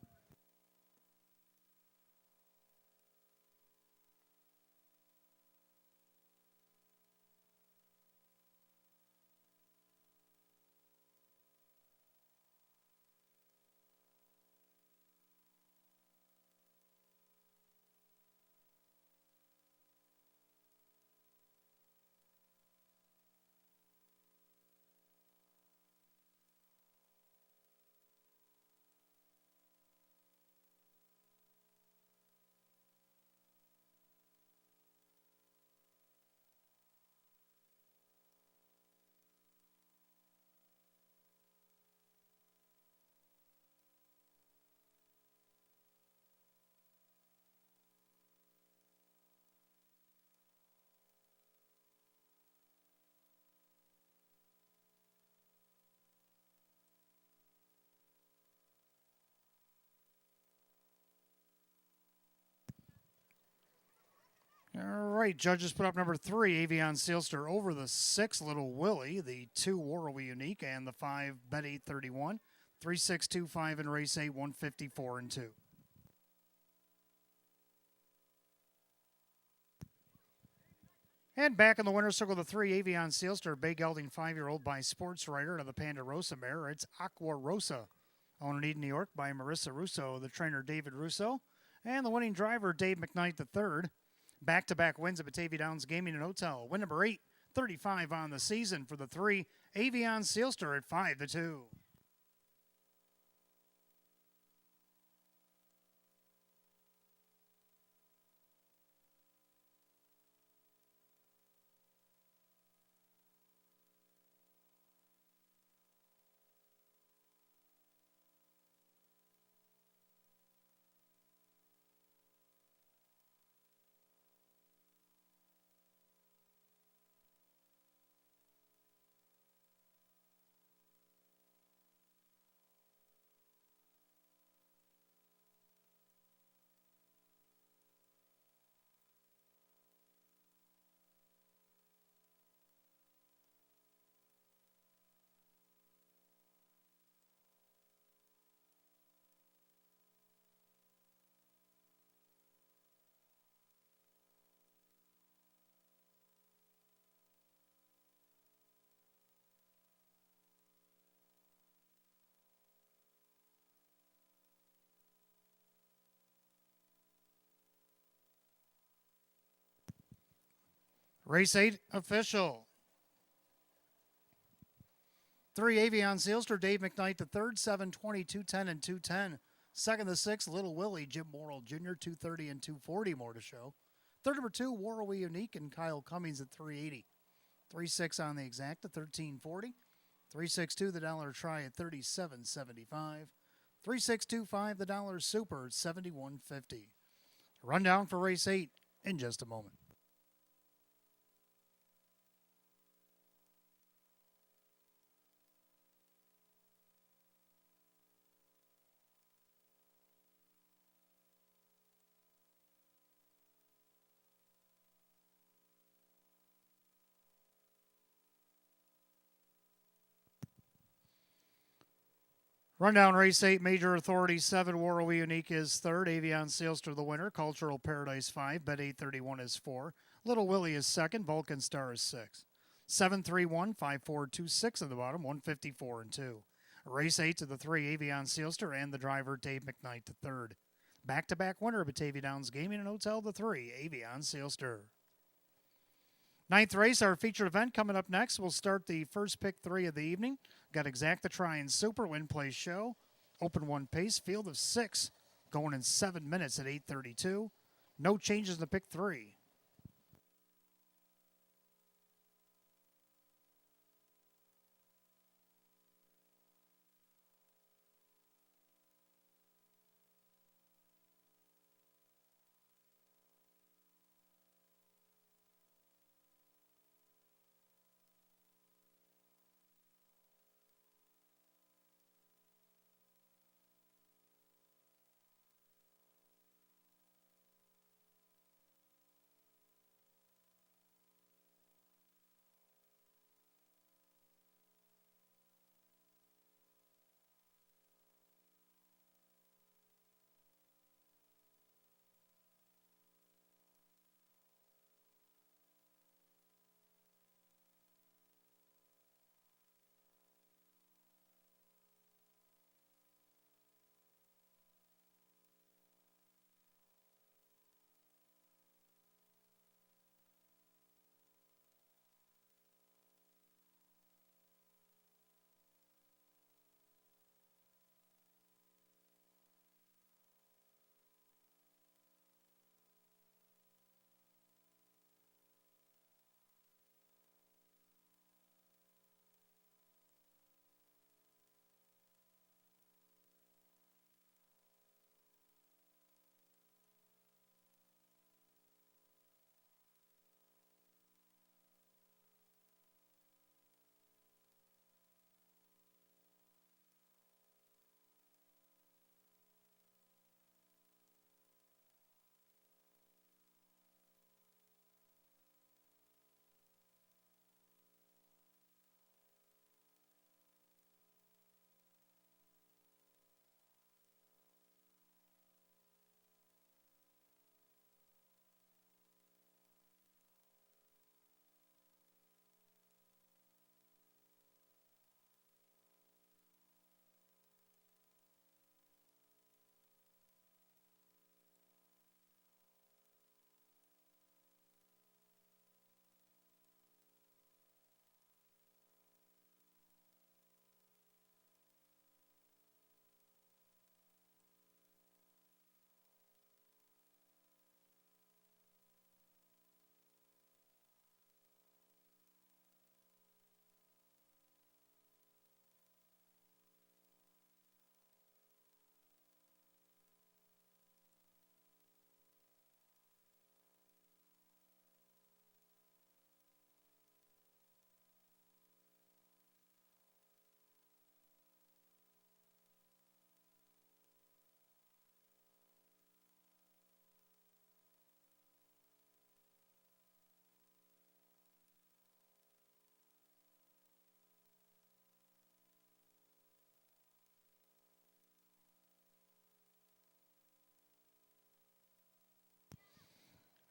All right, judges put up number 3, Avion Sealster, over the 6, Little Willie, the 2, Warrawee Unique, and the 5, Bet 831. 3-6-2-5 in race 8, 154-2. And back in the winner's circle, the 3, Avion Sealster, bay gelding 5-year-old by Sports Writer to the Panda Rosa mare. It's Aqua Rosa, owned in Eden, New York by Marissa Russo, the trainer David Russo, and the winning driver Dave McKnight III. Back-to-back wins at Batavia Downs Gaming and Hotel. Win number 8, 35 on the season for the 3, Avion Sealster at 5-2. Race 8 official. 3 Avion Sealster, Dave McKnight the third, 7:20, 2:10, and 2:10. Second the 6, Little Willie, Jim Morrill Jr., 2:30 and 2:40 more to show. Third number 2, Warrawee Unique and Kyle Cummings at 380. 3-6 on the exact at 1340. 3-6-2 the dollar try at 37.75. 3-6-2-5 the dollar super at 71.50. Rundown for race 8 in just a moment. Rundown race 8, Major Authority 7, Warrawee Unique is third, Avion Sealster the winner, Cultural Paradise 5, Bet 831 is 4, Little Willie is second, Vulcan Star is 6. 7-3-1, 5-4-2-6 at the bottom, 154 and 2. Race 8 to the 3, Avion Sealster and the driver Dave McKnight the third. Back-to-back winner, Batavia Downs Gaming and Hotel the 3, Avion Sealster. Ninth race, our featured event coming up next. We'll start the first pick 3 of the evening. Got Exacta Try and Super, Win Play Show. Open 1 pace, field of 6, going in 7 minutes at 8:32. No changes in the pick 3.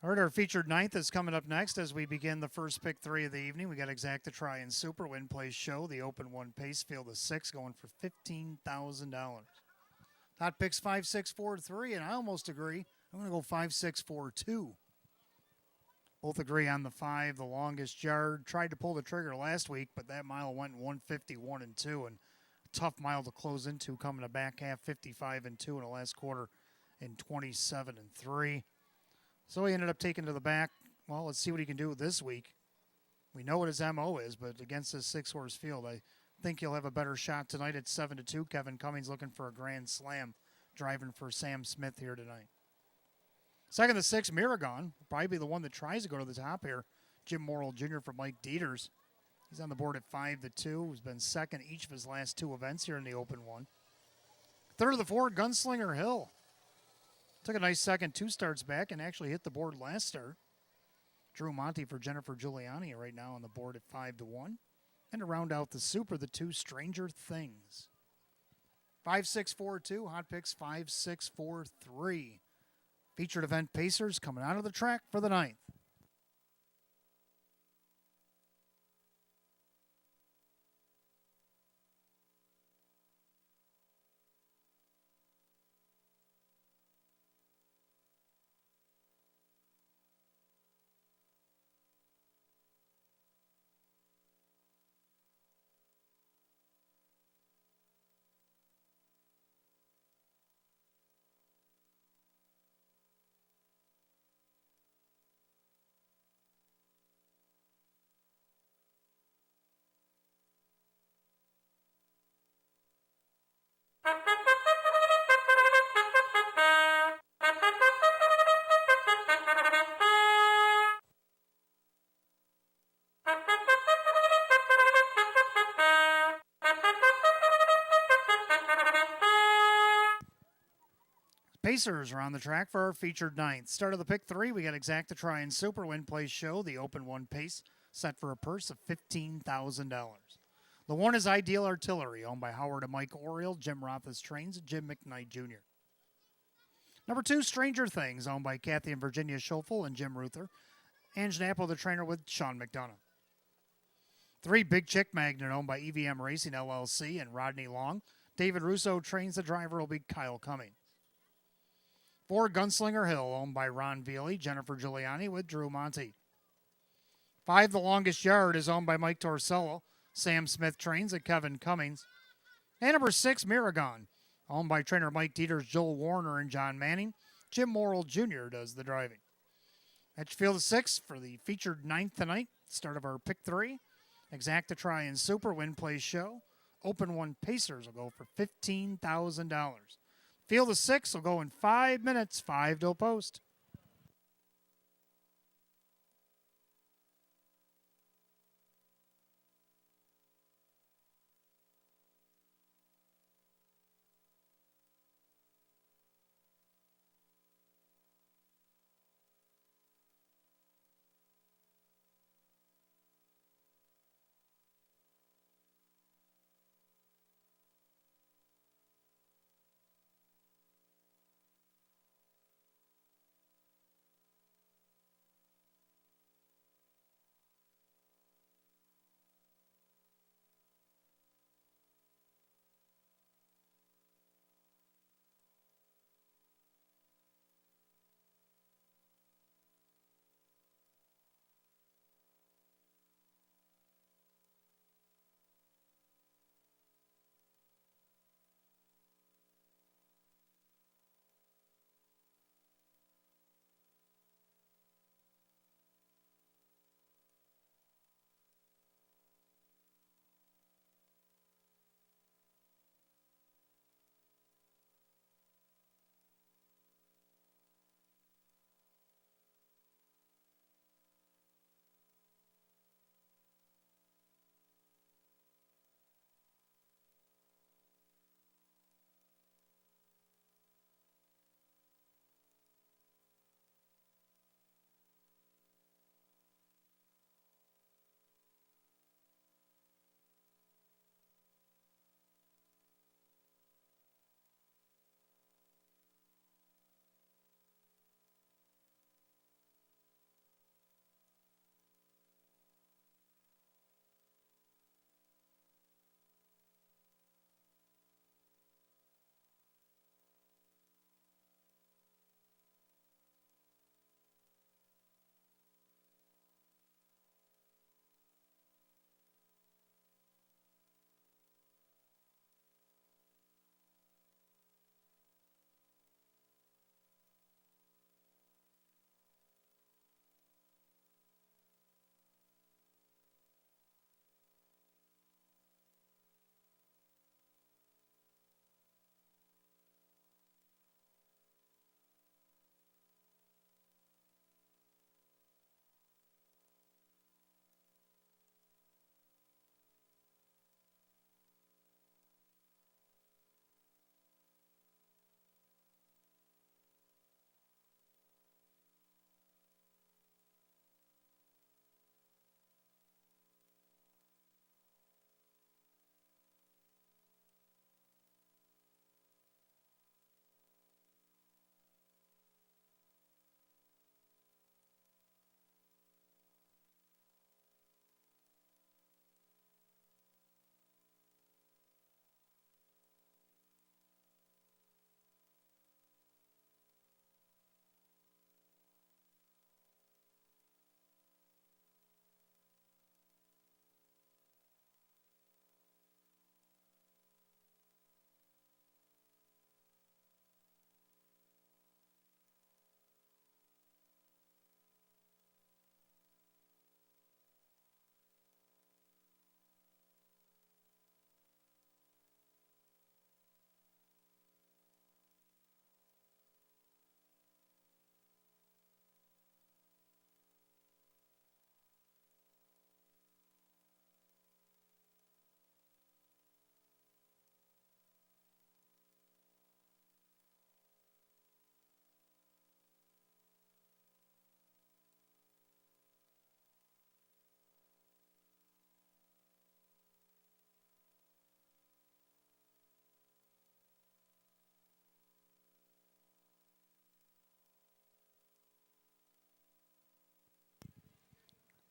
All right, our featured ninth is coming up next as we begin the first pick 3 of the evening. We got Exacta Try and Super, Win Play Show, the open 1 pace, field of 6, going for $15,000. Hot picks 5, 6, 4, 3, and I almost agree. I'm going to go 5, 6, 4, 2. Both agree on the 5, the longest yard. Tried to pull the trigger last week, but that mile went 151 and 2, and a tough mile to close into, coming to back half 55 and 2 in the last quarter in 27 and 3. So he ended up taking to the back. Well, let's see what he can do this week. We know what his MO is, but against this 6-horse field, I think he'll have a better shot tonight at 7 to 2. Kevin Cummings looking for a grand slam, driving for Sam Smith here tonight. Second to 6, Miragon will probably be the one that tries to go to the top here. Jim Morrill Jr. for Mike Dieters. He's on the board at 5 to 2. He's been second each of his last 2 events here in the Open 1. Third of the 4, Gunslinger Hill. Took a nice second 2 starts back and actually hit the board last start. Drew Monty for Jennifer Giuliani right now on the board at 5 to 1. And to round out the Super, the 2 Stranger Things. 5, 6, 4, 2. Hot picks 5, 6, 4, 3. Featured event Pacers coming out of the track for the 9th. Pacers are on the track for our featured 9th. Start of the pick 3, we got Exacta Try and Super Win Place Show, the Open 1 pace, set for a purse of $15,000. The 1 is Ideal Artillery, owned by Howard and Mike Oriel, Jim Roth's Trains, and Jim McKnight Jr. Number 2, Stranger Things, owned by Kathy and Virginia Schoeffel and Jim Ruther, Ange Nappo, the trainer, with Sean McDonough. 3, Big Chick Magnet, owned by EVM Racing LLC and Rodney Long. David Russo trains. The driver will be Kyle Cummings. 4, Gunslinger Hill, owned by Ron Veely, Jennifer Giuliani, with Drew Monty. 5, The Longest Yard, is owned by Mike Torsello. Sam Smith trains at Kevin Cummings. And number 6, Miragon, owned by trainer Mike Dieters, Joel Warner, and John Manning. Jim Morrill Jr. does the driving. At field of 6 for the featured 9th tonight, start of our pick 3. Exacta Try and Super Win Place Show. Open 1 Pacers will go for $15,000. Field of 6 will go in 5 minutes, 5 to post.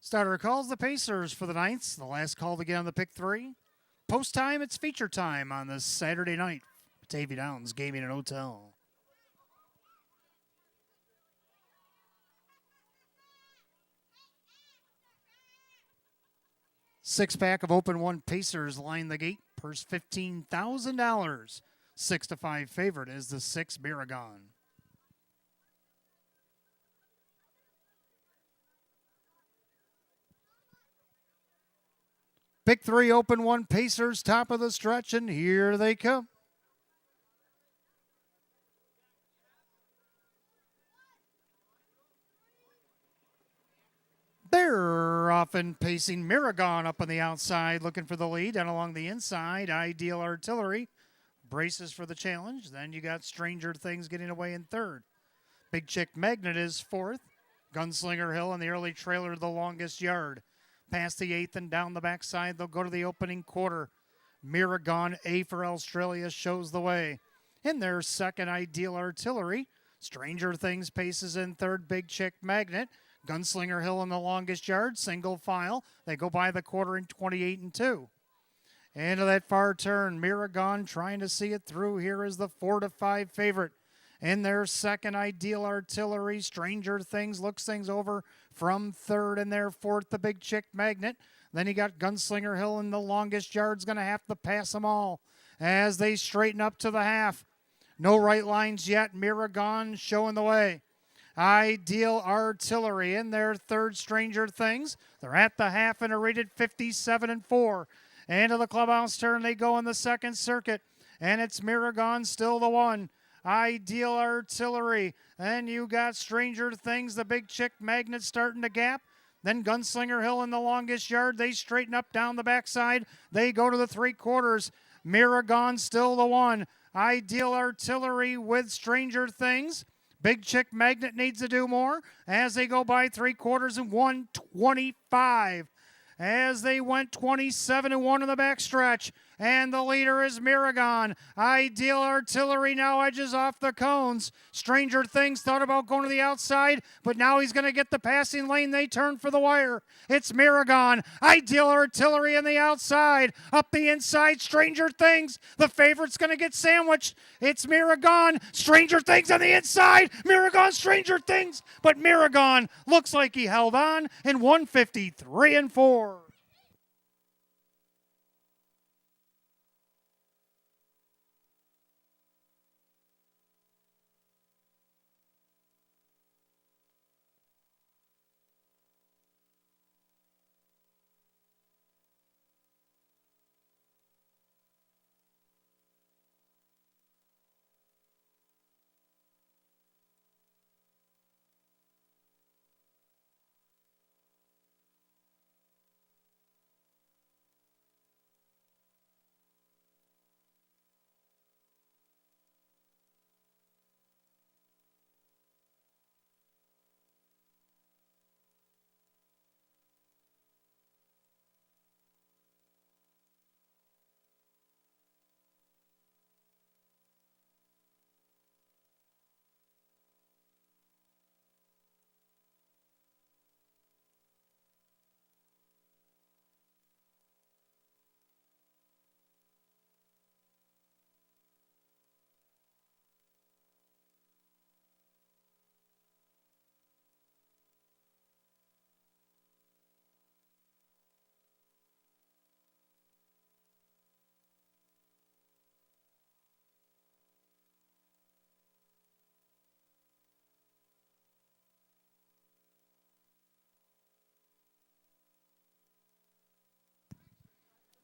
Starter calls the Pacers for the Knights. The last call to get on the pick 3. Post time, it's feature time on this Saturday night. Batavia Downs Gaming and Hotel. Six-pack of Open 1 Pacers line the gate. Purse $15,000. 6-5 favorite is the 6 Miragon. Pick 3, Open 1 Pacers, top of the stretch, and here they come. They're often pacing Miragon up on the outside, looking for the lead, and along the inside, Ideal Artillery braces for the challenge. Then you got Stranger Things getting away in third. Big Chick Magnet is fourth. Gunslinger Hill in the early trailer the longest yard. Past the eighth and down the backside, they'll go to the opening quarter. Miragon A for Australia shows the way. In their second, Ideal Artillery. Stranger Things paces in third, Big Chick Magnet. Gunslinger Hill in the longest yard, single file. They go by the quarter in 28 and 2. Into that far turn, Miragon trying to see it through. Here is the 4-5 favorite. In their second, Ideal Artillery. Stranger Things looks things over from third. In their fourth, the Big Chick Magnet. Then you got Gunslinger Hill in the longest yard's going to have to pass them all as they straighten up to the half. No right lines yet. Miragon showing the way. Ideal Artillery in their third, Stranger Things. They're at the half and are rated 57 and 4. Into the clubhouse turn they go in the second circuit. And it's Miragon still the one. Ideal Artillery. Then you got Stranger Things, the Big Chick Magnet starting to gap. Then Gunslinger Hill in the longest yard. They straighten up down the backside. They go to the three quarters. Miragon still the one. Ideal Artillery with Stranger Things. Big Chick Magnet needs to do more as they go by three quarters and 125. As they went 27 and 1 in the backstretch. And the leader is Miragon. Ideal Artillery now edges off the cones. Stranger Things thought about going to the outside, but now he's going to get the passing lane. They turn for the wire. It's Miragon. Ideal Artillery on the outside. Up the inside, Stranger Things. The favorite's going to get sandwiched. It's Miragon. Stranger Things on the inside. Miragon, Stranger Things. But Miragon looks like he held on in 153 and 4.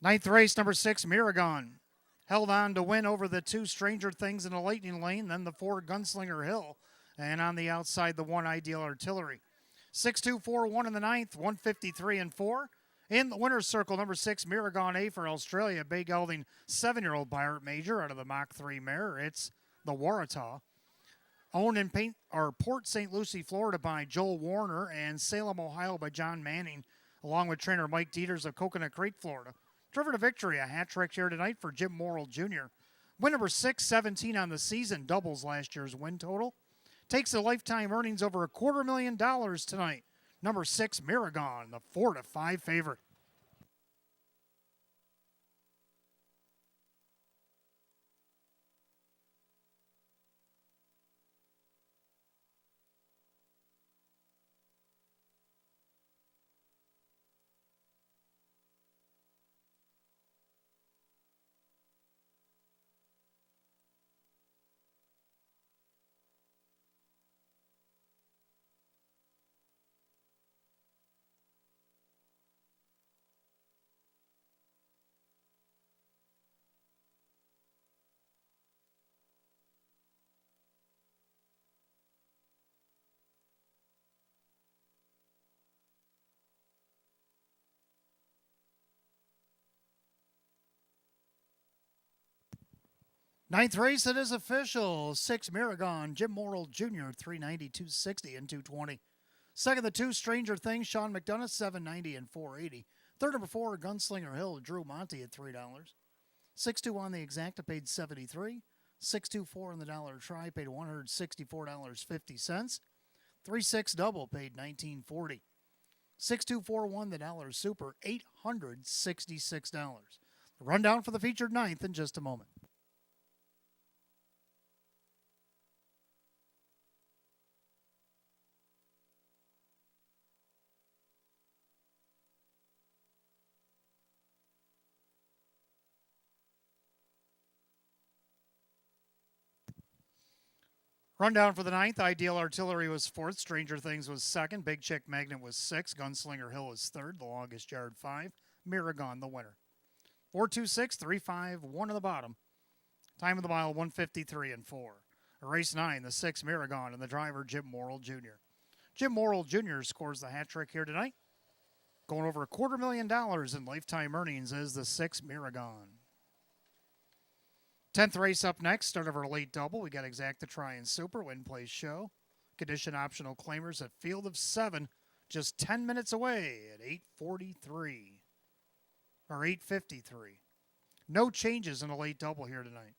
Ninth race, number 6, Miragon. Held on to win over the 2 Stranger Things in the Lightning Lane, then the 4 Gunslinger Hill, and on the outside, the 1 Ideal Artillery. 6-2-4-1 in the ninth, 153 and 4. In the winner's circle, number 6, Miragon A for Australia, bay gelding 7-year-old Pirate Major out of the Mach 3 mare. It's the Waratah. Owned in Port St. Lucie, Florida by Joel Warner, and Salem, Ohio by John Manning, along with trainer Mike Dieters of Coconut Creek, Florida. Driven to victory, a hat trick here tonight for Jim Morrill Jr. Win number 617 on the season, doubles last year's win total. Takes the lifetime earnings over $250,000 tonight. Number 6, Miragon, the 4-5 favorite. Ninth race, it is official. 6, Miragon, Jim Morrill Jr., 390, 260, and 220. Second, the 2, Stranger Things, Sean McDonough, 790 and 480. Third, number 4, Gunslinger Hill, Drew Monty at $3. 6-2 on the exacta paid 73. 6-2-4 on the dollar try paid $164.50. 3-6 double paid $19.40. 6-2-4-1 the dollar super $866. The rundown for the featured ninth in just a moment. Rundown for the ninth. Ideal Artillery was fourth. Stranger Things was second. Big Chick Magnet was sixth. Gunslinger Hill was third. The Longest Yard 5. Miragon the winner. 4-2-6, 3-5, 1 on the bottom. Time of the mile 1:53 and 4. Race 9, the 6 Miragon and the driver Jim Morrill Jr. Jim Morrill Jr. scores the hat trick here tonight. Going over $250,000 in lifetime earnings is the 6 Miragon. 10th race up next, start of our late double. We got Exacta Try and Super, Win Place Show. Condition optional claimers at Field of 7, just 10 minutes away at 8:43. Or 8:53. No changes in a late double here tonight.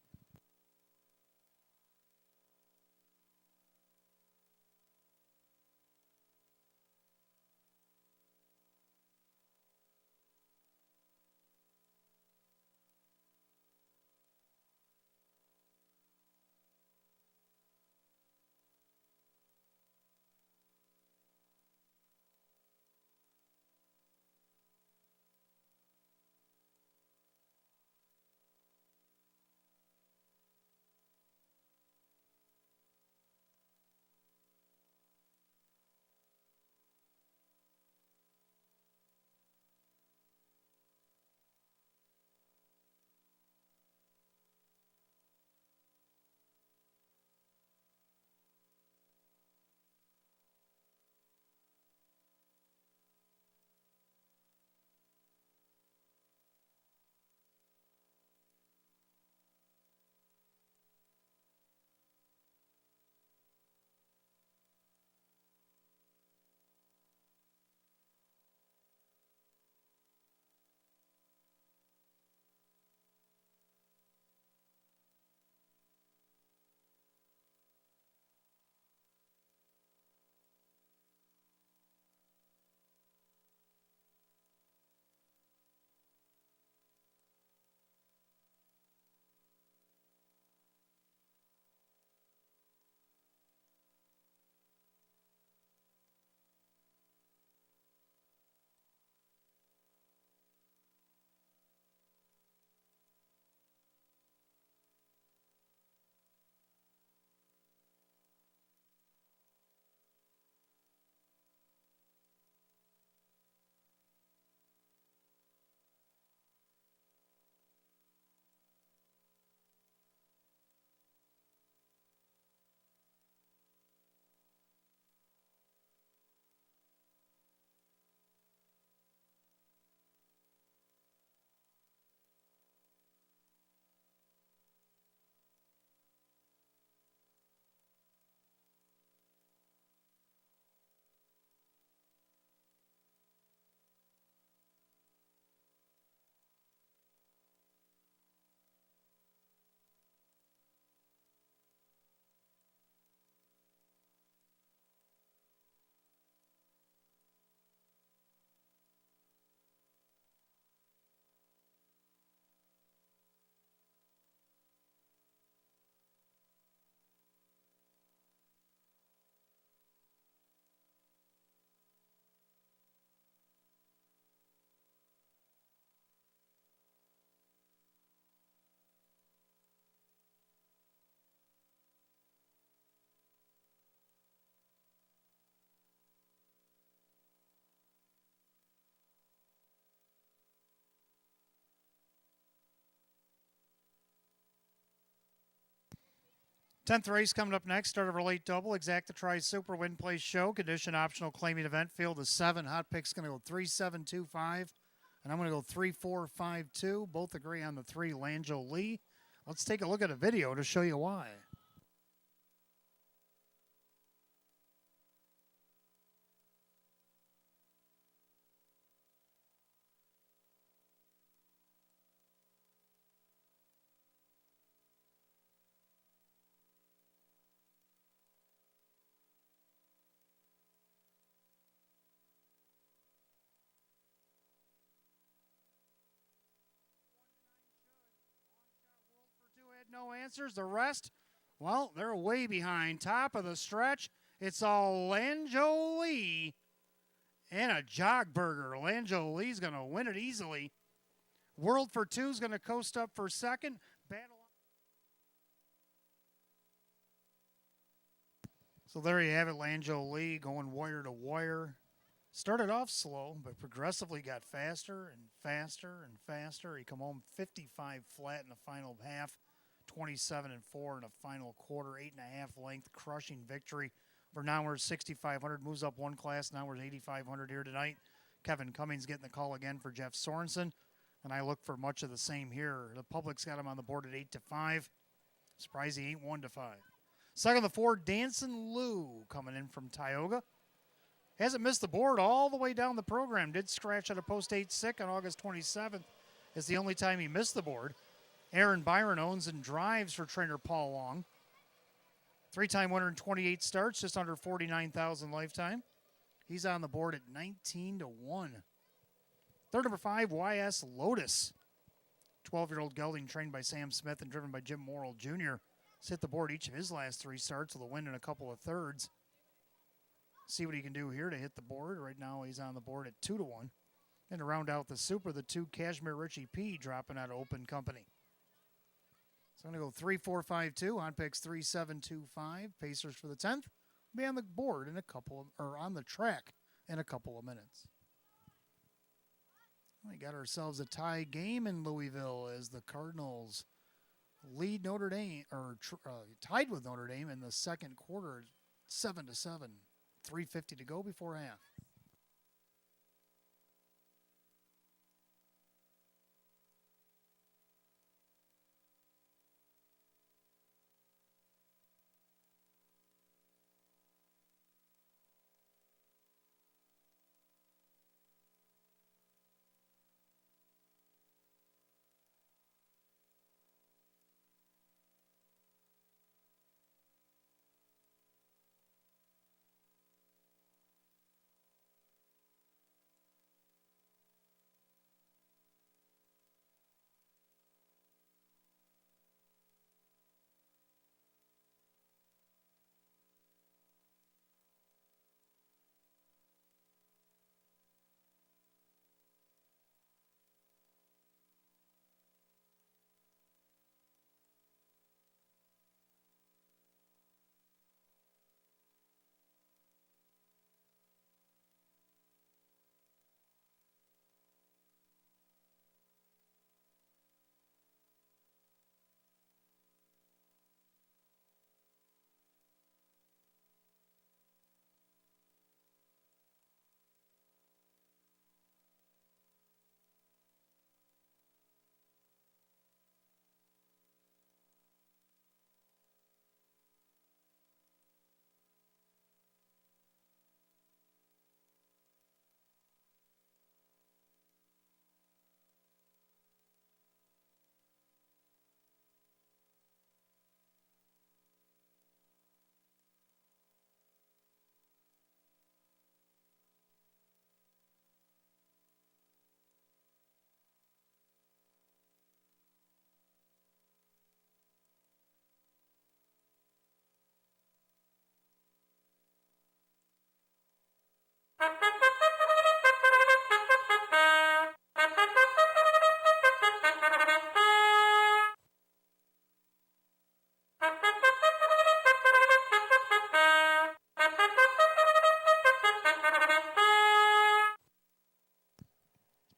10th race coming up next. Start of our late double. Exacta Tri Super Win Place Show. Condition optional claiming event. Field is 7. Hot pick's going to go 3-7-2-5. And I'm going to go 3-4-5-2. Both agree on the 3, Lanjo Lee. Let's take a look at a video to show you why. No answers. The rest, well, they're way behind. Top of the stretch, it's all Lanjo Lee and a Jogburger. Lanjo Lee's going to win it easily. World for 2 is going to coast up for second. Battle. So there you have it, Lanjo Lee going wire to wire. Started off slow, but progressively got faster and faster and faster. He come home 55 flat in the final half. 27-4 in the final quarter, 8.5 length, crushing victory. For now we're 6,500, moves up one class. Now we're 8,500 here tonight. Kevin Cummings getting the call again for Jeff Sorensen, and I look for much of the same here. The public's got him on the board at 8-5. Surprised he ain't 1-5. Second of the 4, Danson Lou coming in from Tioga. Hasn't missed the board all the way down the program. Did scratch at a post 8 sick on August 27th. It's the only time he missed the board. Aaron Byron owns and drives for trainer Paul Long. 3-time winner in 28 starts, just under 49,000 lifetime. He's on the board at 19-1. Third number 5, YS Lotus. 12-year-old gelding trained by Sam Smith and driven by Jim Morrill Jr. He's hit the board each of his last 3 starts with a win in a couple of thirds. See what he can do here to hit the board. Right now he's on the board at 2-1. And to round out the super, the 2 Cashmere Richie P dropping out of open company. So I'm going to go 3-4-5-2. On picks 3-7-2-5. Pacers for the 10th. Be on the board in a couple of, or on the track in a couple of minutes. We got ourselves a tie game in Louisville as the Cardinals lead Notre Dame, or tied with Notre Dame in the second quarter, 7-7. 3:50 to go before half.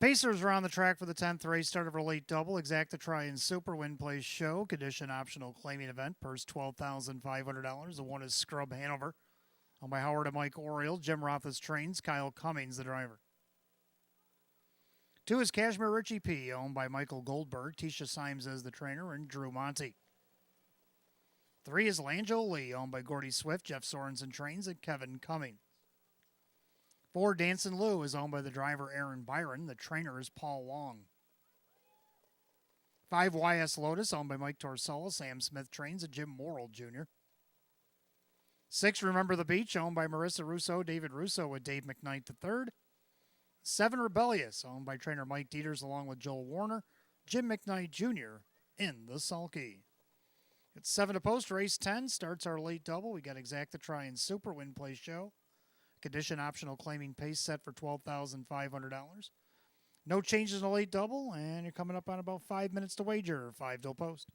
Pacers are on the track for the 10th race start of our late double. Exacta Try and Super Win Place Show. Condition optional claiming event. Purse $12,500. The one is Scrub Hanover. Owned by Howard and Mike Oriole. Jim Roth is trains. Kyle Cummings, the driver. 2 is Cashmere Richie P. Owned by Michael Goldberg. Tisha Symes as the trainer. And Drew Monty. 3 is Lanjo Lee. Owned by Gordy Swift. Jeff Sorensen trains. And Kevin Cummings. 4, Dancin' Lou is owned by the driver Aaron Byron. The trainer is Paul Long. 5, YS Lotus, owned by Mike Torsola. Sam Smith trains, and Jim Morrill Jr. 6, Remember the Beach, owned by Marissa Russo, David Russo with Dave McKnight III. 7, Rebellious, owned by trainer Mike Dieters along with Joel Warner, Jim McKnight Jr. in the sulky. It's 7 to post. Race 10 starts our late double. We got Exacta Try and Super Win Place Show. Condition optional claiming pace set for $12,500. No changes in the late double, and you're coming up on about 5 minutes to wager. 5 till post.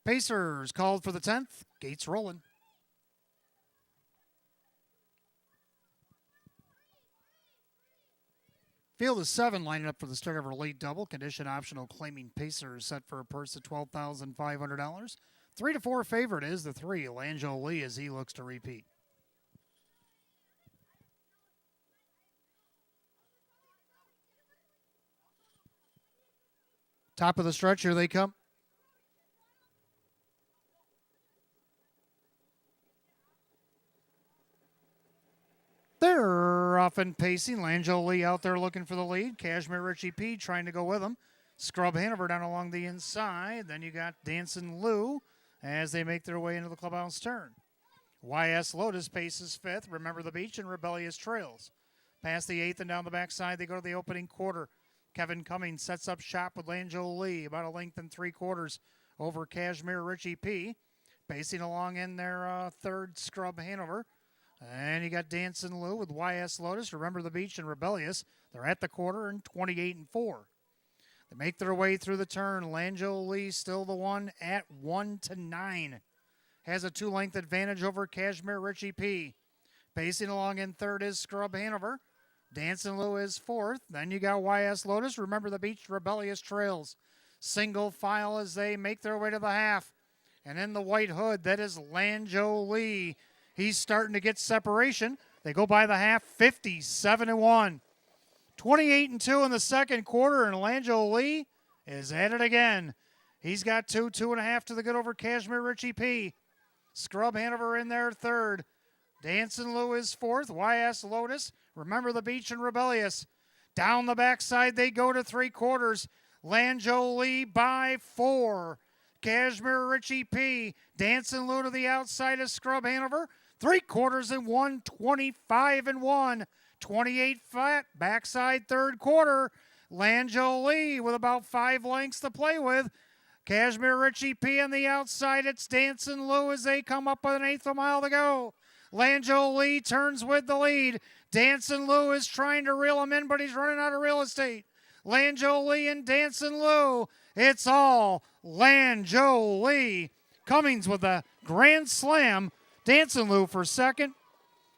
Pacers called for the 10th. Gates rolling. Field of 7 lining up for the start of our late double. Condition optional claiming Pacers set for a purse of $12,500. 3-4 favorite is the 3, Langell Lee, as he looks to repeat. Top of the stretch, here they come. They're off and pacing. Langell Lee out there looking for the lead. Cashmere Richie P trying to go with him. Scrub Hanover down along the inside. Then you got Dancin' Lou as they make their way into the clubhouse turn. YS Lotus paces 5th. Remember the Beach and Rebellious Trails. Past the 8th and down the backside, they go to the opening quarter. Kevin Cummings sets up shop with Langell Lee, about a length and 3/4 over Cashmere Richie P. Pacing along in their third, Scrub Hanover. And you got Dancin' Lou with YS Lotus, Remember the Beach, and Rebellious. They're at the quarter and 28-4. They make their way through the turn. Langell Lee still the one at 1-9. Has a 2-length advantage over Cashmere Richie P. Pacing along in third is Scrub Hanover. Dancin' Lou is 4th. Then you got YS Lotus, Remember the Beach, Rebellious Trails. Single file as they make their way to the half. And in the white hood, that is Langell Lee. He's starting to get separation. They go by the half, 57-1. 28-2 in the second quarter, and Langell Lee is at it again. He's got 2.5 to the good over Cashmere Richie P. Scrub Hanover in there third. Dancin' Lou is 4th. YS Lotus, Remember the Beach, and Rebellious. Down the backside, they go to 3/4. Langell Lee by 4. Cashmere Richie P. Dancin' Lou to the outside of Scrub Hanover. 3/4 25-1. 28 flat. Backside third quarter. Langell Lee with about 5 lengths to play with. Cashmere Richie P on the outside. It's Dancin' Lou as they come up with an 1/8 mile to go. Langell Lee turns with the lead. Dancin' Lou is trying to reel him in, but he's running out of real estate. Langell Lee and Dancin' Lou. It's all Langell Lee. Cummings with a grand slam. Dancin' Lou for second.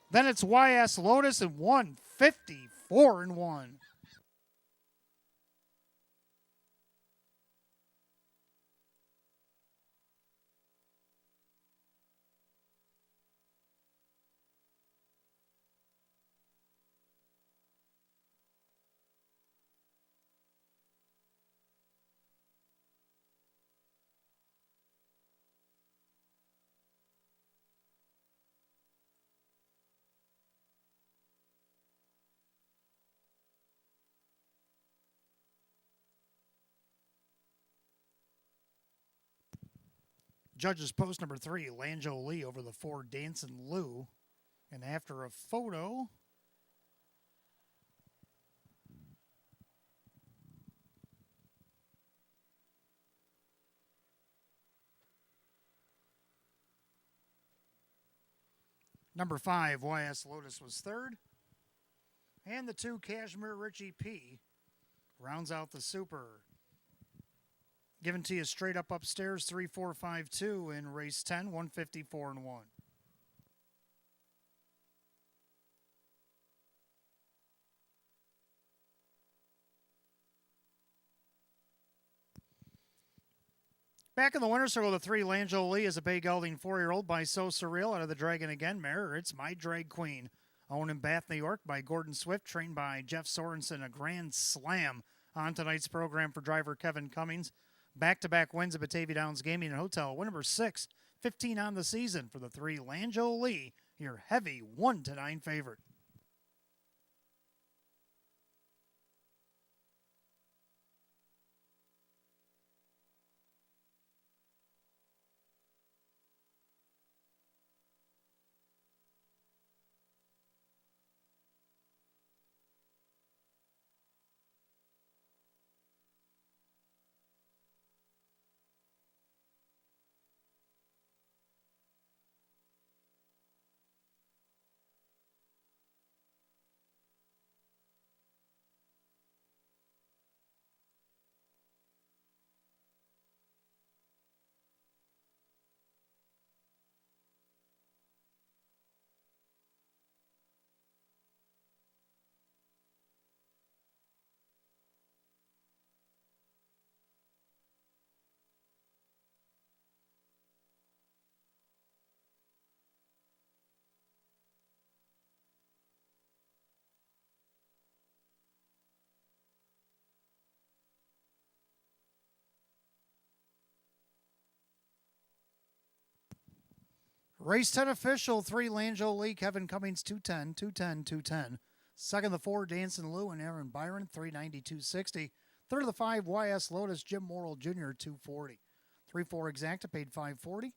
Then it's YS Lotus at 154-1. Judges post number 3, Langell Lee over the 4, Dancin' Lou. And after a photo, number 5, YS Lotus was 3rd. And the 2, Cashmere Richie P, rounds out the super. Given to you straight up upstairs, 3-4-5-2 in race 10, 154-1. Back in the winner's circle, the 3, Langell Lee, is a bay gelding 4-year-old by So Surreal out of the Dragon Again mare. It's My Drag Queen. Owned in Bath, New York by Gordon Swift, trained by Jeff Sorensen. A grand slam on tonight's program for driver Kevin Cummings. Back-to-back wins at Batavia Downs Gaming and Hotel. Win number 6, 15 on the season for the 3, Langell Lee, your heavy 1-9 favorite. Race 10 official, 3, Lanjo Lee, Kevin Cummings, 210, 210, 210. Second, the 4, Danson Lou and Aaron Byron, 390, 260. Third of the 5, YS Lotus, Jim Morrill Jr., 240. 3-4 Exacta paid $5.40.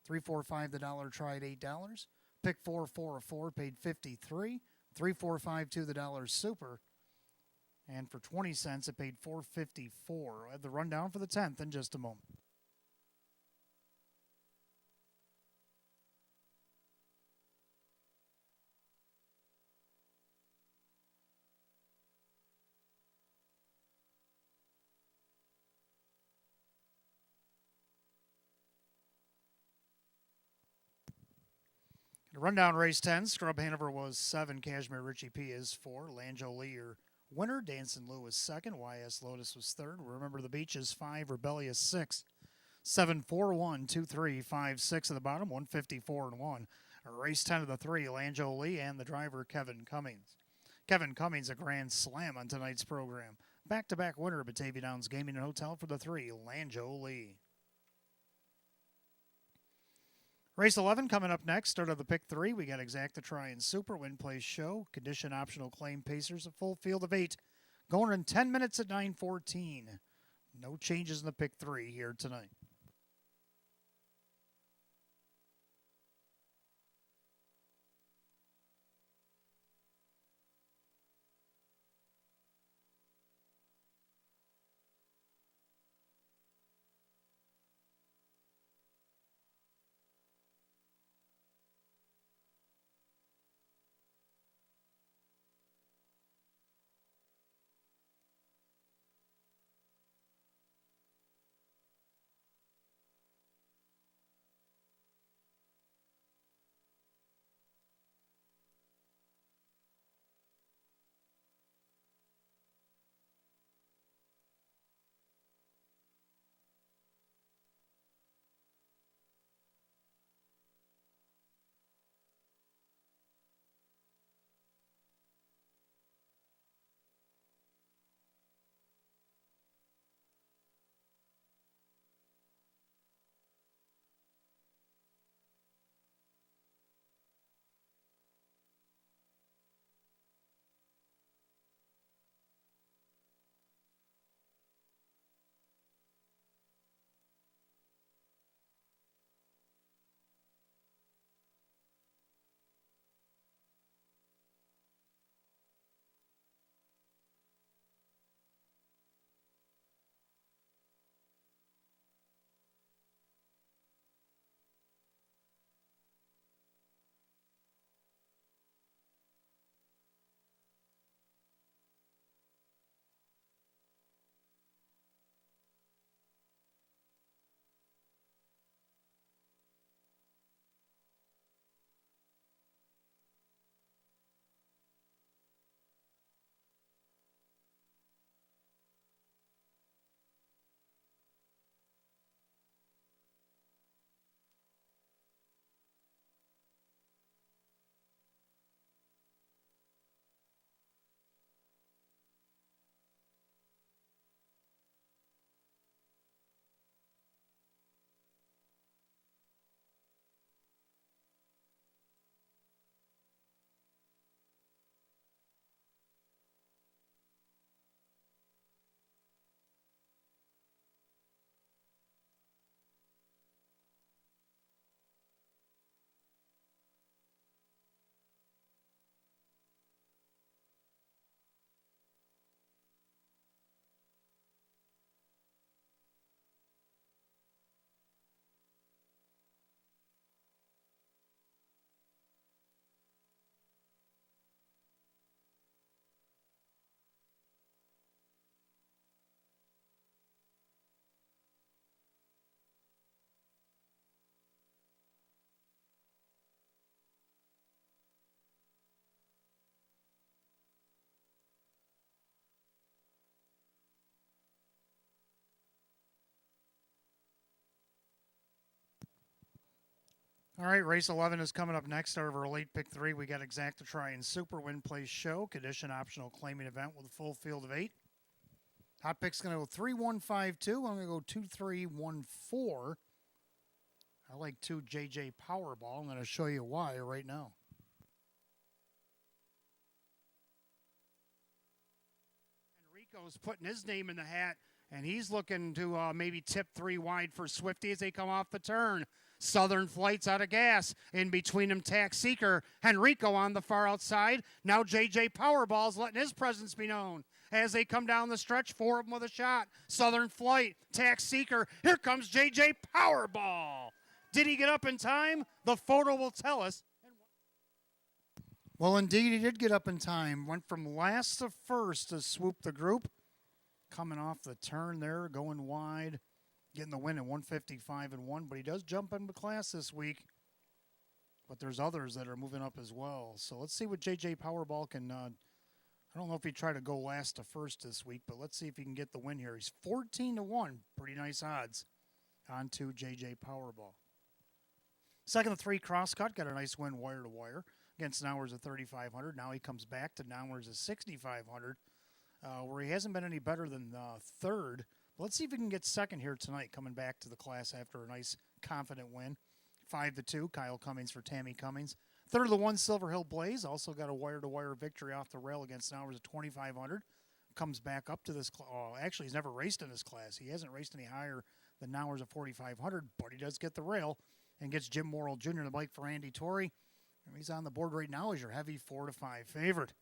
3-4-5 the dollar tried $8. Pick 4-4-4 paid $53. 3-4-5-2 the dollar super. And for 20 cents, it paid $4.54. We'll have the rundown for the 10th in just a moment. Rundown race 10, Scrub Hanover was 7, Cashmere Richie P is 4, Lanjo Lee your winner, Danson Lou was 2nd, YS Lotus was 3rd, Remember the Beach is 5, Rebellious 6, 7, 4, 1, 2, 3, 5, 6 at the bottom, 154 and 1. Race 10 of the 3, Lanjo Lee and the driver Kevin Cummings. Kevin Cummings a grand slam on tonight's program. Back-to-back winner of Batavia Downs Gaming and Hotel for the 3, Lanjo Lee. Race 11 coming up next. Start of the pick 3. We got Exacta Try and Super, Win Place Show, Condition Optional Claim Pacers, a full field of 8. Going in 10 minutes at 9:14. No changes in the pick 3 here tonight. All right, race 11 is coming up next. Out of our late pick 3, we got Exacta Try and Super, Win Place Show, Condition Optional Claiming Event with a full field of 8. Hot pick's going to go 3-1-5-2. I'm going to go 2-3-1-4. I like 2 JJ Powerball. I'm going to show you why right now. Enrico's putting his name in the hat, and he's looking to maybe tip 3 wide for Swifty as they come off the turn. Southern Flights out of gas. In between them, Tax Seeker. Henrico on the far outside. Now JJ Powerball's letting his presence be known. As they come down the stretch, 4 of them with a shot. Southern Flight, Tax Seeker. Here comes JJ Powerball. Did he get up in time? The photo will tell us. Well, indeed, he did get up in time. Went from last to first to swoop the group. Coming off the turn there, going wide. Getting the win at 155-1, but he does jump into class this week. But there's others that are moving up as well. So let's see what JJ Powerball can. I don't know if he tried to go last to first this week, but let's see if he can get the win here. He's 14-1, pretty nice odds. On to JJ Powerball. Second to 3 crosscut, got a nice win wire to wire against Nowers at 3,500. Now he comes back to Nowers at 6,500, where he hasn't been any better than third. Let's see if we can get second here tonight, coming back to the class after a nice, confident win. 5-2, Kyle Cummings for Tammy Cummings. Third of the 1, Silver Hill Blaze. Also got a wire-to-wire victory off the rail against Nowers at 2,500. Comes back up to this actually, he's never raced in this class. He hasn't raced any higher than Nowers at 4,500, but he does get the rail and gets Jim Morrill Jr. the bike for Andy Torrey. And he's on the board right now as your heavy 4-5 favorite.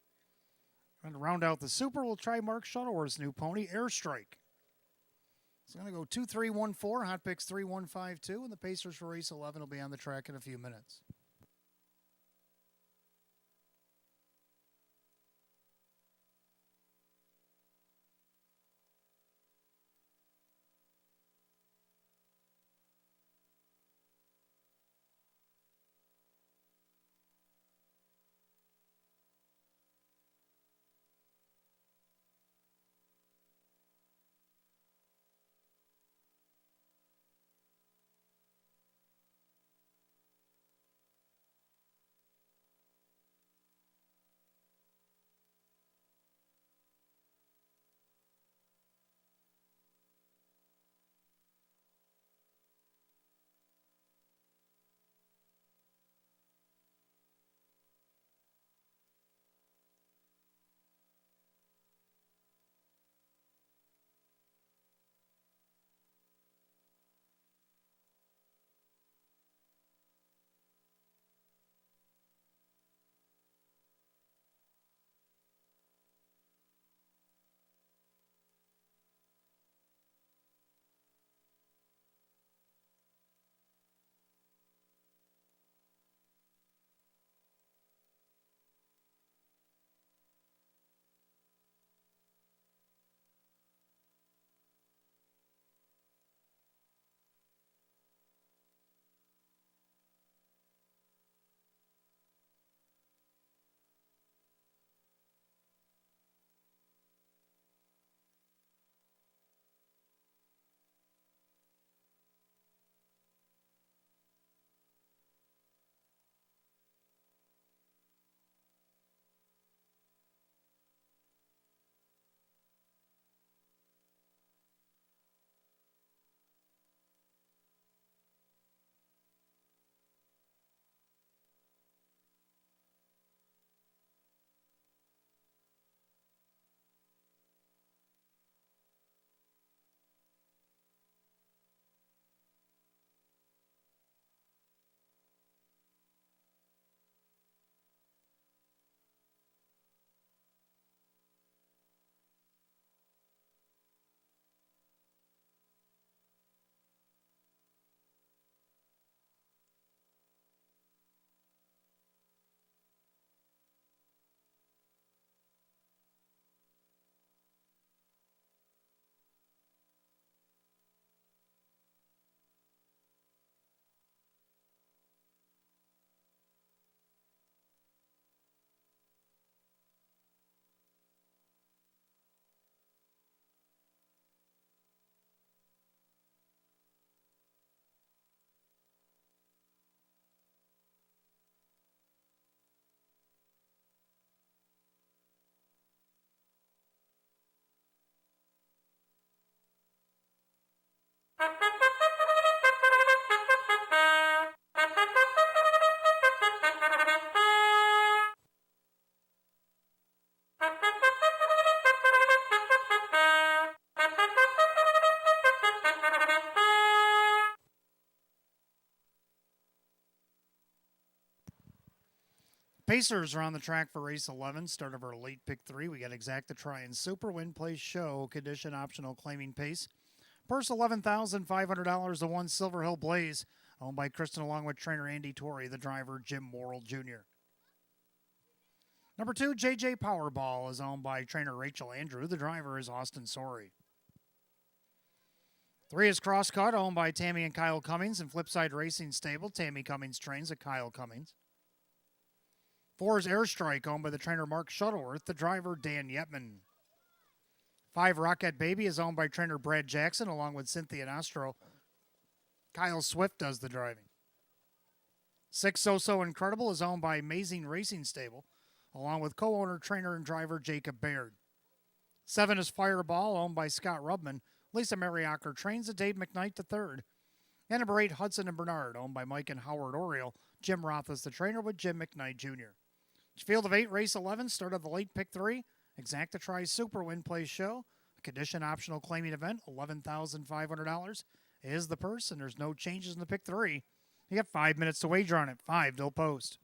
And to round out the Super, we'll try Mark Shuttleworth's new pony, Airstrike. It's going to go 2-3-1-4, hot picks 3-1-5-2, and the Pacers for race 11 will be on the track in a few minutes. Pacers are on the track for race 11, start of our late pick 3. We got Exacta Try and Super Win Place Show, condition optional claiming pace. Purse $11,500, the one Silver Hill Blaze, owned by Kristen along with trainer Andy Torrey, the driver Jim Morrill Jr. Number 2, JJ Powerball, is owned by trainer Rachel Andrew, the driver is Austin Sorey. 3 is Crosscut, owned by Tammy and Kyle Cummings and Flipside Racing Stable. Tammy Cummings trains at Kyle Cummings. 4 is Airstrike, owned by the trainer Mark Shuttleworth, the driver Dan Yetman. 5, Rocket Baby, is owned by trainer Brad Jackson along with Cynthia Nostro. Kyle Swift does the driving. 6, So Incredible, is owned by Amazing Racing Stable along with co-owner, trainer, and driver Jacob Baird. 7 is Fireball, owned by Scott Rubman. Lisa Mariacker trains at Dave McKnight III. And number 8, Hudson and Bernard, owned by Mike and Howard Oriole. Jim Roth is the trainer with Jim McKnight Jr. Field of 8, race 11, start of the late pick 3. Exacta Try Super Win Place Show. A condition optional claiming event, $11,500 is the purse, and there's no changes in the pick 3. You got 5 minutes to wager on it. 5 till post.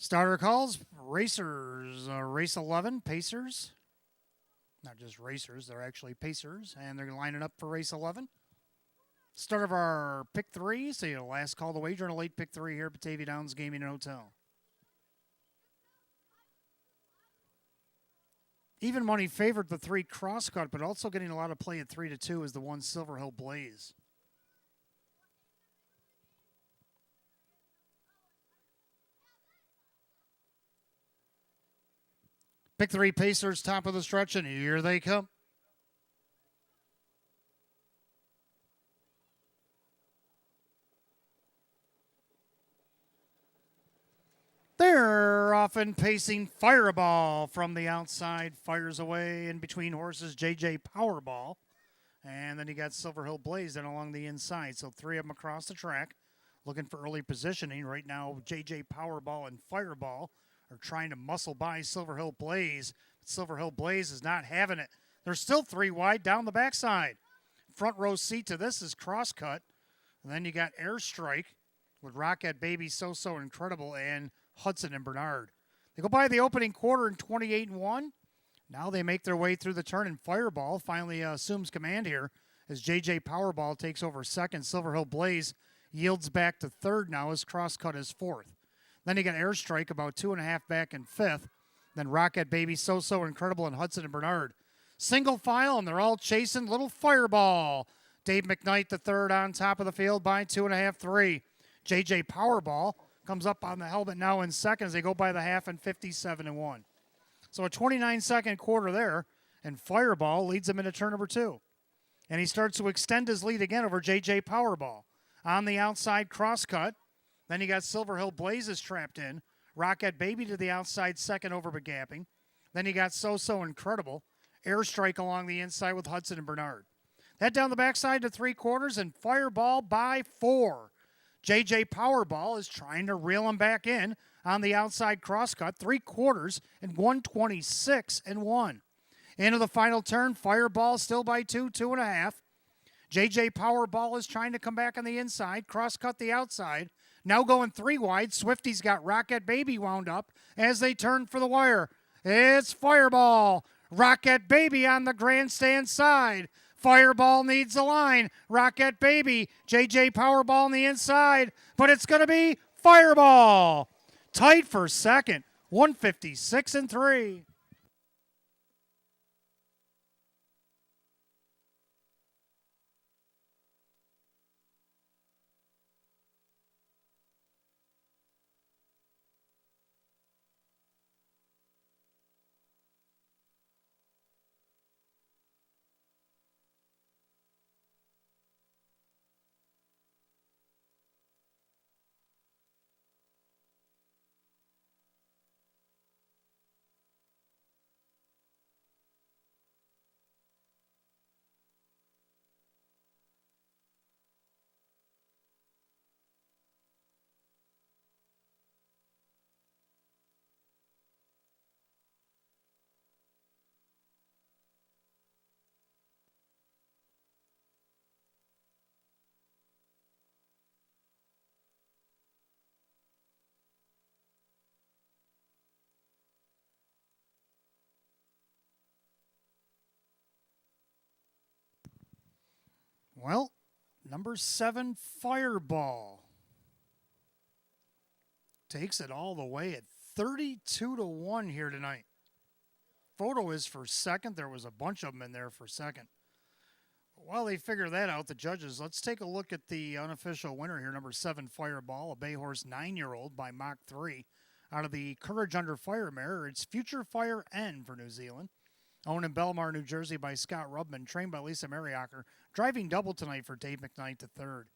Starter calls, racers, race 11, Pacers. Not just racers, they're actually Pacers, and they're lining up for race 11. Start of our pick 3, so your last call to wager on a late pick 3 here at Batavia Downs Gaming and Hotel. Even money favored the 3 Crosscut, but also getting a lot of play at 3-2 is the 1 Silver Hill Blaze. Pick 3 Pacers, top of the stretch, and here they come. They're often pacing Fireball from the outside, fires away in between horses, JJ Powerball. And then you got Silver Hill Blaze then along the inside. So 3 of them across the track looking for early positioning. Right now, JJ Powerball and Fireball are trying to muscle by Silver Hill Blaze. But Silver Hill Blaze is not having it. They're still 3 wide down the backside. Front row seat to this is Crosscut. And then you got Airstrike with Rocket Baby, So Incredible, and Hudson and Bernard. They go by the opening quarter in 28-1. Now they make their way through the turn, and Fireball finally assumes command here as JJ Powerball takes over second. Silver Hill Blaze yields back to third now as Crosscut is fourth. Then you got Airstrike about 2.5 back in fifth. Then Rocket Baby, So Incredible, and Hudson and Bernard. Single file, and they're all chasing Little Fireball. Dave McKnight, the third, on top of the field by 2.5, 3. JJ Powerball comes up on the helmet now in second as they go by the half in 57-1. So a 29-second quarter there, and Fireball leads him into turn number 2. And he starts to extend his lead again over JJ Powerball. On the outside, Crosscut. Then you got Silver Hill Blazes trapped in. Rocket Baby to the outside, second over begapping. Then you got So Incredible. Airstrike along the inside with Hudson and Bernard. That down the backside to 3/4, and Fireball by 4. JJ Powerball is trying to reel him back in on the outside Crosscut, 3/4 and 126-1. Into the final turn, Fireball still by 2.5. JJ Powerball is trying to come back on the inside, Crosscut the outside. Now going 3 wide, Swifty's got Rocket Baby wound up as they turn for the wire. It's Fireball. Rocket Baby on the grandstand side. Fireball needs a line. Rocket Baby, JJ Powerball on the inside, but it's going to be Fireball. Tight for second, 156-3. Well, number 7, Fireball. Takes it all the way at 32-1 here tonight. Photo is for second. There was a bunch of them in there for second. While they figure that out, the judges, let's take a look at the unofficial winner here, number 7, Fireball, a bay horse 9-year-old by Mach 3. Out of the Courage Under Fire mare, it's Future Fire N for New Zealand. Owned in Belmar, New Jersey by Scott Rubman, trained by Lisa Mariacker. Driving double tonight for Dave McKnight to third.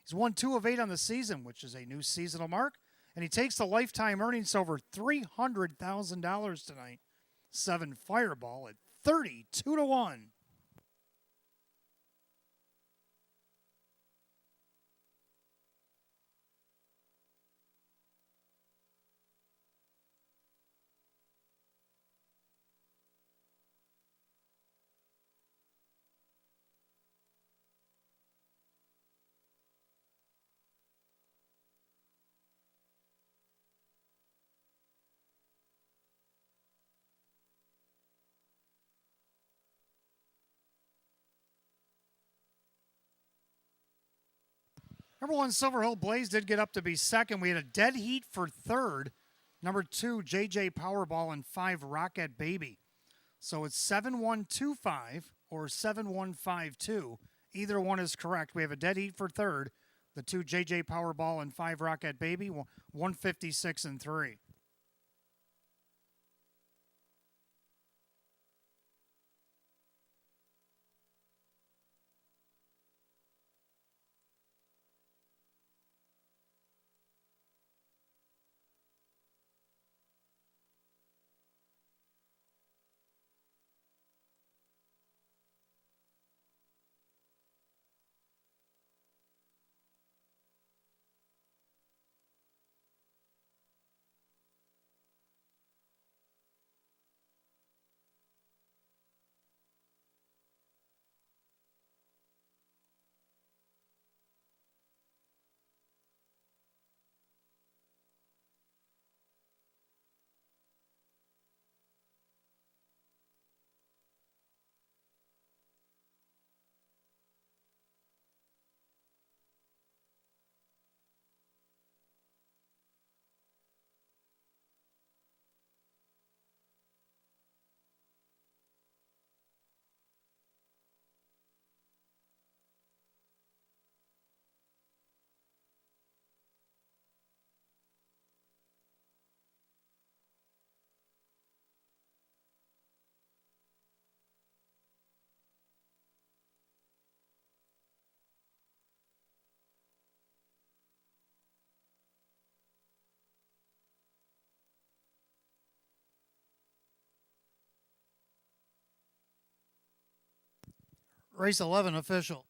He's won 2 of 8 on the season, which is a new seasonal mark. And he takes the lifetime earnings over $300,000 tonight. 7 Fireball at 32-1. Number 1, Silver Hill Blaze did get up to be second. We had a dead heat for third. Number 2, JJ Powerball, and 5, Rocket Baby. So it's 7125 or 7152. Either one is correct. We have a dead heat for third. The 2, JJ Powerball, and 5, Rocket Baby, 156 and 3. Race 11 official.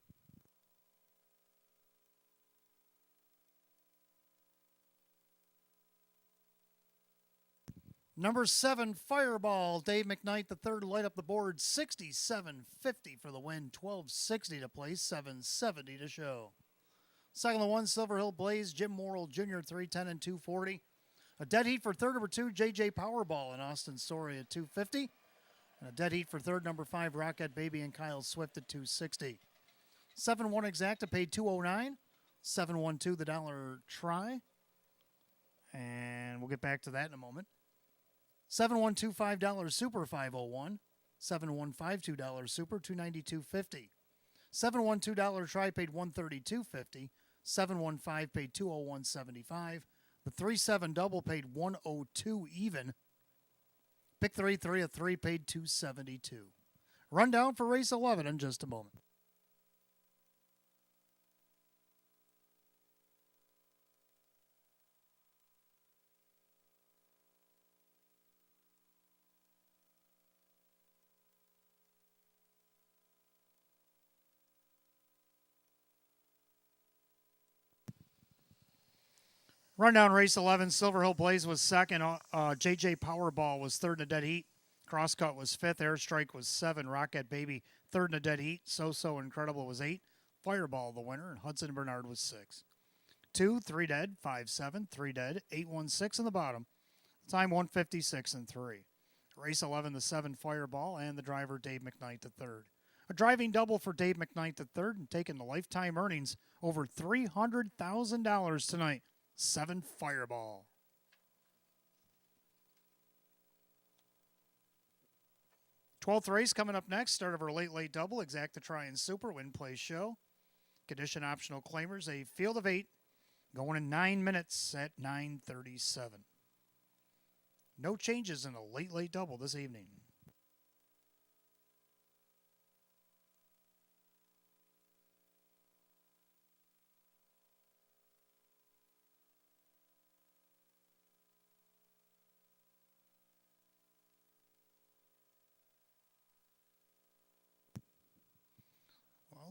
Number 7, Fireball, Dave McKnight, the third, light up the board, 67.50 for the win, 12.60 to place, 7.70 to show. Second, the 1, Silver Hill Blaze, Jim Morrill Jr., 310 and 240. A dead heat for third, number 2, JJ Powerball, and Austin Story at 250. And a dead heat for third, number 5, Rocket Baby, and Kyle Swift at 260. 7-1 Exacta paid 209. 7-1-2 the dollar try. And we'll get back to that in a moment. 7-1-2 $5 Super 501. 7-1-5 $2 Super 292.50. 7-1 $2 try paid 132.50. 7-1-5 paid 201.75. The 3-7 double paid 102 even. Pick 3 of 3 paid 272. Rundown for race 11 in just a moment. Rundown race 11, Silver Hill Blaze was second. JJ Powerball was third in a dead heat. Crosscut was fifth. Airstrike was 7. Rocket Baby third in a dead heat. So Incredible was 8. Fireball the winner, and Hudson Bernard was 6. 2, 3 dead, 5-7, 3 dead, 8-1-6 in the bottom. Time 156 and 3. Race 11, the 7 Fireball, and the driver Dave McKnight the third. A driving double for Dave McKnight the third, and taking the lifetime earnings over $300,000 tonight. 7 Fireball. Twelfth race coming up next. Start of our late double. Exacta Try and Super Win Play Show. Condition optional claimers. A field of 8 going in 9 minutes at 9:37. No changes in a late double this evening.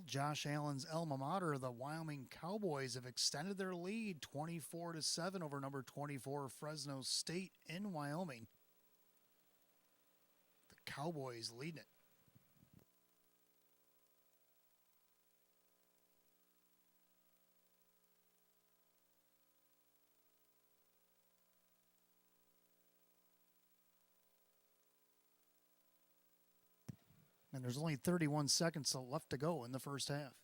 Josh Allen's alma mater, the Wyoming Cowboys, have extended their lead 24-7 over number 24 Fresno State in Wyoming. The Cowboys leading it. And there's only 31 seconds left to go in the first half.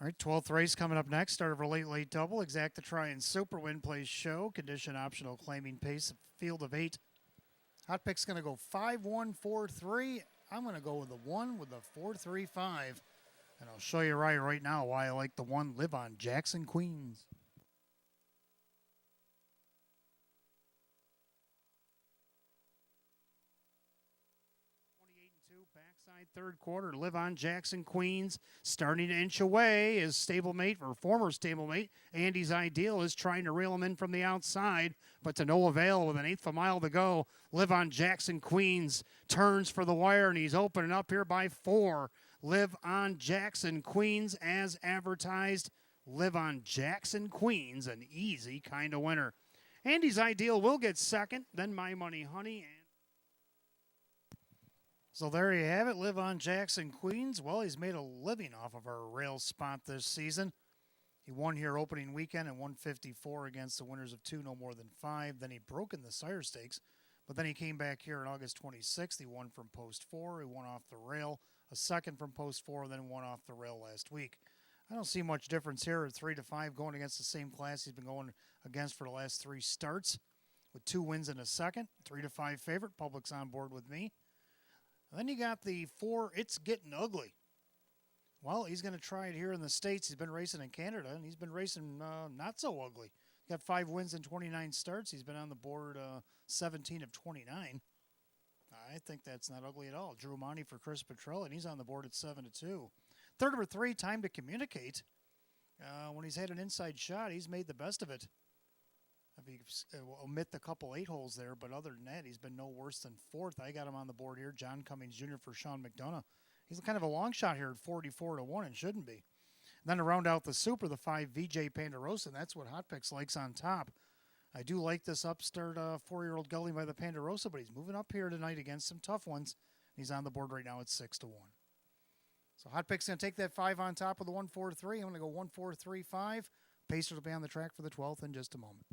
All right, 12th race coming up next. Start of our late double. Exacta Try and Super Win Plays Show. Condition optional, claiming pace. Field of 8. Hot Pick's going to go 5-1-4-3. I'm going to go with the 1 with the 4-3-5. And I'll show you right now why I like the 1. Live on Jackson, Queens. 28-2, backside third quarter. Live on Jackson, Queens. Starting to inch away. His stablemate, or former stablemate, Andy's Ideal, is trying to reel him in from the outside, but to no avail with an 1/8 of a mile to go. Live on Jackson, Queens turns for the wire, and he's opening up here by 4. Live on Jackson, Queens, as advertised. Live on Jackson, Queens, an easy kind of winner. Andy's Ideal will get second, then My Money Honey. So there you have it. Live on Jackson, Queens. Well, he's made a living off of our rail spot this season. He won here opening weekend at 154 against the winners of 2, no more than 5. Then he broke in the Sire Stakes, but then he came back here on August 26th. He won from post 4. He won off the rail, a second from post 4, then won off the rail last week. I don't see much difference here at 3-5 going against the same class he's been going against for the last 3 starts, with 2 wins in a second. 3-5 favorite. Public's on board with me. And then you got the 4, It's Getting Ugly. Well, he's going to try it here in the States. He's been racing in Canada, and he's been racing not so ugly. He's got 5 wins in 29 starts. He's been on the board 17 of 29. I think that's not ugly at all. Drew Monty for Chris Petrella, and he's on the board at 7-2. Third number 3, Time to Communicate. When he's had an inside shot, he's made the best of it. If you omit the couple 8 holes there, but other than that, he's been no worse than 4th. I got him on the board here. John Cummings Jr. for Sean McDonough. He's kind of a long shot here at 44-1 and shouldn't be. And then to round out the Super, the 5 VJ Pandarosa, and that's what Hot Picks likes on top. I do like this upstart 4-year-old gelding by the Pandarosa, but he's moving up here tonight against some tough ones. He's on the board right now at 6-1. So Hot Pick's going to take that 5 on top of the 1-4-3. I'm going to go 1-4-3-5. Pacers will be on the track for the 12th in just a moment.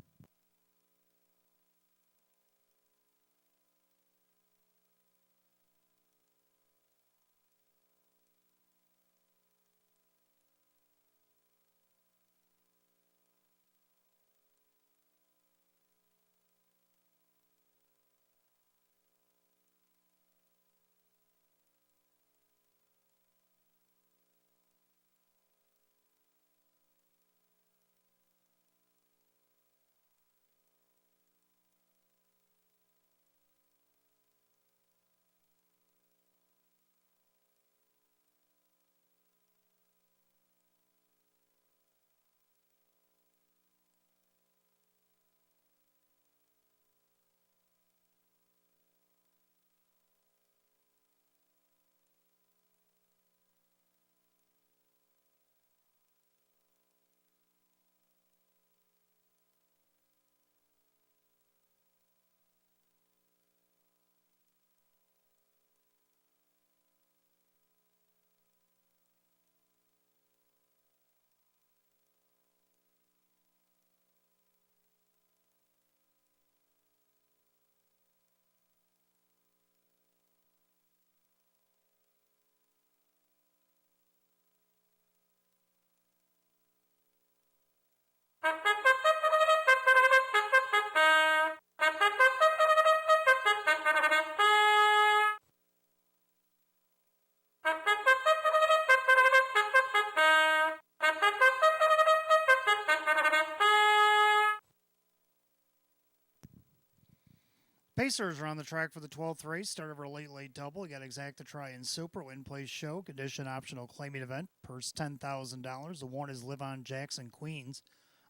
Pacers are on the track for the 12th race. Start of our late double. You got Exacta Try and Super Win Plays Show. Condition optional claiming event. Purse $10,000. The 1 is Live on Jackson, Queens.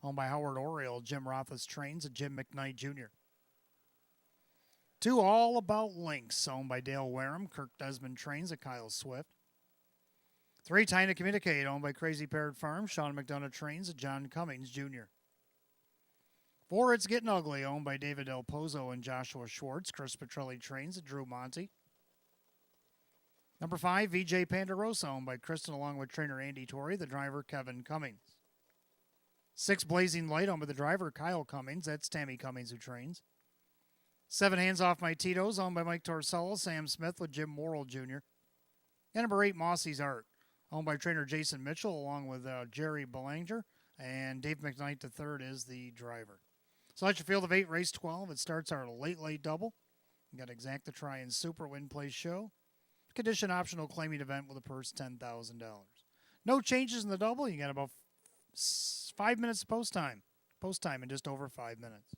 Owned by Howard Oriole. Jim Rothas trains and Jim McKnight Jr. 2 All About Links. Owned by Dale Wareham. Kirk Desmond trains at Kyle Swift. 3 Time to Communicate. Owned by Crazy Parrot Farm. Sean McDonough trains at John Cummings Jr. 4 It's Getting Ugly, owned by David Del Pozo and Joshua Schwartz. Chris Petrelli trains at Drew Monty. Number 5, VJ Pandarosa, owned by Kristen along with trainer Andy Torrey, the driver Kevin Cummings. 6 Blazing Light, owned by the driver Kyle Cummings. That's Tammy Cummings who trains. 7 Hands Off My Tito's, owned by Mike Torsello, Sam Smith with Jim Morrill Jr. And number 8, Mossy's Art, owned by trainer Jason Mitchell, along with Jerry Belanger, and Dave McKnight III is the driver. Selection field of 8, race 12. It starts our late double. We got Exacta Try and Super Win Place Show. Condition optional claiming event with a purse $10,000. No changes in the double. You got about 5 minutes post time. Post time in just over 5 minutes.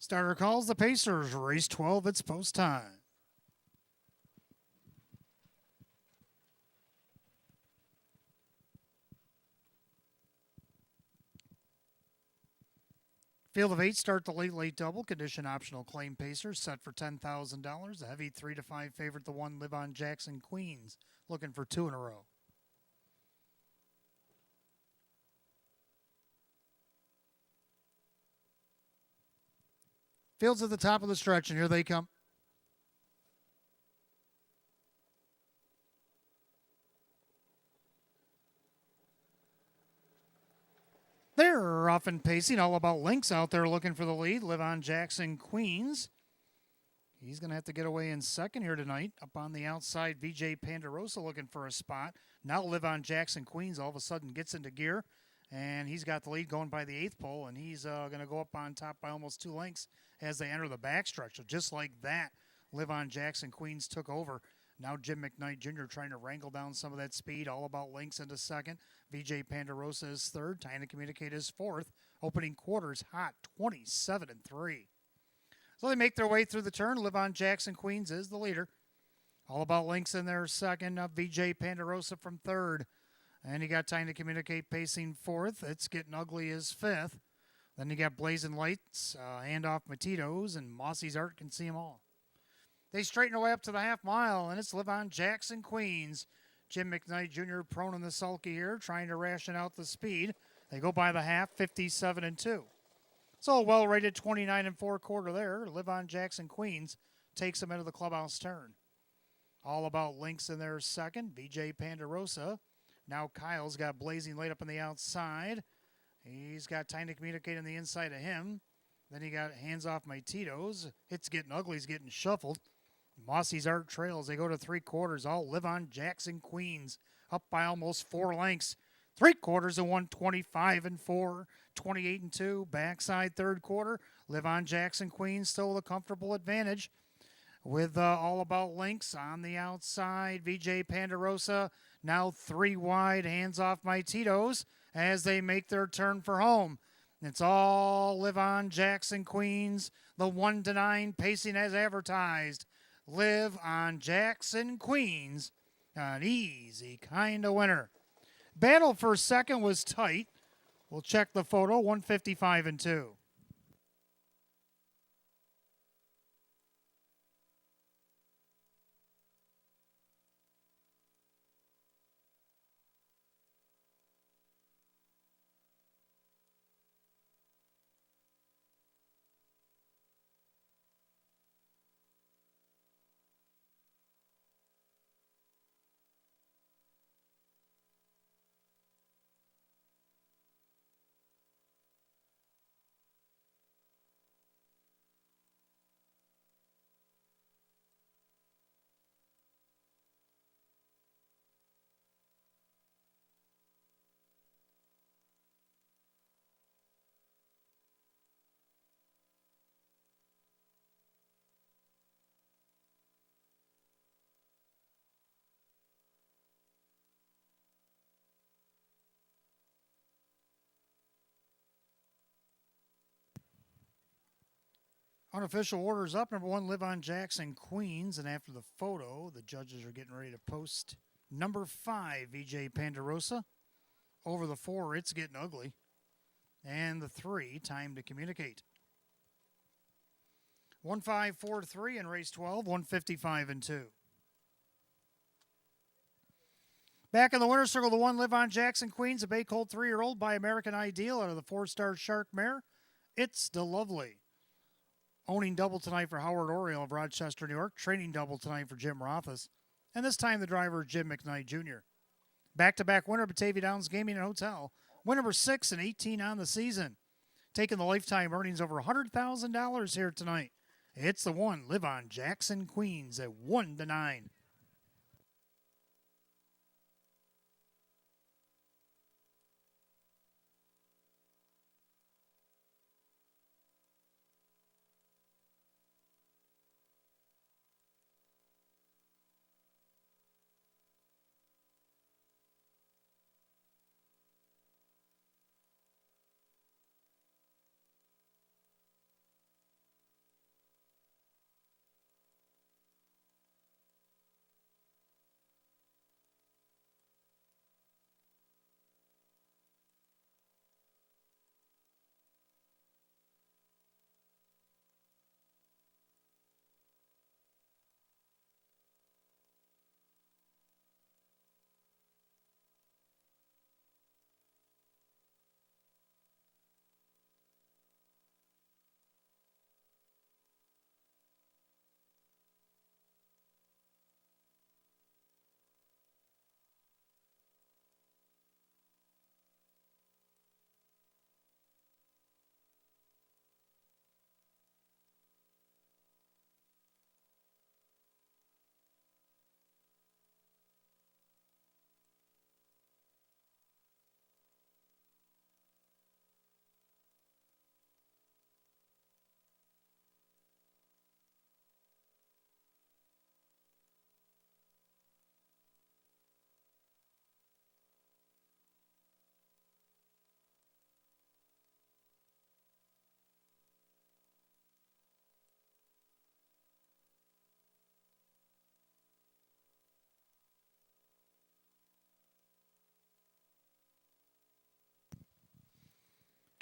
Starter calls the Pacers. Race 12, it's post time. Field of 8 start the late double. Condition optional claim Pacers set for $10,000. A heavy 3 to 5 favorite, the 1 Live on Jackson Queens, looking for 2 in a row. Field's at the top of the stretch, and here they come. They're off and pacing. All About Links out there looking for the lead. Live on Jackson Queens. He's going to have to get away in second here tonight. Up on the outside, VJ Pandarosa looking for a spot. Now Live on Jackson Queens all of a sudden gets into gear, and he's got the lead going by the 8th pole, and he's going to go up on top by almost 2 lengths as they enter the backstretch. So just like that, Live on Jackson Queens took over. Now Jim McKnight Jr. trying to wrangle down some of that speed. All About Links into second. VJ Pandarosa is third. Trying to Communicate is fourth. Opening quarters hot, 27-3. So they make their way through the turn. Live on Jackson Queens is the leader. All About Links in there second. VJ Pandarosa from third. And you got Time to Communicate pacing fourth. It's Getting Ugly is fifth. Then you got Blazing Lights, Handoff Matitos, and Mossy's Art Can See 'Em All. They straighten their way up to the half mile, and it's Live on Jackson Queens. Jim McKnight Jr. prone in the sulky here, trying to ration out the speed. They go by the half, 57-2. So a well-rated 29 4/4 there. Live on Jackson Queens takes them into the clubhouse turn. All About Links in there second. VJ Pandarosa. Now Kyle's got Blazing Light up on the outside. He's got Time to Communicate on the inside of him. Then he got Hands Off My Tito's. It's Getting Ugly. He's getting shuffled. Mossy's Art Trails. They go to 3/4. All Live on Jackson Queens. Up by almost 4 lengths. 3/4 of 125-4. 28-2. Backside 3rd quarter. Live on Jackson Queens still with a comfortable advantage. With All About Links on the outside. VJ Pandarosa now 3 wide. Hands Off My Tito's as they make their turn for home. It's all Live on Jackson Queens. The 1 to 9 pacing as advertised. Live on Jackson Queens. An easy kind of winner. Battle for second was tight. We'll check the photo. 155-2. Unofficial orders up. Number 1, Live on Jackson Queens. And after the photo, the judges are getting ready to post number 5, VJ Pandarosa. Over the 4, It's Getting Ugly. And the 3, Time to Communicate. 1-5-4-3 in race 12, 155-2. Back in the winner's circle, the 1, Live on Jackson Queens, a Bay Colt 3-year-old by American Ideal out of the 4-star Shark Mare. It's the Lovely. Owning double tonight for Howard Oriole of Rochester, New York. Training double tonight for Jim Rothus. And this time the driver is Jim McKnight Jr. Back-to-back winner, Batavia Downs Gaming and Hotel. Win number 6 and 18 on the season. Taking the lifetime earnings over $100,000 here tonight. It's the 1, Live on Jackson Queens at 1 to 9.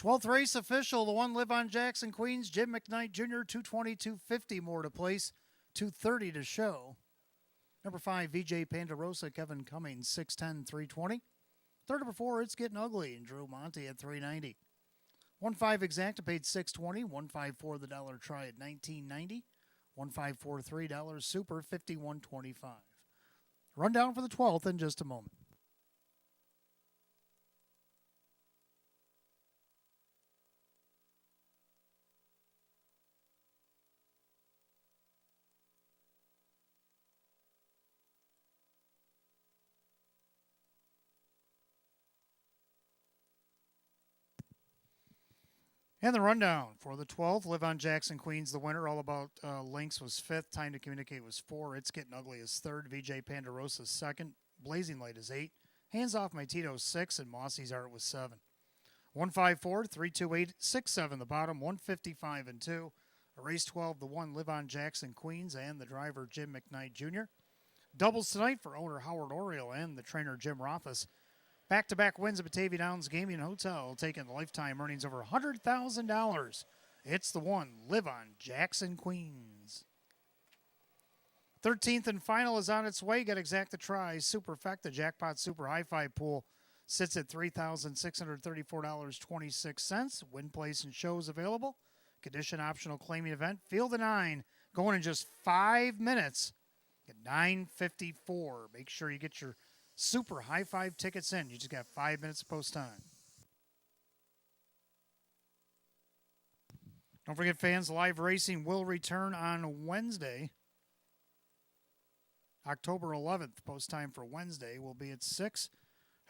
12th race official, the one Live on Jackson Queens, Jim McKnight Jr., 220, 250 more to place, 230 to show. Number 5, VJ Pandarosa, Kevin Cummings, 610, 320. Third number 4, It's Getting Ugly, and Drew Monty at 390. 1-5 Exacta paid 620. 154 the dollar try at 1990. 1543 dollars super 5125. Rundown for the 12th in just a moment. And the rundown for the 12th, Live on Jackson Queens, the winner. All About Links was 5th. Time to Communicate was 4. It's Getting Ugly is 3rd. VJ Pandarosa is 2nd. Blazing Light is 8. Hands Off My Tito 6. And Mossy's Art was 7. 154, 328, 67 the bottom. 155 and 2. A race 12, the one Live on Jackson Queens and the driver Jim McKnight Jr. Doubles tonight for owner Howard Oriole and the trainer Jim Rothfuss. Back-to-back wins at Batavia Downs Gaming Hotel, taking lifetime earnings over $100,000. It's the one, Live on Jackson Queens. 13th and final is on its way. Got Exacta Try, Superfecta, Jackpot Super Hi-Fi Pool. Sits at $3,634.26. Win, place, and shows available. Condition optional claiming event. Field of 9, going in just 5 minutes at 9:54. Make sure you get your Super High Five tickets in. You just got 5 minutes post time. Don't forget, fans, live racing will return on Wednesday. October 11th, post time for Wednesday will be at 6.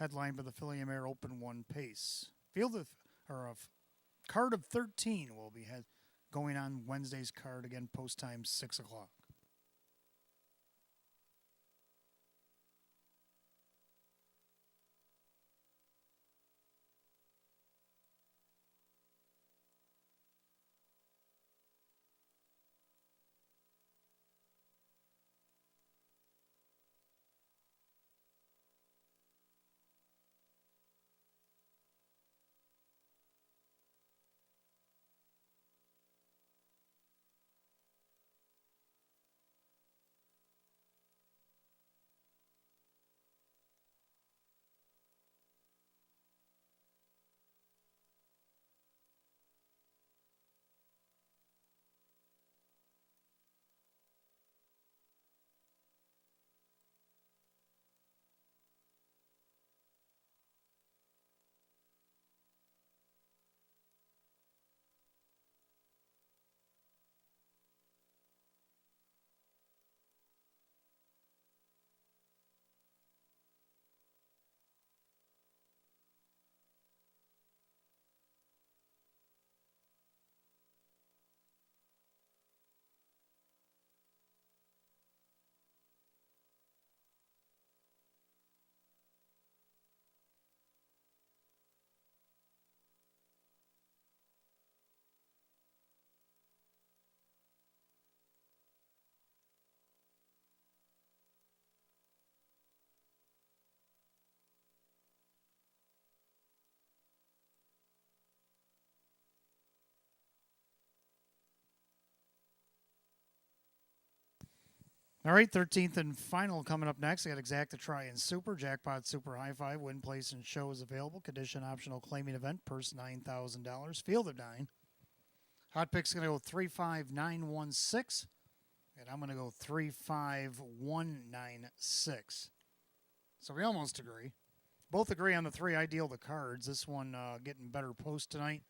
Headlined by the Philly Mare Open 1 pace. Card of 13 will be going on Wednesday's card again, post time 6 o'clock. All right, 13th and final coming up next. I got Exacta Try and Super, Jackpot Super High Five, win, place, and show is available. Condition optional claiming event, purse $9,000, field of 9. Hot pick's going to go 35916, and I'm going to go 35196. So we almost agree. Both agree on the 3 ideal the cards. This one getting better post tonight.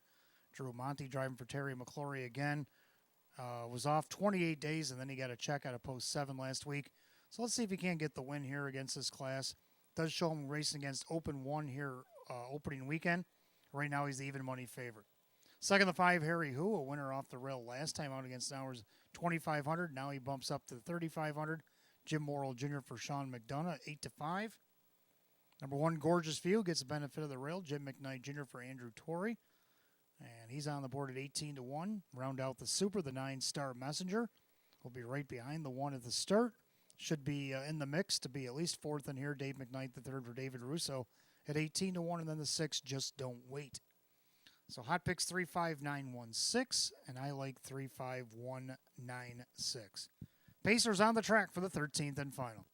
Drew Monty driving for Terry McClory again. Was off 28 days, and then he got a check out of post 7 last week. So let's see if he can't get the win here against this class. Does show him racing against Open 1 here opening weekend. Right now he's the even money favorite. Second, the 5, Harry Who, a winner off the rail last time out against Hours 2,500. Now he bumps up to 3,500. Jim Morrill Jr. for Sean McDonough, 8-5. Number 1, Gorgeous View, gets the benefit of the rail. Jim McKnight Jr. for Andrew Torrey. And he's on the board at 18-1. Round out the Super, the 9, Star Messenger. Will be right behind the 1 at the start. Should be in the mix to be at least 4th in here. Dave McKnight, the 3rd for David Russo at 18-1. And then the 6, Just Don't Wait. So Hot Picks 35916, and I like 35196. Pacers on the track for the 13th and final.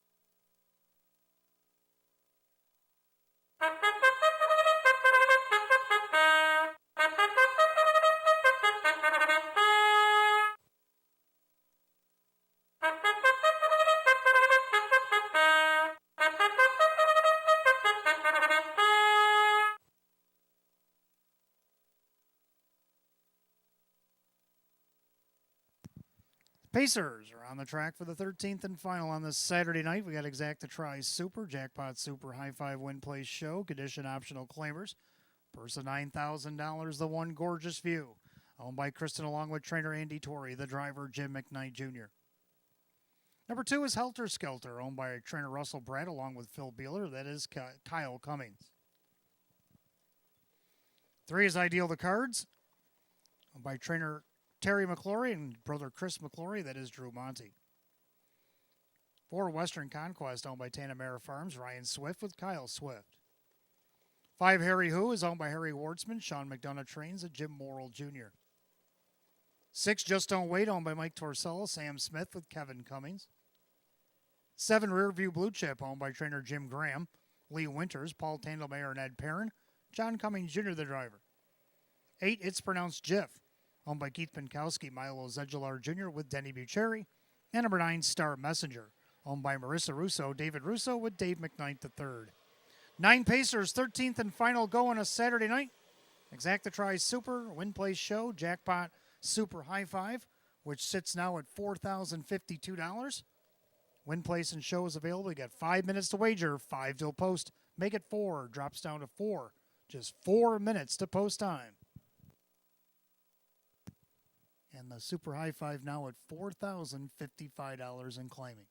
Pacers are on the track for the 13th and final on this Saturday night. We got Exacta Try Super, Jackpot Super, High Five Win Place Show, Condition Optional Claimers. Purse of $9,000, the One Gorgeous View. Owned by Kristen along with trainer Andy Torrey, the driver Jim McKnight Jr. Number 2 is Helter Skelter, owned by trainer Russell Brad along with Phil Beeler. That is Kyle Cummings. 3 is Ideal the Cards, owned by trainer Terry McClory and brother Chris McClory. That is Drew Monty. 4, Western Conquest, owned by Tanamera Farms, Ryan Swift with Kyle Swift. 5, Harry Who is owned by Harry Wartzman, Sean McDonough Trains, and Jim Morrill Jr. 6, Just Don't Wait, owned by Mike Torsello, Sam Smith with Kevin Cummings. 7, Rearview Blue Chip, owned by trainer Jim Graham, Lee Winters, Paul Tandelmayer, and Ed Perrin, John Cummings Jr., the driver. 8, It's Pronounced Jiff, owned by Keith Pinkowski, Milo Zedular Jr. with Denny Bucheri. And number 9, Star Messenger, owned by Marissa Russo, David Russo with Dave McKnight III. 9 Pacers, 13th and final go on a Saturday night. Exacta Try Super, Win Place Show, Jackpot Super High Five, which sits now at $4,052. Win Place and Show is available. You got 5 minutes to wager, 5 till post. Make it 4, drops down to 4. Just 4 minutes to post time. And the Super High Five now at $4,055 and claiming.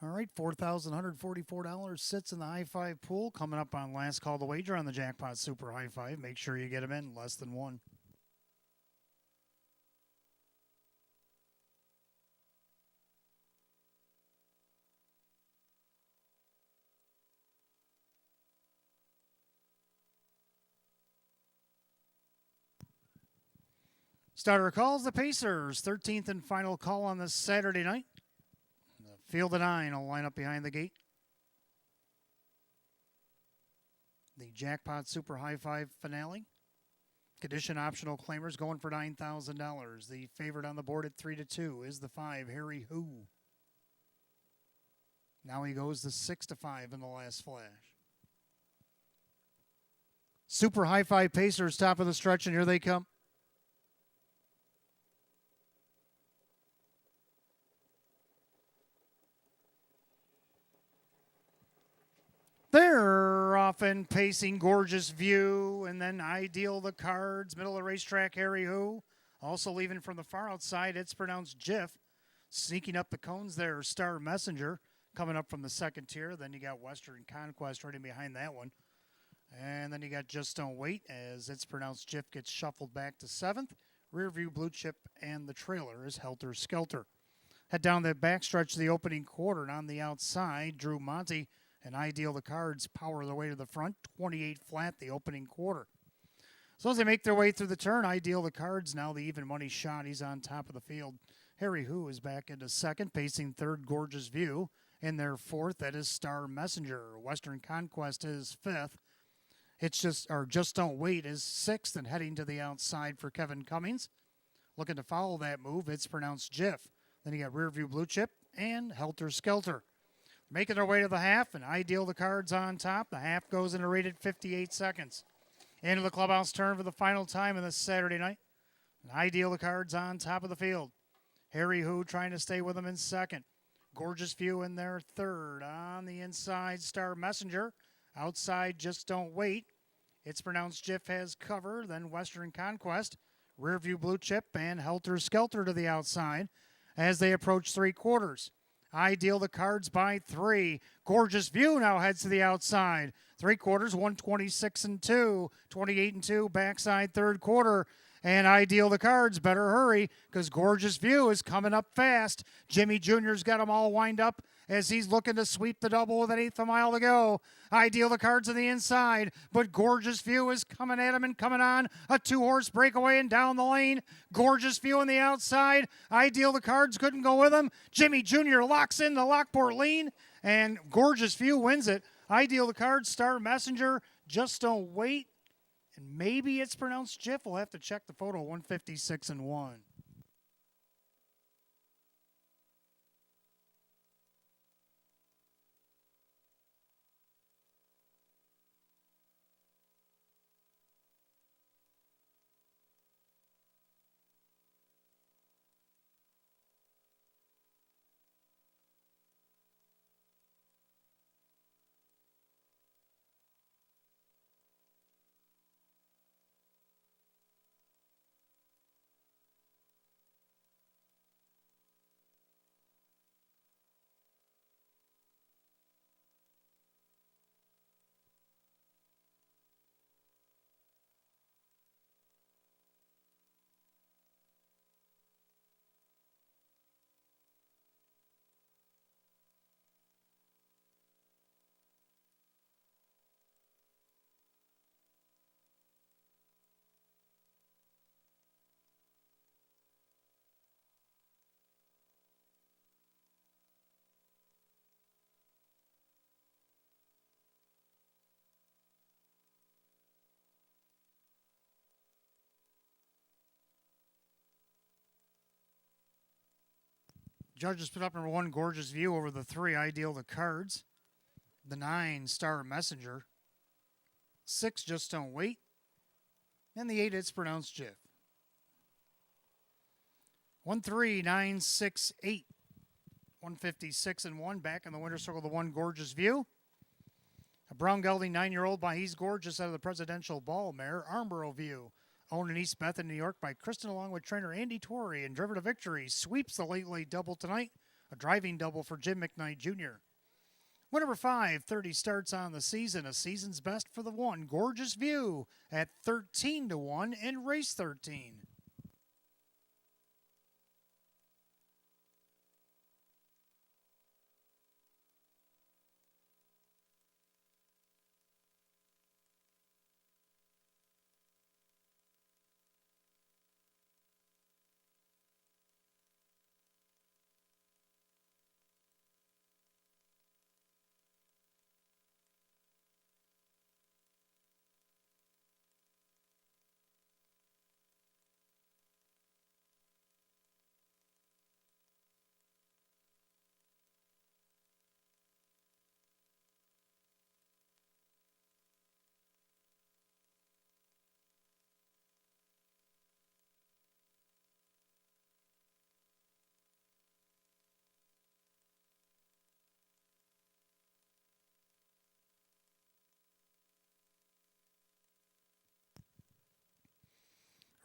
All right, $4,144 sits in the high five pool. Coming up on last call to wager on the Jackpot Super High Five. Make sure you get them in less than one. Starter calls the Pacers. 13th and final call on this Saturday night. The field of 9 will line up behind the gate. The Jackpot Super High Five finale. Condition optional claimers going for $9,000. The favorite on the board at 3-2 is the 5, Harry Who. Now he goes to 6-5 in the last flash. Super High Five Pacers top of the stretch, and here they come. They're often pacing Gorgeous View, and then Ideal the Cards, middle of the racetrack, Harry Who. Also leaving from the far outside, it's pronounced Jiff. Sneaking up the cones there, Star Messenger. Coming up from the second tier, then you got Western Conquest right in behind that one. And then you got Just Don't Wait, as it's pronounced Jiff gets shuffled back to 7th. Rearview Blue Chip and the trailer is Helter Skelter. Head down the backstretch of the opening quarter, and on the outside, Drew Monty and Ideal the Cards power their way to the front, 28 flat the opening quarter. So as they make their way through the turn, Ideal the Cards, now the even money shot. He's on top of the field. Harry Who is back into second, pacing third, Gorgeous View. In their fourth, that is Star Messenger. Western Conquest is fifth. Just Don't Wait is sixth and heading to the outside for Kevin Cummings. Looking to follow that move, it's pronounced Jiff. Then you got Rearview Blue Chip and Helter Skelter. Making their way to the half, and Ideal the Cards on top. The half goes into rated 58 seconds. Into the clubhouse turn for the final time of this Saturday night. And Ideal the Cards on top of the field. Harry Who trying to stay with him in second. Gorgeous View in their third. On the inside, Star Messenger. Outside, Just Don't Wait. It's pronounced Jiff has cover. Then Western Conquest. Rearview Blue Chip and Helter Skelter to the outside as they approach three quarters. Ideal the Cards by 3. Gorgeous View now heads to the outside. Three quarters, 126-2, 28-2, backside third quarter. And Ideal the Cards better hurry because Gorgeous View is coming up fast. Jimmy Jr.'s got them all wind up as he's looking to sweep the double with an eighth of a mile to go. Ideal the Cards on the inside, but Gorgeous View is coming at him and coming on. A two-horse breakaway and down the lane. Gorgeous View on the outside. Ideal the Cards couldn't go with him. Jimmy Jr. locks in the Lockport lean, and Gorgeous View wins it. Ideal the Cards, Star Messenger, Just Don't Wait. And maybe it's pronounced Jiff. We'll have to check the photo, 156-1. Judges put up number 1, Gorgeous View, over the 3, Ideal the Cards. The 9, Star Messenger. 6, Just Don't Wait. And the 8, it's pronounced Jiff. 13968. 156-1. Back in the winner's circle, the 1, Gorgeous View. A brown gelding 9-year-old by He's Gorgeous out of the Presidential Ball mare, Armborough View. Owned in East Bethany, New York by Kristen along with trainer Andy Torrey, and driven to victory. Sweeps the late double tonight A driving double for Jim McKnight Jr. Win number 5, 30 starts on the season. A season's best for the 1, Gorgeous View, at 13-1 in race 13.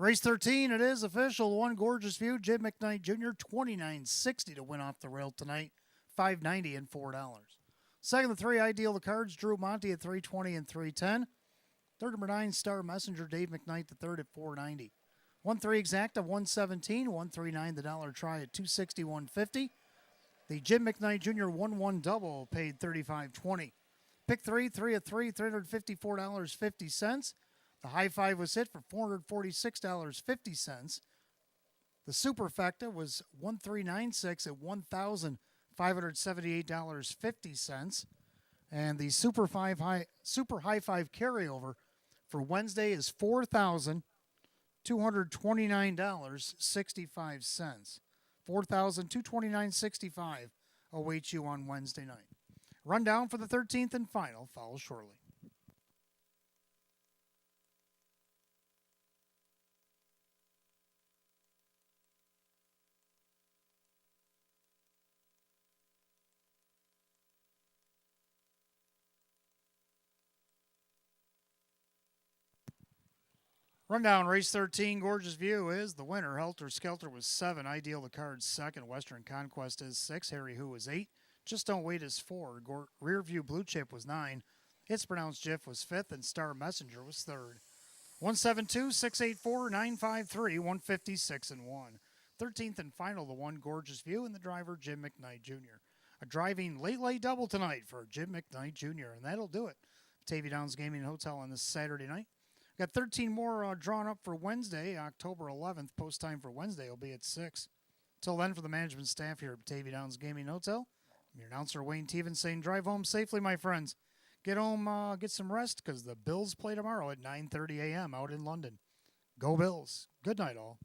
Race 13, it is official. 1, Gorgeous View, Jim McKnight Jr., $29.60 to win off the rail tonight, $5.90 and $4. Second to 3, Ideal the Cards, Drew Monty at $3.20 and $3.10. Third number 9, Star Messenger, Dave McKnight the third at $4.90. 1-3 Exacta, $1.17. 1-3-9 the dollar try at $2.60, $1.50. The Jim McKnight Jr. 1-1 double paid $35.20. Pick 3, 3 of 3, $354.50. The high five was hit for $446.50. The superfecta was 1396 at $1,578.50. And the super high five carryover for Wednesday is $4,229.65. $4,229.65 awaits you on Wednesday night. Rundown for the 13th and final follows shortly. Rundown, race 13, Gorgeous View is the winner. Helter Skelter was 7. Ideal the Cards second. Western Conquest is 6. Harry Who was 8. Just Don't Wait is 4. Rearview Blue Chip was 9. It's Pronounced Jiff was 5th. And Star Messenger was 3rd. 172-684-953, 156 and 1. 13th and final, the 1, Gorgeous View, and the driver, Jim McKnight Jr. A driving late double tonight for Jim McKnight Jr. And that'll do it. Batavia Downs Gaming Hotel on this Saturday night. Got 13 more drawn up for Wednesday, October 11th. Post time for Wednesday will be at 6. Till then, for the management staff here at Batavia Downs Gaming Hotel, I'm your announcer, Wayne Teven, saying drive home safely, my friends. Get home, get some rest, because the Bills play tomorrow at 9:30 a.m. out in London. Go Bills. Good night, all.